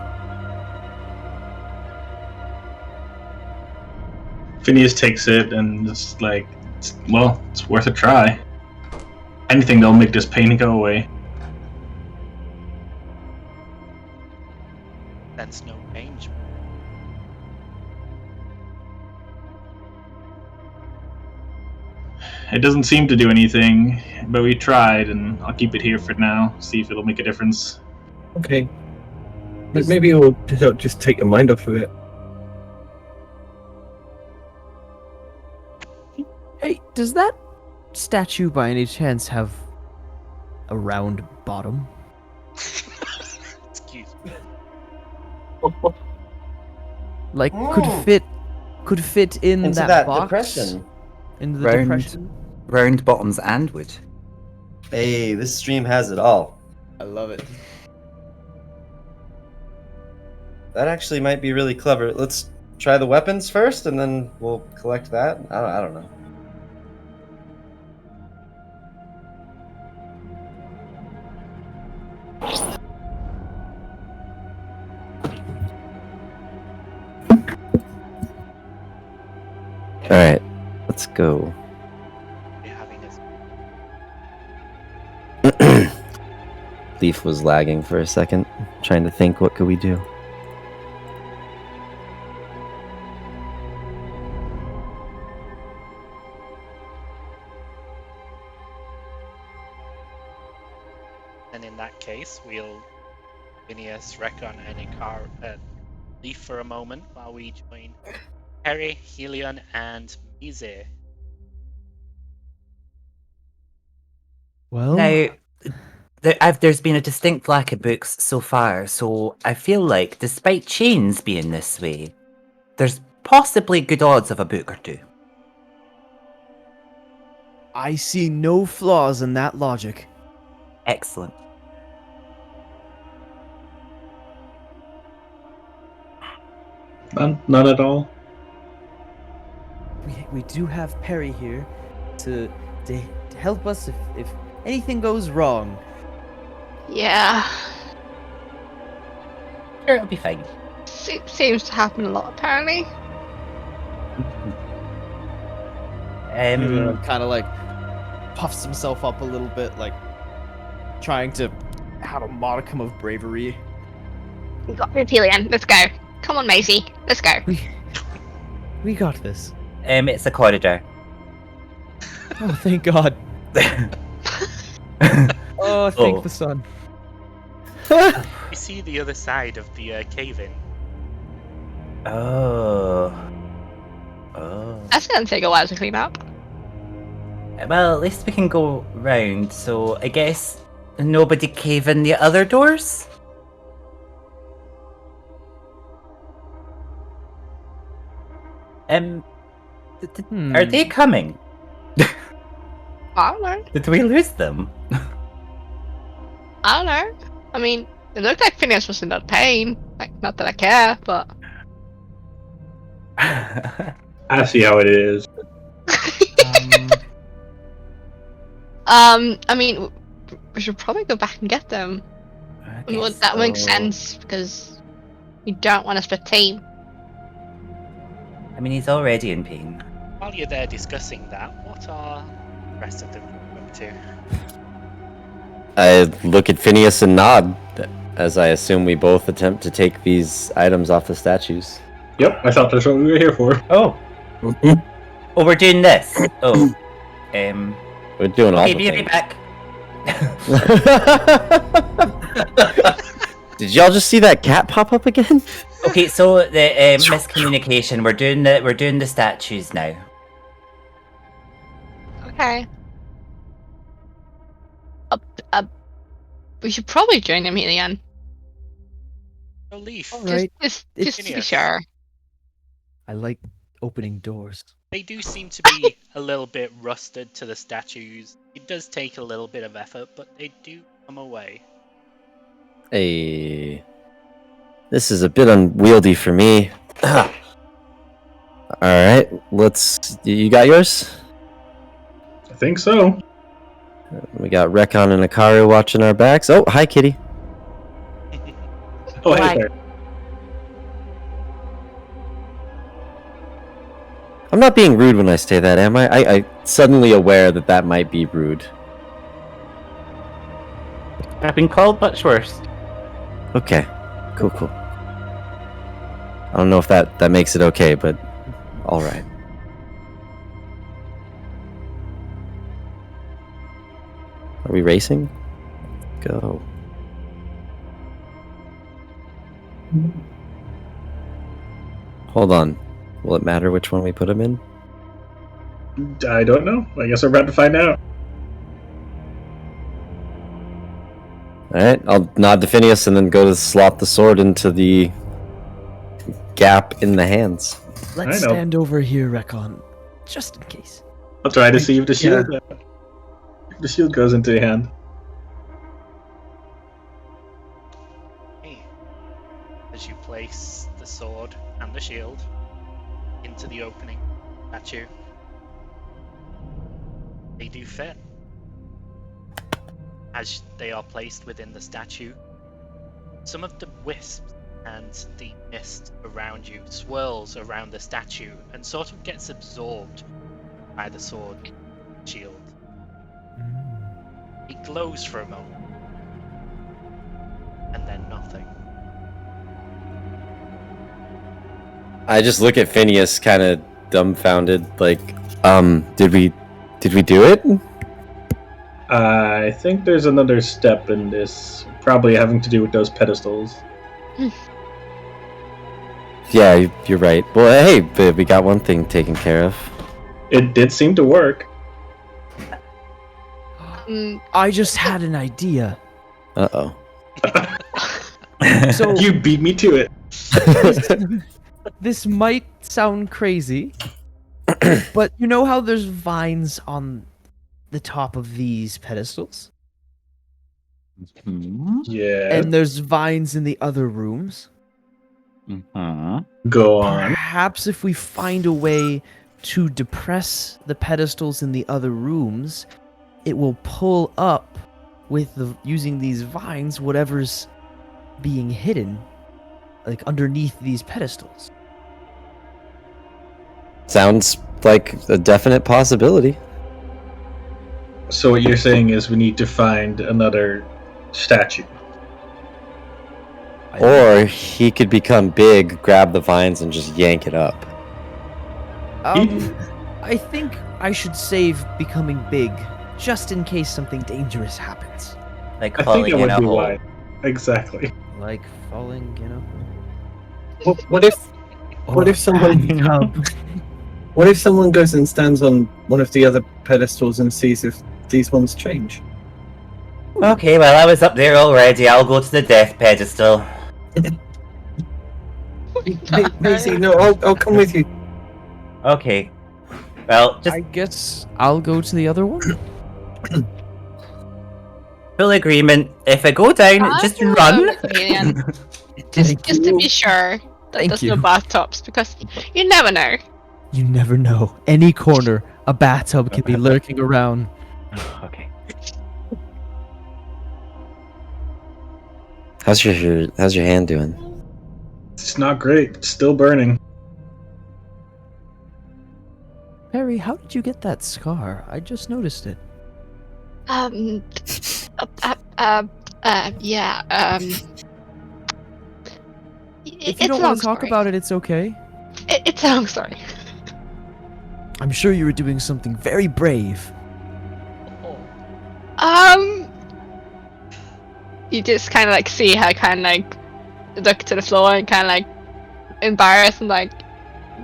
Phineas takes it and just like, well, it's worth a try. Anything that'll make this pain go away. That's no change. It doesn't seem to do anything, but we tried, and I'll keep it here for now, see if it'll make a difference. Okay. But maybe it'll just take your mind off of it. Hey, does that statue by any chance have a round bottom? Excuse me. Like could fit in Into that, that box? depression. Into the Round- depression? Round bottoms and wood. Hey, this stream has it all. I love it. That actually might be really clever. Let's try the weapons first, and then we'll collect that. I don't know. Alright, let's go. You're having this. Leaf was lagging for a second, trying to think what could we do. And in that case, we'll Phineas, Recon, and Ikar leave for a moment while we join Harry, Helion, and Mize. Well, Now, there's been a distinct lack of books so far, so I feel like, despite chains being this way, there's possibly good odds of a book or two. I see no flaws in that logic. Excellent. None at all. We do have Perry here to help us if anything goes wrong. Yeah. Sure, it'll be fine. Seems to happen a lot, apparently. Kind of like puffs himself up a little bit, like trying to have a modicum of bravery. We got Reptilian. Let's go. Come on, Maisie. Let's go. We got this. It's a corridor. Oh, thank God. Oh, thank the sun. We see the other side of the cave-in. Oh. That's gonna take a while to clean up. Well, at least we can go round, so I guess nobody cave in the other doors? Are they coming? I don't know. Did we lose them? I don't know. I mean, it looked like Phineas was in that pain. Like, not that I care, but. I see how it is. I mean, we should probably go back and get them. Well, that makes sense because we don't want to split team. I mean, he's already in pain. While you're there discussing that, what are the rest of them up to? I look at Phineas and nod, as I assume we both attempt to take these items off the statues. Yep, I thought that's what we were here for. Oh. Oh, we're doing this. Oh. We're doing all Okay, the be right things. back. Did y'all just see that cat pop up again? Okay, so the miscommunication. We're doing the statues now. Okay. We should probably join them here again. No leaf. Alright. Just to be Phineas. sure. I like opening doors. They do seem to be a little bit rusted to the statues. It does take a little bit of effort, but they do come away. Hey. This is a bit unwieldy for me. Alright, you got yours? I think so. We got Rekon and Akaru watching our backs. Oh, hi, kitty. Oh, hey Why? there. I'm not being rude when I say that, am I? I suddenly aware that might be rude. I've been called much worse. Okay, cool. I don't know if that makes it okay, but alright. Are we racing? Go. Hold on. Will it matter which one we put him in? I don't know. I guess we're about to find out. Alright, I'll nod to Phineas and then go to slot the sword into the gap in the hands. Let's I know. stand over here, Rekon, just in case. I'll try to see if the shield, if the shield goes into your hand. Hey. As you place the sword and the shield into the opening statue, they do fit. As they are placed within the statue, some of the wisps and the mist around you swirls around the statue and sort of gets absorbed by the sword shield. It glows for a moment, and then nothing. I just look at Phineas kind of dumbfounded, like, did we do it? I think there's another step in this, probably having to do with those pedestals. Yeah, you're right. Well, hey, but we got one thing taken care of. It did seem to work. I just had an idea. Uh-oh. So You beat me to it. this might sound crazy, but you know how there's vines on the top of these pedestals? Yeah. And there's vines in the other rooms? Go on. Perhaps if we find a way to depress the pedestals in the other rooms, it will pull up with using these vines whatever's being hidden, like underneath these pedestals. Sounds like a definite possibility. So what you're saying is we need to find another statue. Or he could become big, grab the vines, and just yank it up. I think I should save becoming big, just in case something dangerous happens. Like I think falling that in would a be hole. wise. Exactly. Like falling, you know. What if someone what if someone goes and stands on one of the other pedestals and sees if these ones change? Okay, well, I was up there already. I'll go to the death pedestal. Maisie, no, I'll come with you. Okay. Well, just I guess I'll go to the other one. full agreement. If I go down, just run. Just to be sure that Thank there's you. no bathtubs, because you never know. You never know. Any corner, a bathtub can be lurking around. Okay. How's your hand doing? It's not great. It's still burning. Perry, how did you get that scar? I just noticed it. Yeah. If you don't want to talk about it, it's okay. It's a long story. I'm sure you were doing something very brave. You just kind of like see her kind of like look to the floor and kind of like embarrassed and like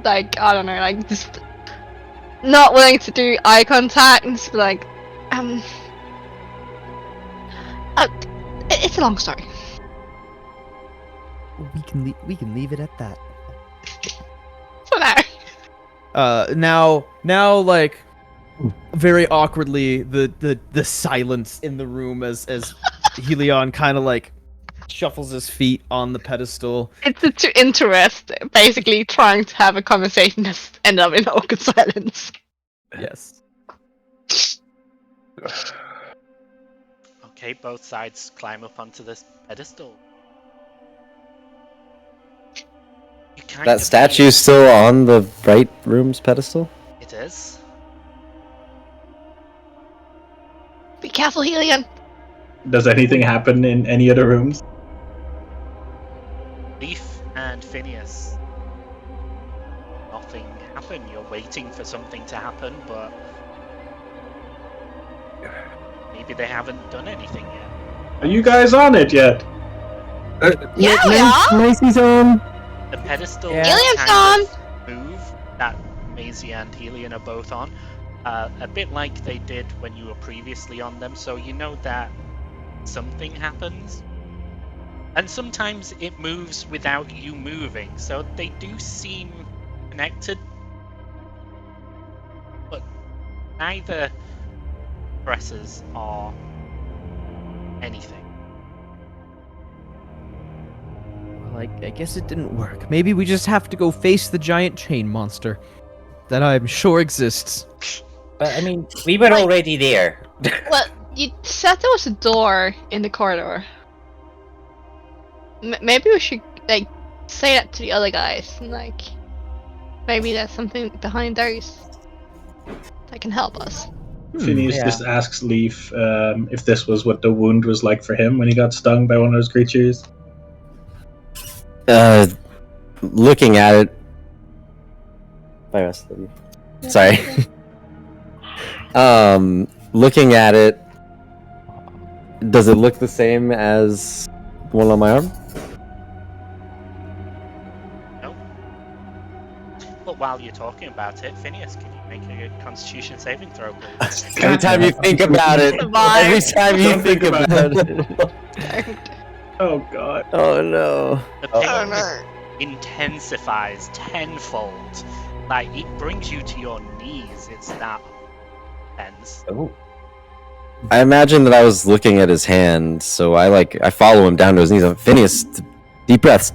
I don't know, like just not willing to do eye contact and just be like, it's a long story. We can leave it at that. For now. Now, like, very awkwardly, the silence in the room as Helion kind of like shuffles his feet on the pedestal. It's a two interest, basically trying to have a conversation that's end up in awkward silence. Yes. Okay, both sides climb up onto this pedestal. You kind That of statue's still on the right room's pedestal? It is. Be careful, Helion. Does anything happen in any other rooms? Leaf and Phineas. Nothing happened. You're waiting for something to happen, but maybe they haven't done anything yet. Are you guys on it yet? Yeah, we are. Macy's on. The pedestal Helian's kind of move that Maisie and Helion are both on, a bit like they did when you were previously on them, so you know that something happens. And sometimes it moves without you moving, so they do seem connected. But neither presses are anything. Well, I guess it didn't work. Maybe we just have to go face the giant chain monster that I'm sure exists. But I mean, we were already there. Well, you said there was a door in the corridor. Maybe we should like say that to the other guys, and like maybe there's something behind those that can help us. Phineas yeah. just asks Leaf if this was what the wound was like for him when he got stung by one of those creatures. Looking at it. Bye, rest of you. Sorry. Looking at it, does it look the same as the one on my arm? No. But while you're talking about it, Phineas, can you make a Constitution saving throw, please? Every time you think about it, every time you think about it. Oh god. Oh no. The pain intensifies tenfold. Like, it brings you to your knees. It's that tense. Oh. I imagine that I was looking at his hand, so I follow him down to his knees. I'm, Phineas, deep breaths,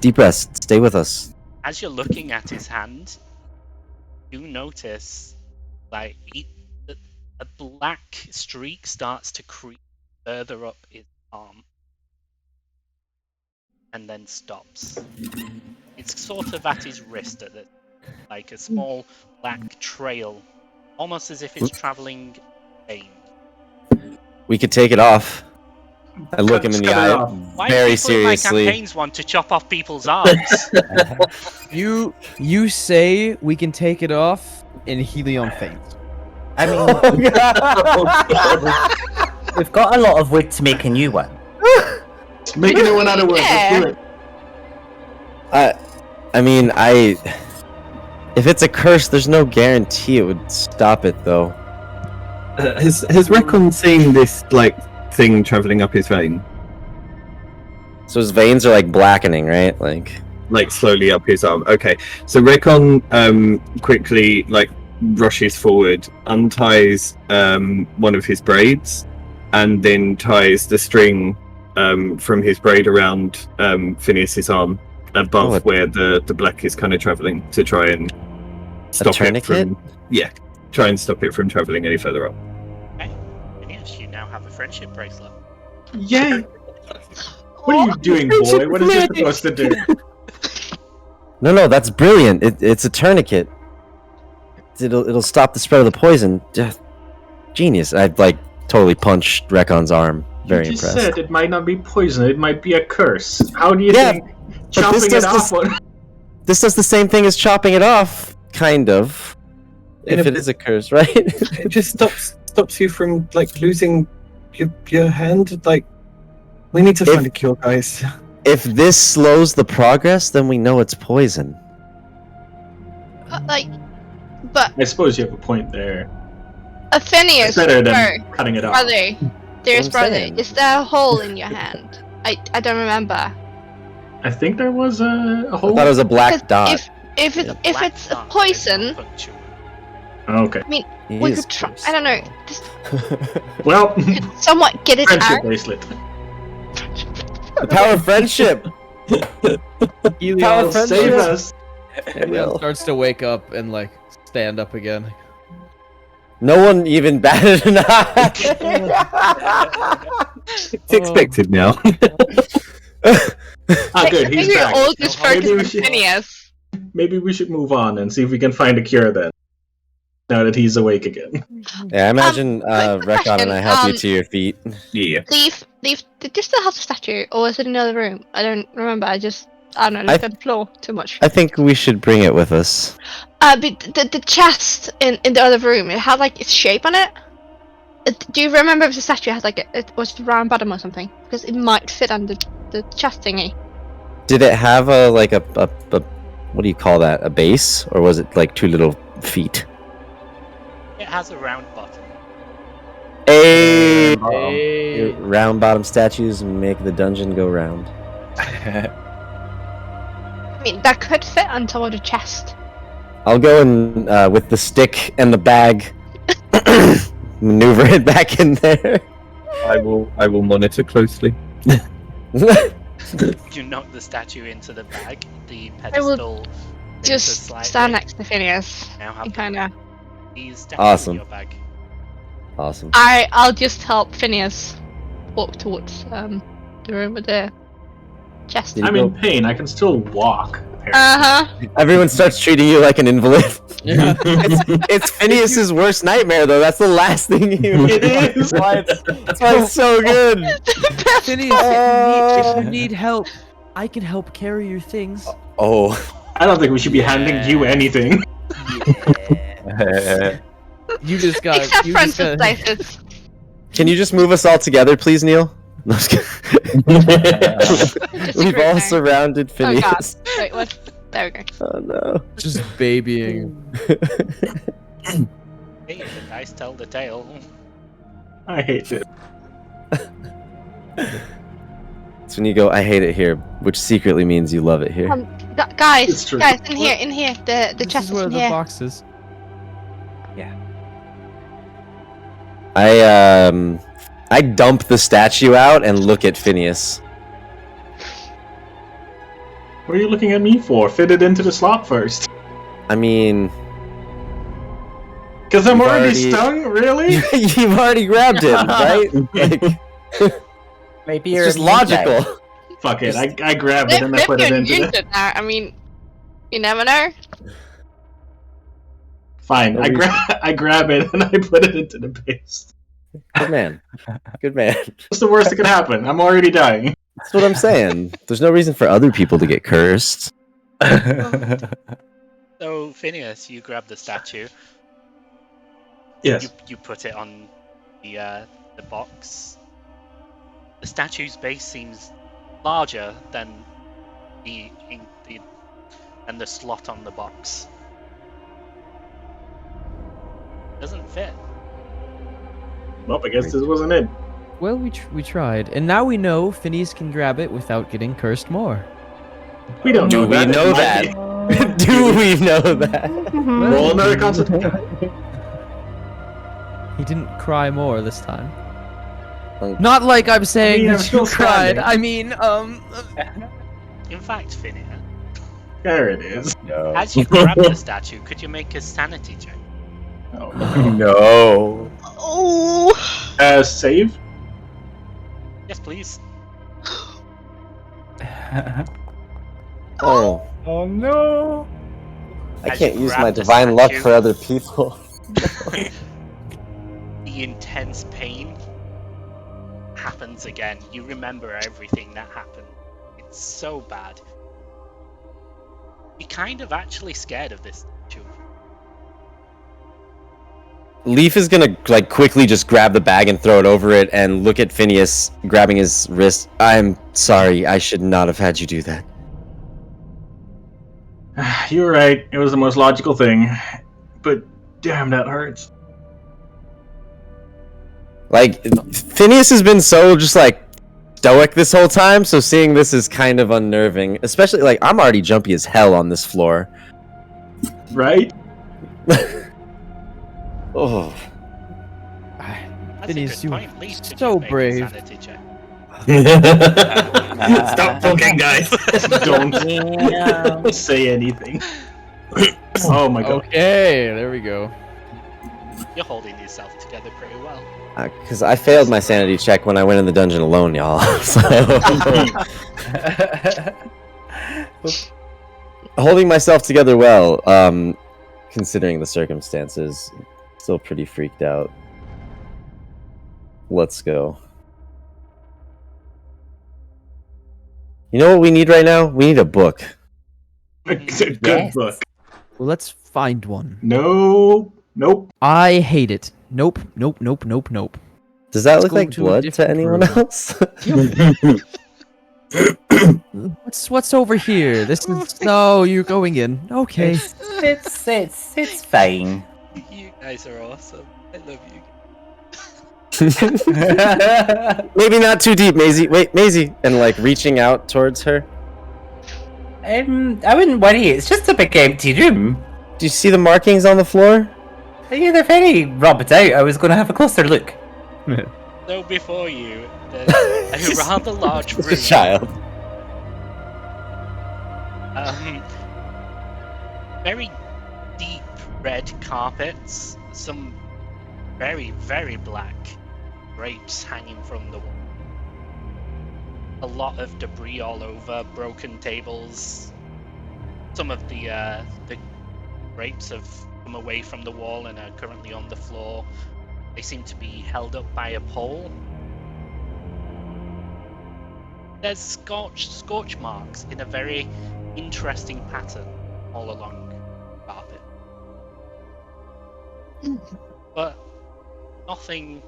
stay with us. As you're looking at his hand, you notice, like, a black streak starts to creep further up his arm. And then stops. It's sort of at his wrist at it, like a small black trail, almost as if it's traveling vein. We could take it off. I look him in the Cut it eye off. Why very do people in my seriously. campaigns want to chop off people's arms? You say we can take it off, and Helion faints. I mean, we've got a lot of wood to make a new one. Make a new one out of wood. Let's do it. I mean, if it's a curse, there's no guarantee it would stop it, though. Has Recon seen this like thing traveling up his vein? So his veins are like blackening, right? Like, like slowly up his arm. Okay, so Rekon quickly like rushes forward, unties one of his braids, and then ties the string from his braid around Phineas's arm above where the black is kind of traveling to try and stop it from try and stop it from traveling any further up. Okay. Phineas, you now have a friendship bracelet. Yay! What are you doing, boy? What is this supposed to do? No, that's brilliant. It's a tourniquet. It'll stop the spread of the poison. Genius. I'd like totally punched Rekon's arm. Very you just impressed. said it might not be poison. It might be a curse. How do you think chopping it off? This does the same thing as chopping it off, kind of. If it is a curse, right? It just stops you from like losing your hand. Like, we need to find a cure, guys. If this slows the progress, then we know it's poison. But I suppose you have a point there. Phineas, It's better than cutting it off. brother, dearest I'm brother, saying. is there a hole in your hand? I don't remember. I think there was a I hole. thought it was a black Because dot. If it's a poison, Okay. I mean, He we is could try. cursed. I don't know. Just Well, could somewhat get it friendship out. bracelet. The power of friendship. Power of friendship. Save us. It will. Starts to wake up and like stand up again. No one even batted an eye. It's expected now. Good. I He's think we're back. all just Maybe focused we on should- Phineas. Maybe we should move on and see if we can find a cure then. Now that he's awake again. Yeah, I imagine quick Rekon and I help you question, to your feet. Yeah. Leaf, did you still have the statue, or was it in another room? I don't remember. I don't know, looked at the floor too much. I think we should bring it with us. But the chest in the other room, it had like its shape on it. Do you remember if the statue had like it was round bottom or something? Because it might fit under the chest thingy. Did it have a what do you call that? A base, or was it like two little feet? It has a round bottom. Hey, round bottom statues make the dungeon go round. I mean, that could fit on top of the chest. I'll go and with the stick and the bag, maneuver it back in there. I will monitor closely. You knock the statue into the bag. The I will pedestal just slightly. stand next to Phineas Now have and kind of. these statue Awesome. in your bag. Awesome. I'll just help Phineas walk towards the room with the chest. Did you I'm go- in pain. I can still walk. apparently. Uh-huh. Everyone starts treating you like an invalid. It's Phineas's worst nightmare, though. That's the last thing you. It is. That's why it's so good. Phineas, if you need help, I can help carry your things. Oh. I don't think we should be handing you anything. You just got. Except you friends just with got- places. Can you just move us all together, please, Neil? No, I'm just kidding. Just a We've group all now. surrounded Oh god. Phineas. Wait, what? There we go. Oh no. Just babying. Hey, the dice tell the tale. I hate it. It's when you go, I hate it here, which secretly means you love it here. It's Guys, true. guys, in here, the This chest is is where in the here. box is. I dump the statue out and look at Phineas. What are you looking at me for? Fit it into the slot first. I mean, Because I'm You've already already- stung? Really? you've already grabbed it, right? Like, Maybe it's you're just immune to it. logical. Fuck it. I grab it and I put it Maybe into you're the... immune now. I mean, you never know. Fine. I grab it and I put it into the paste. Good man. Good man. What's the worst that could happen? I'm already dying. That's what I'm saying. There's no reason for other people to get cursed. So, Phineas, you grab the statue. Yes. You put it on the box. The statue's base seems larger than the slot on the box. Doesn't fit. Well, I guess this wasn't it. Well, we tried, and now we know Phineas can grab it without getting cursed more. We don't Do know we that. know It might that? be. Do we know that? Roll another constitution. He didn't cry more this time. Not like I'm saying I'm that still you cried. standing. I mean, In fact, Phineas, There it is. No. as you grab the statue, could you make a sanity check? Oh, No. Oh. Save. Yes, please. Oh. Oh no! I As can't you use grab my the divine luck statue. for other people. The intense pain happens again. You remember everything that happened. It's so bad. You're kind of actually scared of this statue. Leaf is gonna like quickly just grab the bag and throw it over it and look at Phineas grabbing his wrist. I'm sorry, I should not have had you do that. You were right. It was the most logical thing. But damn, that hurts. Like, Phineas has been so just like stoic this whole time, so seeing this is kind of unnerving. Especially like I'm already jumpy as hell on this floor. Right? Oh. That's Phineas, a you good point. Leaf, could so you make a brave. sanity check? Stop talking, guys. Don't say anything. Oh my god. okay, there we go. You're holding yourself together pretty well. Because I failed my sanity check when I went in the dungeon alone, y'all. So holding myself together well, considering the circumstances, still pretty freaked out. Let's go. You know what we need right now? We need a book. Good Yes. book. Well, let's find one. No. Nope. I hate it. Nope, nope, nope, nope, nope. Does that Let's look go like to a blood to different anyone room. else? What's over here? This is no. You're going in. Okay. It's fine. You guys are awesome. I love you. Maybe not too deep, Maisie. Wait, Maisie. And like reaching out towards her. I wouldn't worry. It's just a big empty room. Do you see the markings on the floor? Yeah, they're very rubbed out. I was going to have a closer look. So before you, there's a rather large room. Just a child. Very deep red carpets, some very, very black grapes hanging from the wall. A lot of debris all over, broken tables. Some of the grapes have come away from the wall and are currently on the floor. They seem to be held up by a pole. There's scorch marks in a very interesting pattern all along the carpet. But nothing,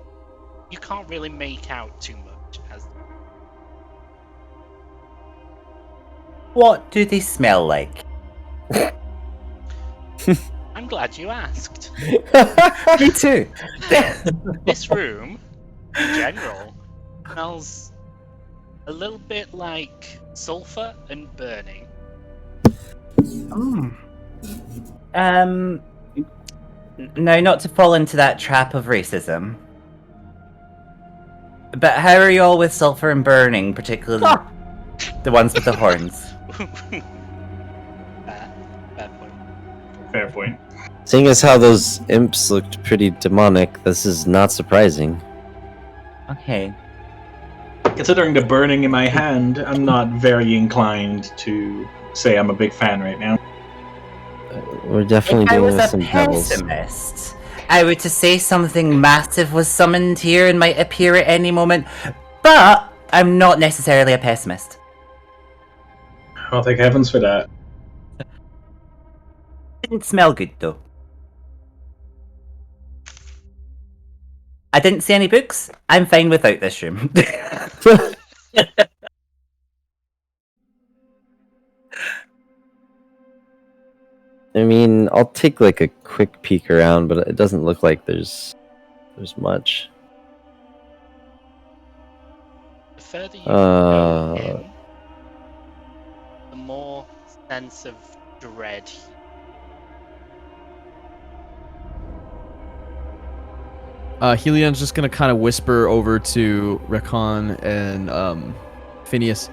you can't really make out too much as. What do they smell like? I'm glad you asked. Me too. This room, in general, smells a little bit like sulfur and burning. Now, not to fall into that trap of racism, but how are you all with sulfur and burning, particularly the ones with the horns? Fair point. Fair point. Seeing as how those imps looked pretty demonic, this is not surprising. Okay. Considering the burning in my hand, I'm not very inclined to say I'm a big fan right now. We're definitely If I dealing was with a some devils. pessimist, I would to say something massive was summoned here and might appear at any moment, but I'm not necessarily a pessimist. Oh, thank heavens for that. Didn't smell good though. I didn't see any books. I'm fine without this room. I mean, I'll take like a quick peek around, but it doesn't look like there's much. The further you go in, the more sense of dread. Helion's just gonna kind of whisper over to Rekon and Phineas.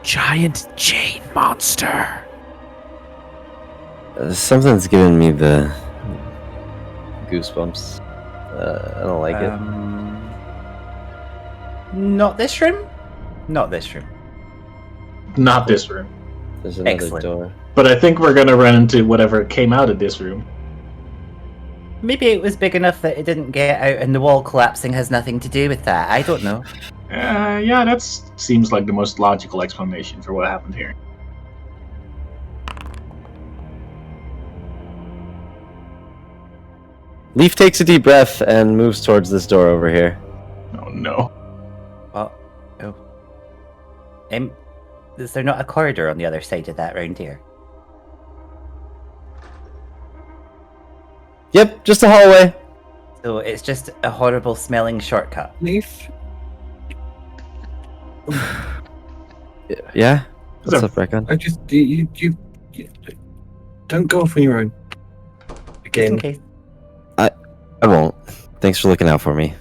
Giant chain monster. Something's giving me the goosebumps. I don't like it. Not this room? Not this room. Not this room. There's another Excellent. door. But I think we're gonna run into whatever came out of this room. Maybe it was big enough that it didn't get out and the wall collapsing has nothing to do with that. I don't know. Yeah, that seems like the most logical explanation for what happened here. Leaf takes a deep breath and moves towards this door over here. Oh no. Well, oh. Is there not a corridor on the other side of that round here? Yep, just a hallway. So it's just a horrible smelling shortcut. Leaf. Yeah? What's up, Rekon? I just you don't go off on your own. Again. Okay. I won't. Thanks for looking out for me.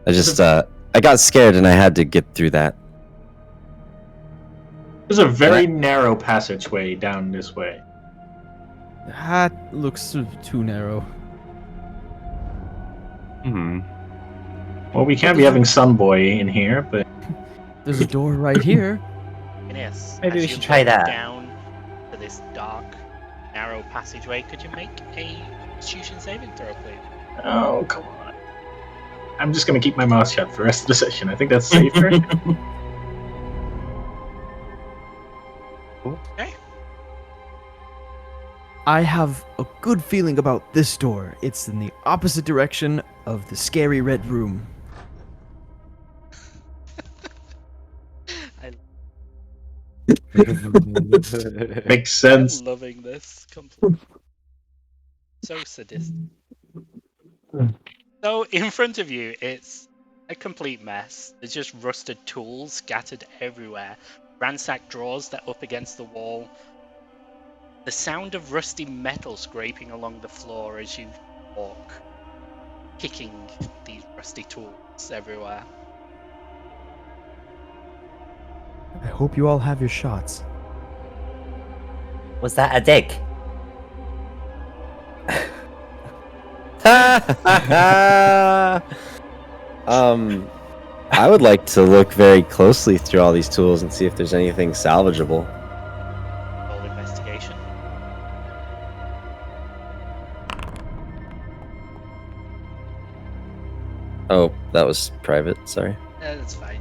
I got scared and I had to get through that. There's a very narrow passageway down this way. That looks too narrow. Well, we can't be having Sunboy in here, but There's a door right here. Phineas, Maybe as we you should try look that. down to this dark, narrow passageway, could you make a Constitution saving throw, please? oh come on. I'm just gonna keep my mouth shut for the rest of the session. I think that's safer. Okay. I have a good feeling about this door. It's in the opposite direction of the scary red room. Makes sense. I'm loving this completely. So sadistic. So in front of you, it's a complete mess. There's just rusted tools scattered everywhere, ransacked drawers that are up against the wall. The sound of rusty metal scraping along the floor as you walk, kicking these rusty tools everywhere. I hope you all have your shots. Was that a dig? I would like to look very closely through all these tools and see if there's anything salvageable. Roll investigation. Oh, that was private. Sorry. That's fine.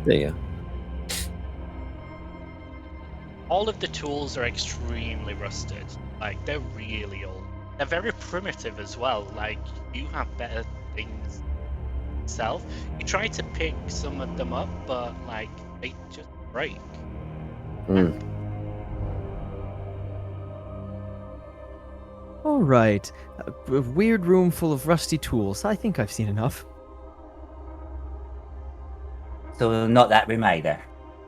There you go. All of the tools are extremely rusted. Like, they're really old. They're very primitive as well. Like, you have better things yourself. You try to pick some of them up, but, like, they just break. All right. A weird room full of rusty tools. I think I've seen enough. So not that room either.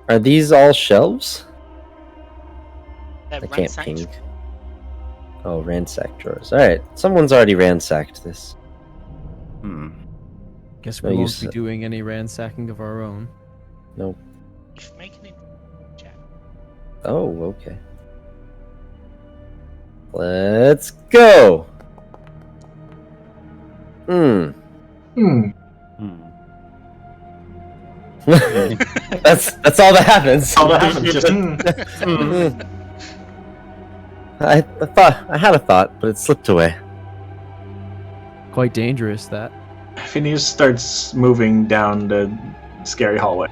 Are these all shelves? They're I can't ransacked. ping. Oh, ransacked drawers. Alright, someone's already ransacked this. Guess No we won't use be it. doing any ransacking of our own. Nope. If making it check. Oh, okay. Let's go! Hmm. That's all that happens. All that happens. Just, I thought I had a thought, but it slipped away. Quite dangerous, that. Phineas starts moving down the scary hallway.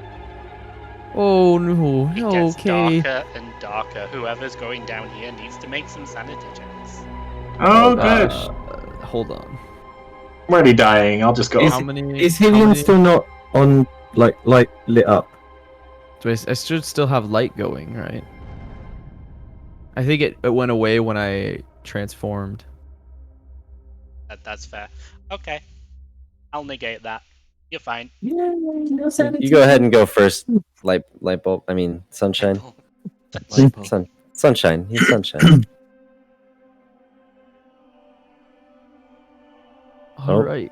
Oh no, It no, gets okay. darker and darker. Whoever's going down here needs to make some sanity checks. Oh, good. Hold on. I'm already dying. I'll just go. Is- How many? Is how Helion many- still not on light lit up? So I should still have light going, right? I think it went away when I transformed. That's fair. Okay. I'll negate that. You're fine. No You go ahead and go first. Light bulb. I mean, sunshine. Light bulb. Sun. Sunshine. He's sunshine. All right.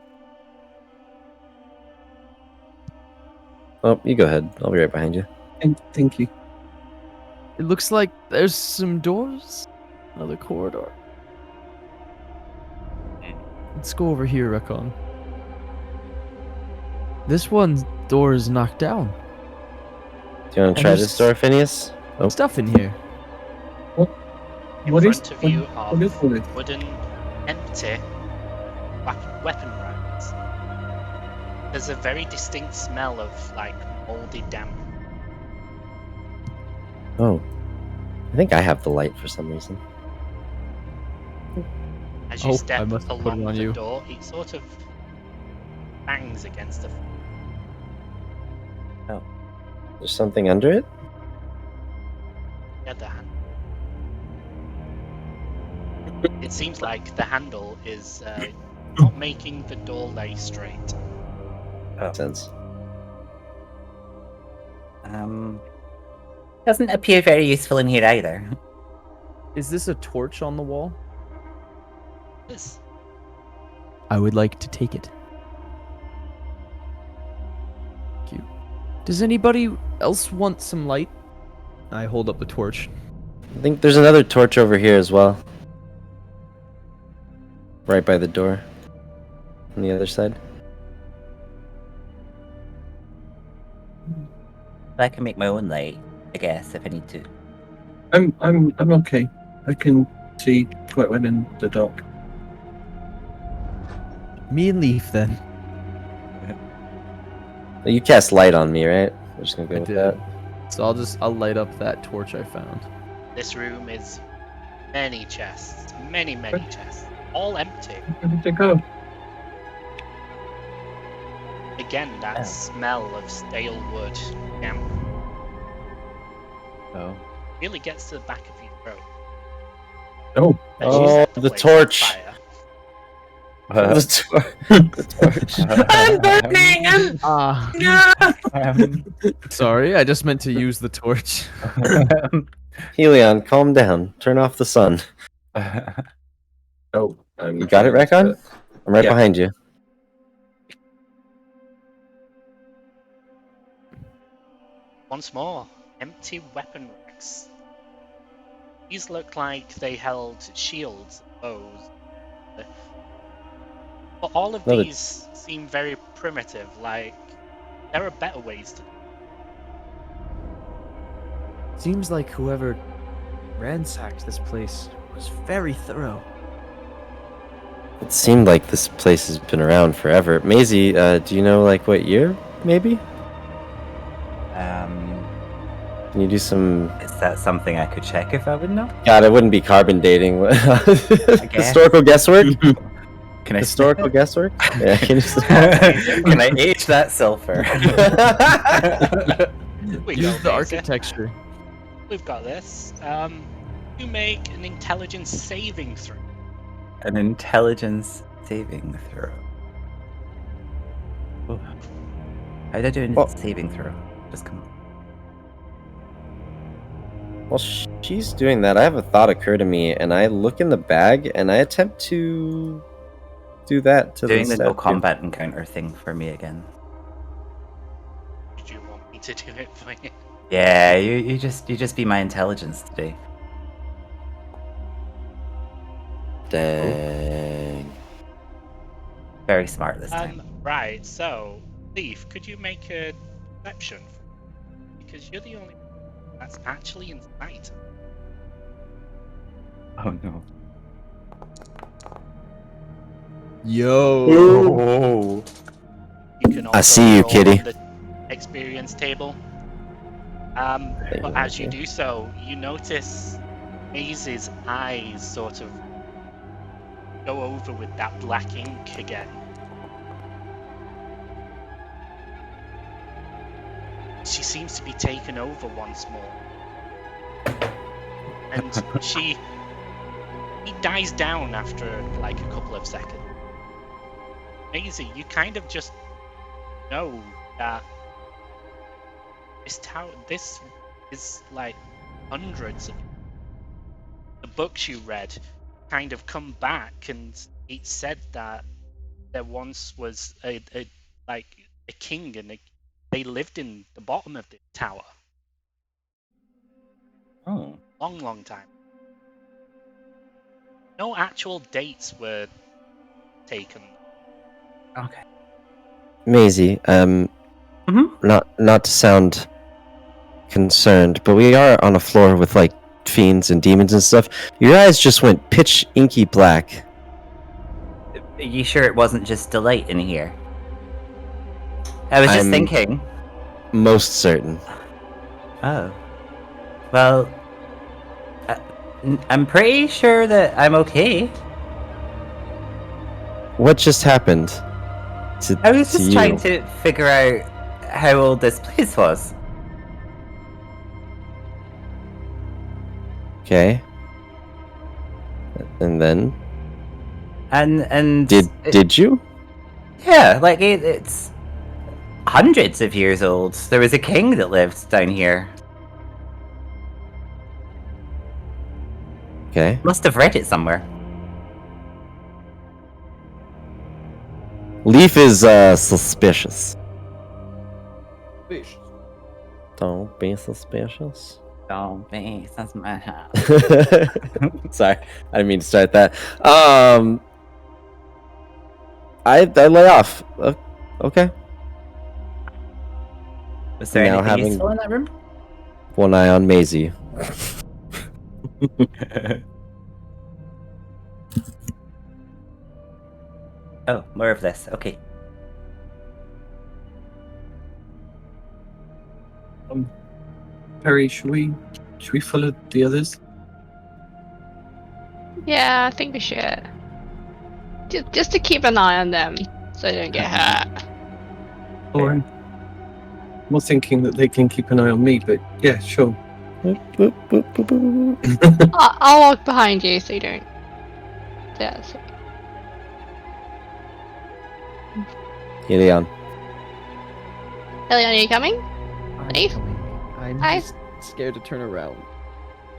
Oh, you go ahead. I'll be right behind you. Thank you. It looks like there's some doors. Another corridor. Let's go over here, Recon. This one door is knocked down. Do you want And to try there's this door, Phineas? Oh, Stuff in here. In What is- front of you what are is all this? wooden, empty weapon racks. There's a very distinct smell of like moldy damp. oh. I think I have the light for some reason. As you Oh, I step must have put it along on the you. door, it sort of bangs against the. There's something under it? Other hand. It seems like the handle is not making the door lay straight. Makes sense. Doesn't appear very useful in here either. Is this a torch on the wall? This I would like to take it. Thank you. Does anybody else want some light? I hold up the torch. I think there's another torch over here as well. Right by the door. On the other side. I can make my own light, I guess, if I need to. I'm okay. I can see quite well in the dark. Me and Leaf, then. You cast light on me, right? We're just gonna go I with did. that. So I'll light up that torch I found. this room is many chests, many chests, all empty. Where did they go? Again, that smell of stale wood damp Oh. really gets to the back of your throat. Oh. As you Oh, set the place on torch. fire. The torch. I'm burning! Sorry, I just meant to use the torch. Helion, calm down. Turn off the sun. Oh. You got it, Recon? I'm right Yeah. behind you. Once more, empty weapon racks. These look like they held shields, bows. But all of No, these seem very primitive, like there are better ways to do it. Seems like whoever ransacked this place was very thorough. It seemed like this place has been around forever. Maisie, do you know like what year, maybe? Can you do some... Is that something I could check if I would know? God, it wouldn't be carbon dating. Historical guesswork? Can I Historical guesswork? Yeah, can you Can I age that silver? We Use go, the Maisie. architecture. We've got this. You make an intelligence saving throw. An intelligence saving throw. Oh. How did I do a Well- saving throw? Just come on. While she's doing that, I have a thought occur to me, and I look in the bag, and I attempt to do that to Doing the no statue. combat encounter thing for me again. Did you want me to do it for you? Yeah, you just be my intelligence today. Dang. Very smart this time. Right, so, Leaf, could you make a perception? Because you're the only one that's actually in sight. Oh no. Yo. Oh. You can also I see you, roll kitty. on the experience table. But as you do so, you notice Maisie's eyes sort of go over with that black ink again. She seems to be taken over once more. And she dies down after like a couple of seconds. Maisie, you kind of just know that this tower, this is like hundreds of the books you read kind of come back, and it said that there once was a king, and they lived in the bottom of the tower. Oh. Long time. No actual dates were taken. Okay. Maisie, not to sound concerned, but we are on a floor with like fiends and demons and stuff. Your eyes just went pitch inky black. Are you sure it wasn't just delight in here? I was just I'm thinking. Most certain. Oh. Well, I'm pretty sure that I'm okay. What just happened? I was just you? trying to figure out how old this place was. Okay. And then? And Did you? Yeah, like it's hundreds of years old. There was a king that lived down here. Okay. Must have read it somewhere. Leaf is suspicious. Don't be suspicious. Don't be suspicious. Sorry, I didn't mean to start that. I lay off. Okay. Was there Now anything having useful in that room? one eye on Maisie. Oh, more of this. Okay. Perry, should we follow the others? Yeah, I think we should. Just to keep an eye on them so they don't get hurt. Or I'm more thinking that they can keep an eye on me, but yeah, sure. I'll walk behind you so you don't. Yeah. So. Gideon. Elion, are you coming? I'm Leaf? coming. I'm Hi. just scared to turn around.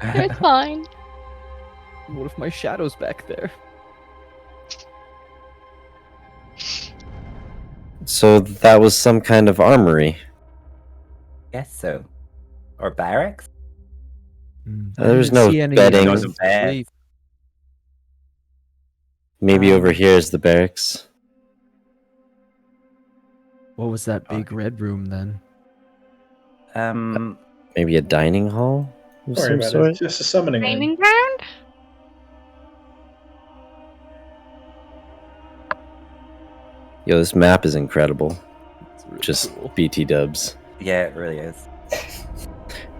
It's fine. What if my shadow's back there? So that was some kind of armory. Guess so. Or barracks? There's I didn't no see any bedding. There was a bed. Leaf. Maybe over here is the barracks. What was that big red room then? Maybe a dining hall of Don't worry some about sort. it. It's just a summoning room. Training ground? Yo, this map is incredible. It's really Just cool. BT dubs. Yeah, it really is.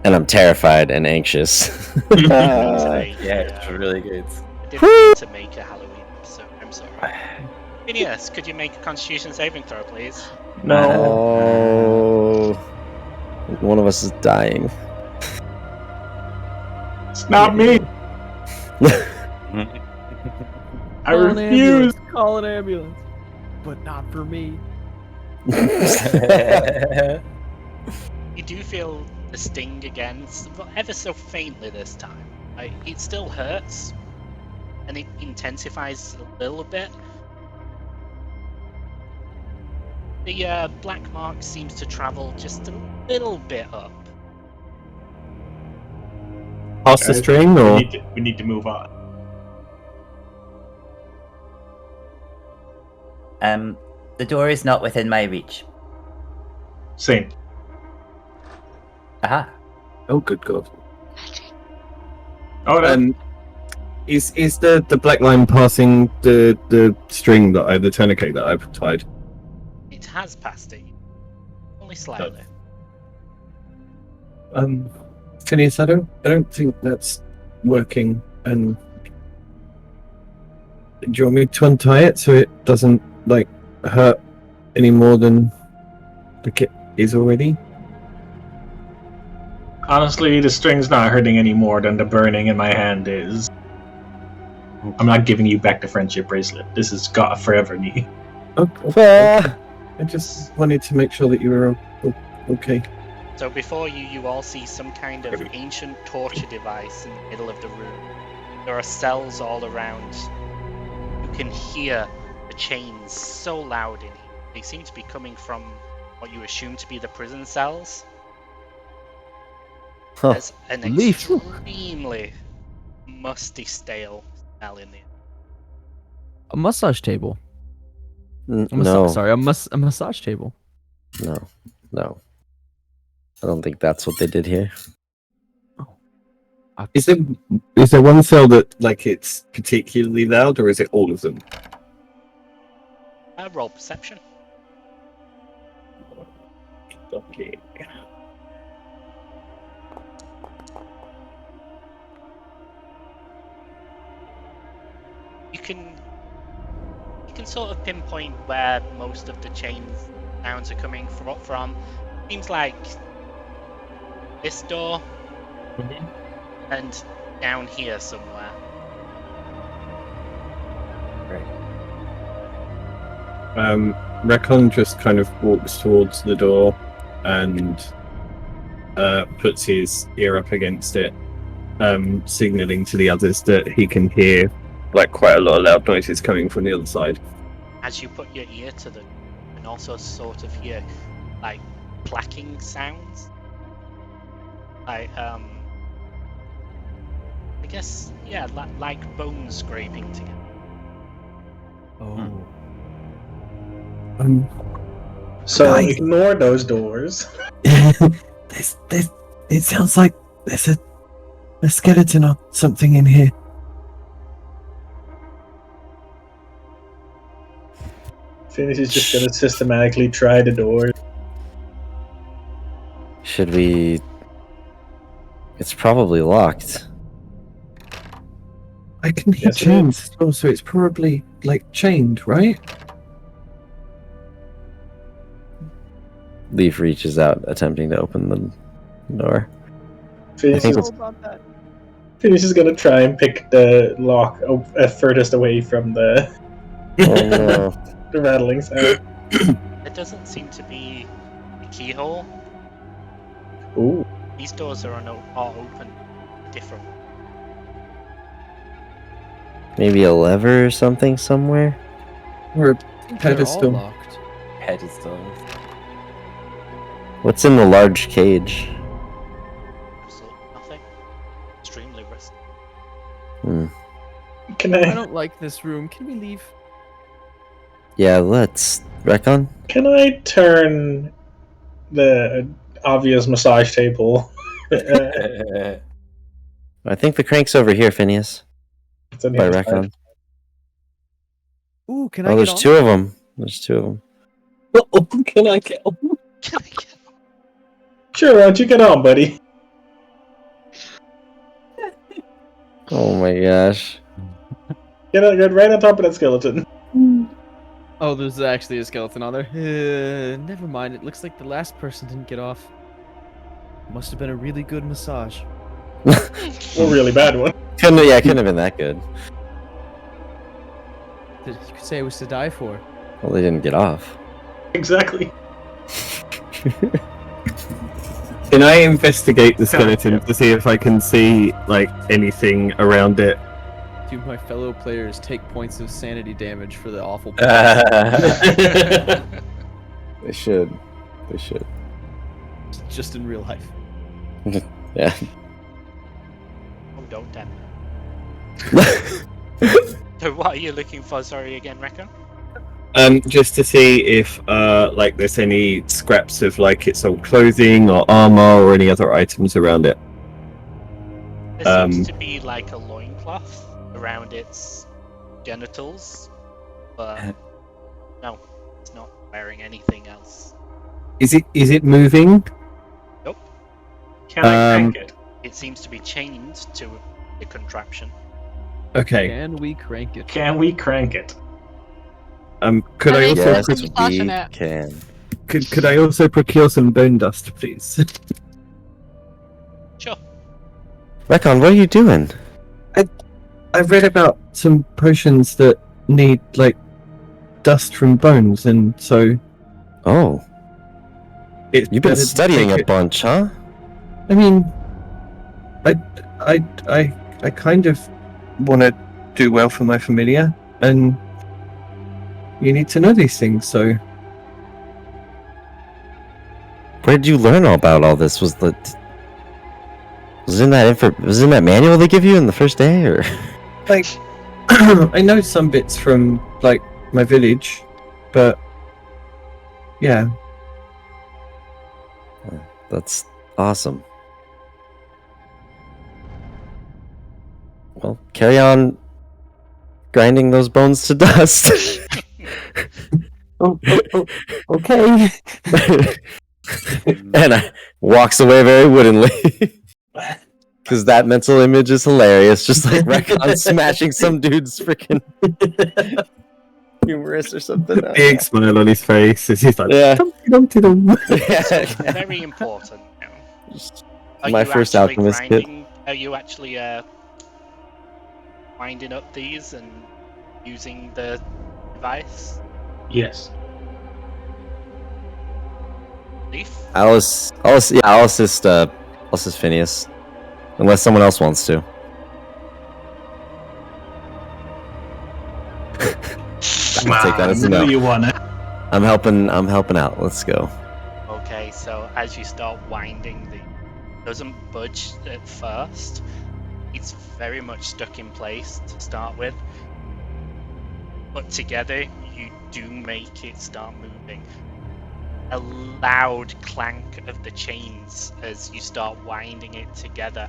And I'm terrified and anxious. Yeah, it's really good. I didn't mean to make a Halloween episode. I'm sorry. Phineas, could you make a Constitution saving throw, please? Oh, one of us is dying. It's not me. I Call an refuse. ambulance, call an ambulance. But not for me. You do feel the sting again, ever so faintly this time. It still hurts, and it intensifies a little bit. The black mark seems to travel just a little bit up. Past the Guys, string, or we need to move on. The door is not within my reach. Same. Aha. oh, good God. Oh, no. Is the black line passing the string the tourniquet that I've tied? It has passed it, only slightly. Phineas, I don't think that's working. And do you want me to untie it so it doesn't hurt any more than the kit is already? Honestly, the string's not hurting any more than the burning in my hand is. I'm not giving you back the friendship bracelet. This has got a forever need. Okay. I just wanted to make sure that you were okay. So before you all see some kind of ancient torture device in the middle of the room. There are cells all around. You can hear the chains so loud in here. They seem to be coming from what you assume to be the prison cells. Huh. There's an Leaf. extremely musty, stale smell in there. A massage table. No, Sorry, a massage table. no. I don't think that's what they did here. Is there one cell that like it's particularly loud, or is it all of them? Roll perception. Okay. You can sort of pinpoint where most of the chain sounds are coming from. Seems like this door and down here somewhere. Rekon just kind of walks towards the door and puts his ear up against it, signaling to the others that he can hear like quite a lot of loud noises coming from the other side. As you put your ear to the, and also sort of hear like clacking sounds. I guess, yeah, like bones scraping together. Oh. So Guys. ignore those doors. It sounds like there's a skeleton or something in here. Phineas is just gonna systematically try the door. Should we? It's probably locked. I can hear Yes, it chains as well, so it's probably like chained, right? Leaf reaches out, attempting to open the door. Phineas think is, Phineas is gonna try and pick the lock furthest away from the Oh no! the rattling sound. There doesn't seem to be a keyhole. Ooh. These doors are open different. Maybe a lever or something somewhere. Or a They're all pedestal. locked. Pedestal. What's in the large cage? Absolutely nothing. Extremely risky. Can I I don't like this room. Can we leave? Yeah, let's. Recon? turn the obvious massage table? I think the crank's over here, Phineas. It's on the By other side. Recon. Ooh, can Oh, I get there's on? two of them. There's two of them. Oh, can I get on? Sure, why don't you get on, buddy? Oh my gosh. Get right on top of that skeleton. Oh, there's actually a skeleton on there. Never mind. It looks like the last person didn't get off. Must have been a really good massage. Or a really bad one. Couldn't have been that good. You could say it was to die for. Well, they didn't get off. Exactly. Can I investigate the skeleton to see if I can see like anything around it? Do my fellow players take points of sanity damage for the awful? They should. They should. Just in real life. Yeah. Oh, don't damn So what are you looking for, sorry, again, Recon? Just to see if like there's any scraps of like its old clothing or armor or any other items around it. There seems to be like a loincloth around its genitals, but no, it's not wearing anything else. Is it moving? Nope. Can I crank it? It seems to be chained to the contraption. Okay. Can we crank it? Can we crank it? Could I think also there's Yes, some massage in we it. can. could I also procure some bone dust, please? Sure. Recon, what are you doing? I've read about some potions that need like dust from bones, and so Oh, it's you've been better to studying take a it- bunch, huh? I mean, I kind of want to do well for my familia, and you need to know these things. So, Where did you learn all about all this? Was it in that manual they give you in the first day, or? like, I know some bits from like my village, but yeah. That's awesome. Well, carry on grinding those bones to dust. Okay. And walks away very woodenly. Because that mental image is hilarious. Just like Recon smashing some dude's freaking humerus or something. Big smile on his face as he's like, Yeah. "Dum-de-dum-de-dum." Very important now. Are My you first actually alchemist kit. grinding? Are you actually winding up these and using the device? Yes. Leaf? I'll assist Phineas. Unless someone else wants to. Come on, take that as a no. no. You wanna? I'm helping out. Let's go. Okay, so as you start winding doesn't budge at first. It's very much stuck in place to start with. But together, you do make it start moving. A loud clank of the chains as you start winding it together.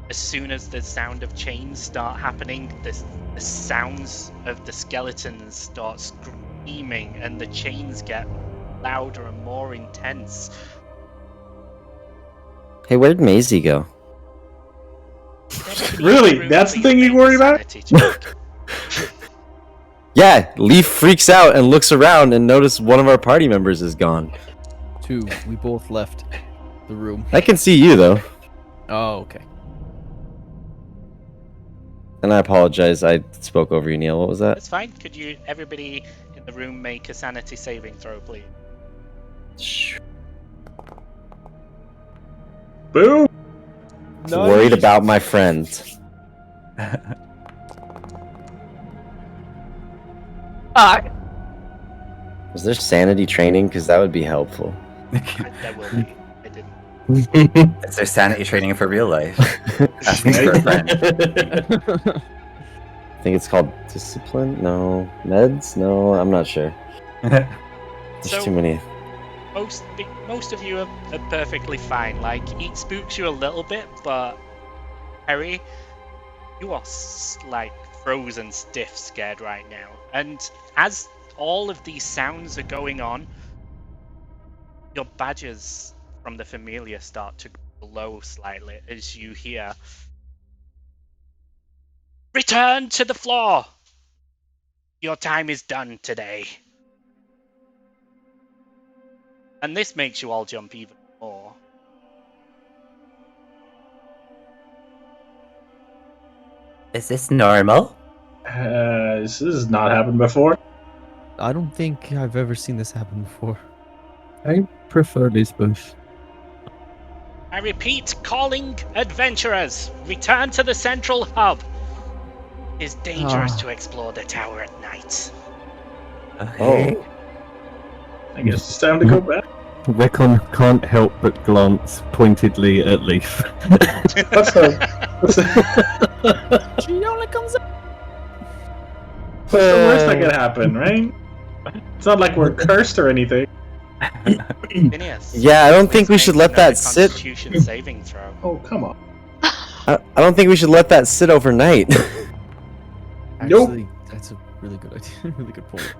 As soon as the sound of chains start happening, the sounds of the skeletons start screaming and the chains get louder and more intense. Hey, where did Maisie go? Really? That's the thing you worry about? Yeah, Leaf freaks out and looks around and notices one of our party members is gone. 2. We both left the room. I can see you though. Oh, okay. And I apologize, I spoke over you, Neil. What was that? That's fine. Could you, everybody in the room, make a sanity saving throw, please? Boom! Worried about my friend. Was there sanity training? Because that would be helpful. There will be. I didn't. Is there sanity training for real life? Asking for a friend. I think it's called discipline? No. Meds? No, I'm not sure. There's So- too many. Most of you are perfectly fine. Like, it spooks you a little bit, but Harry, you are like frozen stiff scared right now. And as all of these sounds are going on, your badges from the familiar start to glow slightly as you hear, "Return to the floor! Your time is done today." And this makes you all jump even more. Is this normal? This has not happened before. I don't think I've ever seen this happen before. I prefer Lisbeth. I repeat, calling adventurers, return to the central hub. It is dangerous to explore the tower at night. Okay. I guess it's time to go back. Recon can't help but glance pointedly at Leaf. What's She only comes up. What's the worst that could happen, right? It's not like we're cursed or anything. Phineas, Yeah, I don't think we please should make let another that sit. Constitution saving throw. Oh, come on. I don't think we should let that sit overnight. Actually, that's a really good idea. Really good point.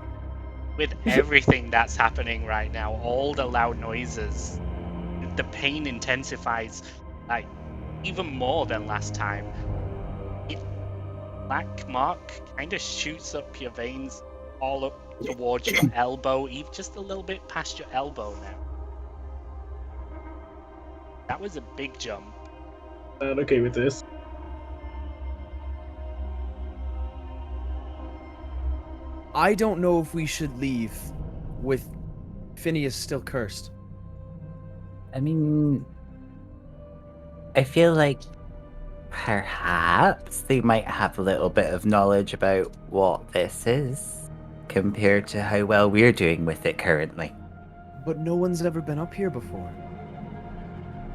With everything that's happening right now, all the loud noises, the pain intensifies, like, even more than last time. Black mark kind of shoots up your veins all up towards your elbow, even just a little bit past your elbow now. That was a big jump. Not okay with this. I don't know if we should leave with Phineas still cursed. I mean, I feel like Perhaps they might have a little bit of knowledge about what this is, compared to how well we're doing with it currently. But no one's ever been up here before.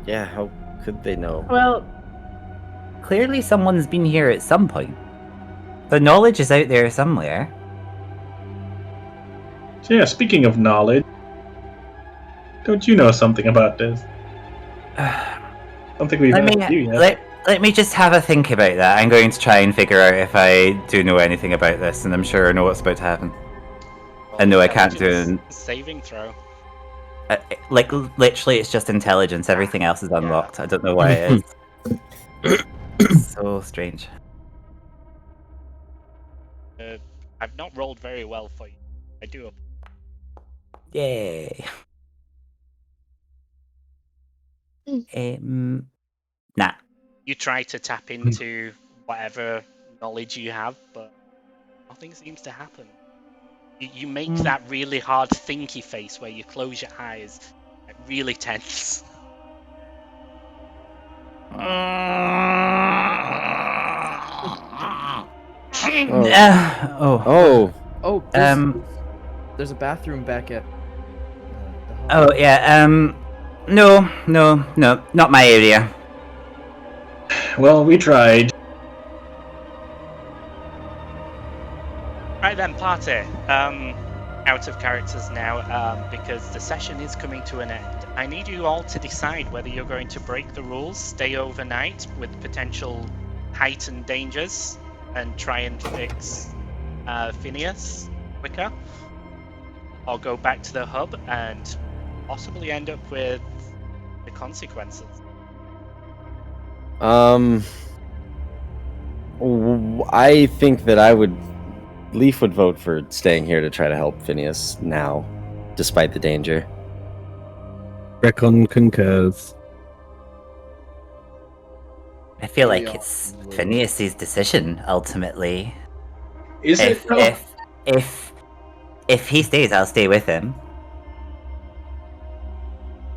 Yeah, how could they know? Well, clearly someone's been here at some point. The knowledge is out there somewhere. So yeah, speaking of knowledge, don't you know something about this? Don't think we've asked you yet. Let me just have a think about that. I'm going to try and figure out if I do know anything about this, and I'm sure I know what's about to happen. And no, I can't do it. Saving throw. Like, literally, it's just intelligence. Everything else is unlocked. I don't know why it is. So strange. I've not rolled very well for you. I do. Yay. Nah. You try to tap into whatever knowledge you have, but nothing seems to happen. You make that really hard thinky face where you close your eyes, like really tense. There's a bathroom back at. Oh yeah. No, not my area. Well, we tried. Right then, party. Out of characters now, because the session is coming to an end. I need you all to decide whether you're going to break the rules, stay overnight with potential heightened dangers, and try and fix Phineas quicker, or go back to the hub and possibly end up with the consequences. I think that Leaf would vote for staying here to try to help Phineas now, despite the danger. Recon concurs. I feel like it's Phineas's decision ultimately. Is it? If he stays, I'll stay with him.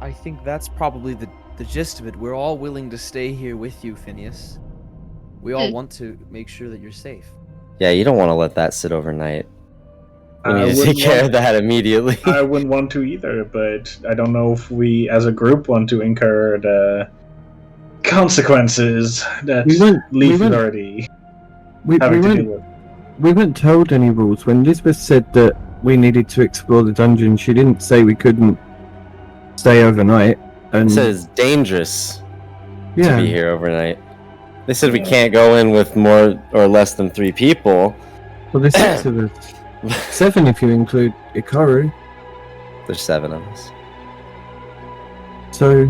I think that's probably the gist of it. We're all willing to stay here with you, Phineas. We all want to make sure that you're safe. Yeah, you don't want to let that sit overnight. We I need to take care of that immediately. I wouldn't want to either, but I don't know if we, as a group, want to incur the consequences that Leaf is already having to deal with. We weren't told any rules. When Elizabeth said that we needed to explore the dungeon, she didn't say we couldn't stay overnight. And It says dangerous to yeah, be here overnight. They said we can't go in with more or less than 3 people. well, there's 6 of us. 7 if you include Ikaru. There's 7 of us. So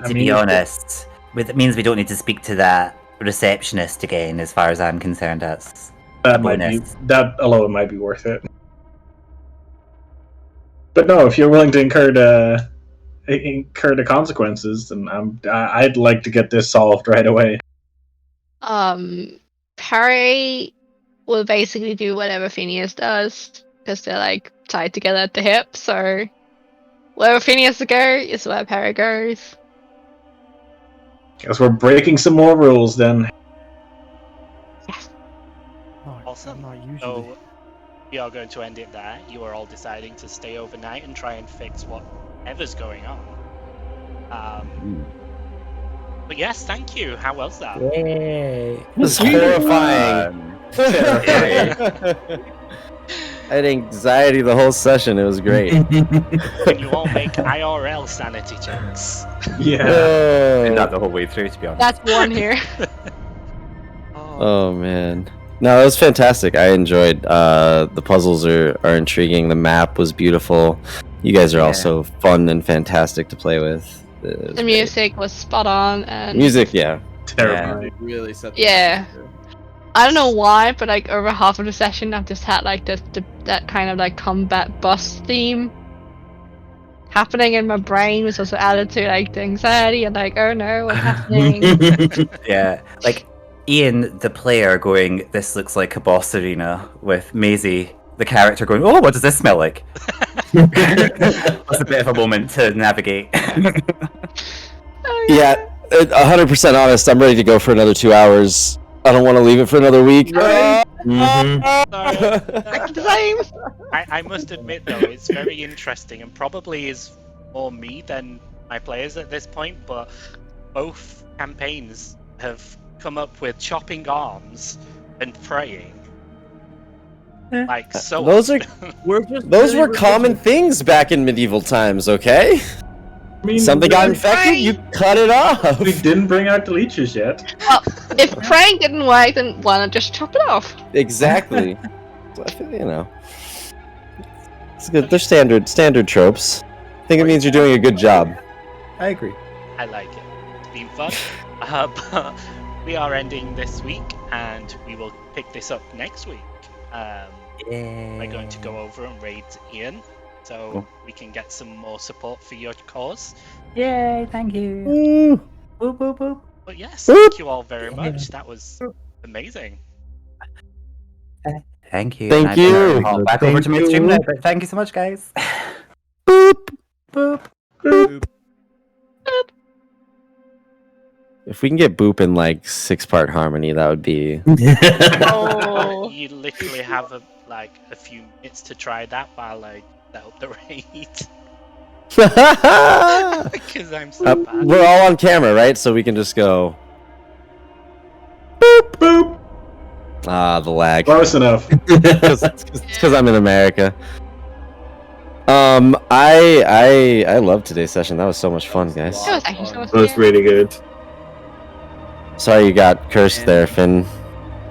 To be honest, it means we don't need to speak to that receptionist again, as far as I'm concerned. That's that alone might be worth it. But no, if you're willing to incur the consequences, then I'd like to get this solved right away. Perry will basically do whatever Phineas does because they're like tied together at the hip. So wherever Phineas goes is where Perry goes. Guess we're breaking some more rules then. Awesome. Not usually. So we are going to end it there. You are all deciding to stay overnight and try and fix whatever's going on. But yes, thank you. How was that? Yay! It was horrifying. I had anxiety the whole session. It was great. Can you all make IRL sanity checks? Yeah. Not the whole way through, to be honest. That's one here. Oh man. No, it was fantastic. I enjoyed. The puzzles are intriguing. The map was beautiful. You guys are also fun and fantastic to play with. The music was spot on and Music, yeah. Terrible. They really set the Yeah. stage here. I don't know why, but like over half of the session I've just had like that kind of like combat bus theme happening in my brain, which also added to like the anxiety and like, oh no, what's happening? Yeah, like Ian, the player, going, "This looks like a boss arena," with Maisie the character going, "Oh, what does this smell like?" That's a bit of a moment to navigate. Yeah, 100% honest. I'm ready to go for another 2 hours. I don't want to leave it for another week. Mhm. I must admit though, it's very interesting and probably is more me than my players at this point, but both campaigns have come up with chopping arms and praying. Like so Those are often. those were common things back in medieval times. Okay, I mean, something got we- infected, you cut it off. We didn't bring out the leeches yet. Well, if praying didn't work, then why not just chop it off? Exactly. So I feel, you know, it's good. They're standard tropes. I think it means you're doing a good job. I agree. I like it. It's been fun. But we are ending this week, and we will pick this up next week. We're going to go over and raid Ian, so we can get some more support for your cause. Yay! Thank you. Woo. Boop boop boop. But yes, thank you all very much. That was amazing. Thank you. Thank and I you. better hop back over Thank to my stream you. now, but thank you so much, guys. Boop. Boop. If we can get Boop in like 6-part harmony, that would be. Oh. You literally have a few minutes to try that while I set up the raid. Because I'm so bad. We're all on camera, right? So we can just go. Boop! Ah, the lag. Close enough. Because I'm in America. I loved today's session. That was so much fun, guys. That was actually so much That was fun. really good. Sorry you got cursed there, Finn.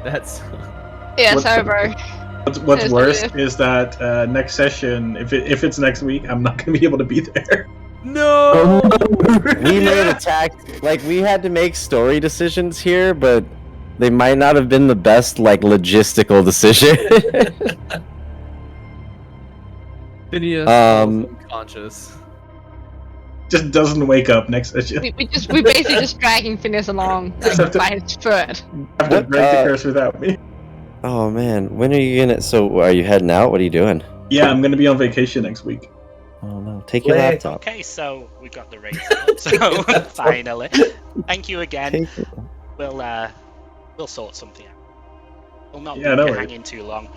That's Yeah, What's sorry, the- bro. What's Yes, worse it is that next session, if it's next week, I'm not gonna be able to be there. no. We made we had to make story decisions here, but they might not have been the best logistical decision. Phineas Um, was unconscious. Just doesn't wake up next session. We basically just dragging Phineas along by his foot. Have to What, break the curse without me. Oh man, when are you gonna? So are you heading out? What are you doing? Yeah, I'm gonna be on vacation next week. Oh no, take your Wait. laptop. Okay, so we got the raid set up, so finally. Thank you again. Take it. We'll sort something out. We'll not Yeah, leave no you worries. hanging too long.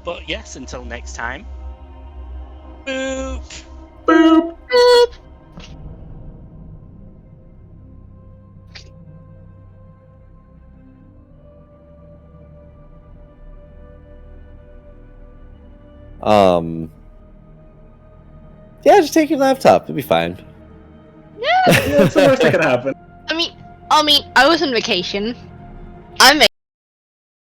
But yes, until next time. Boop! Boop! Boop. Yeah, just take your laptop. It'll be fine. Yeah, it's the worst that could happen. I mean, I was on vacation. I'm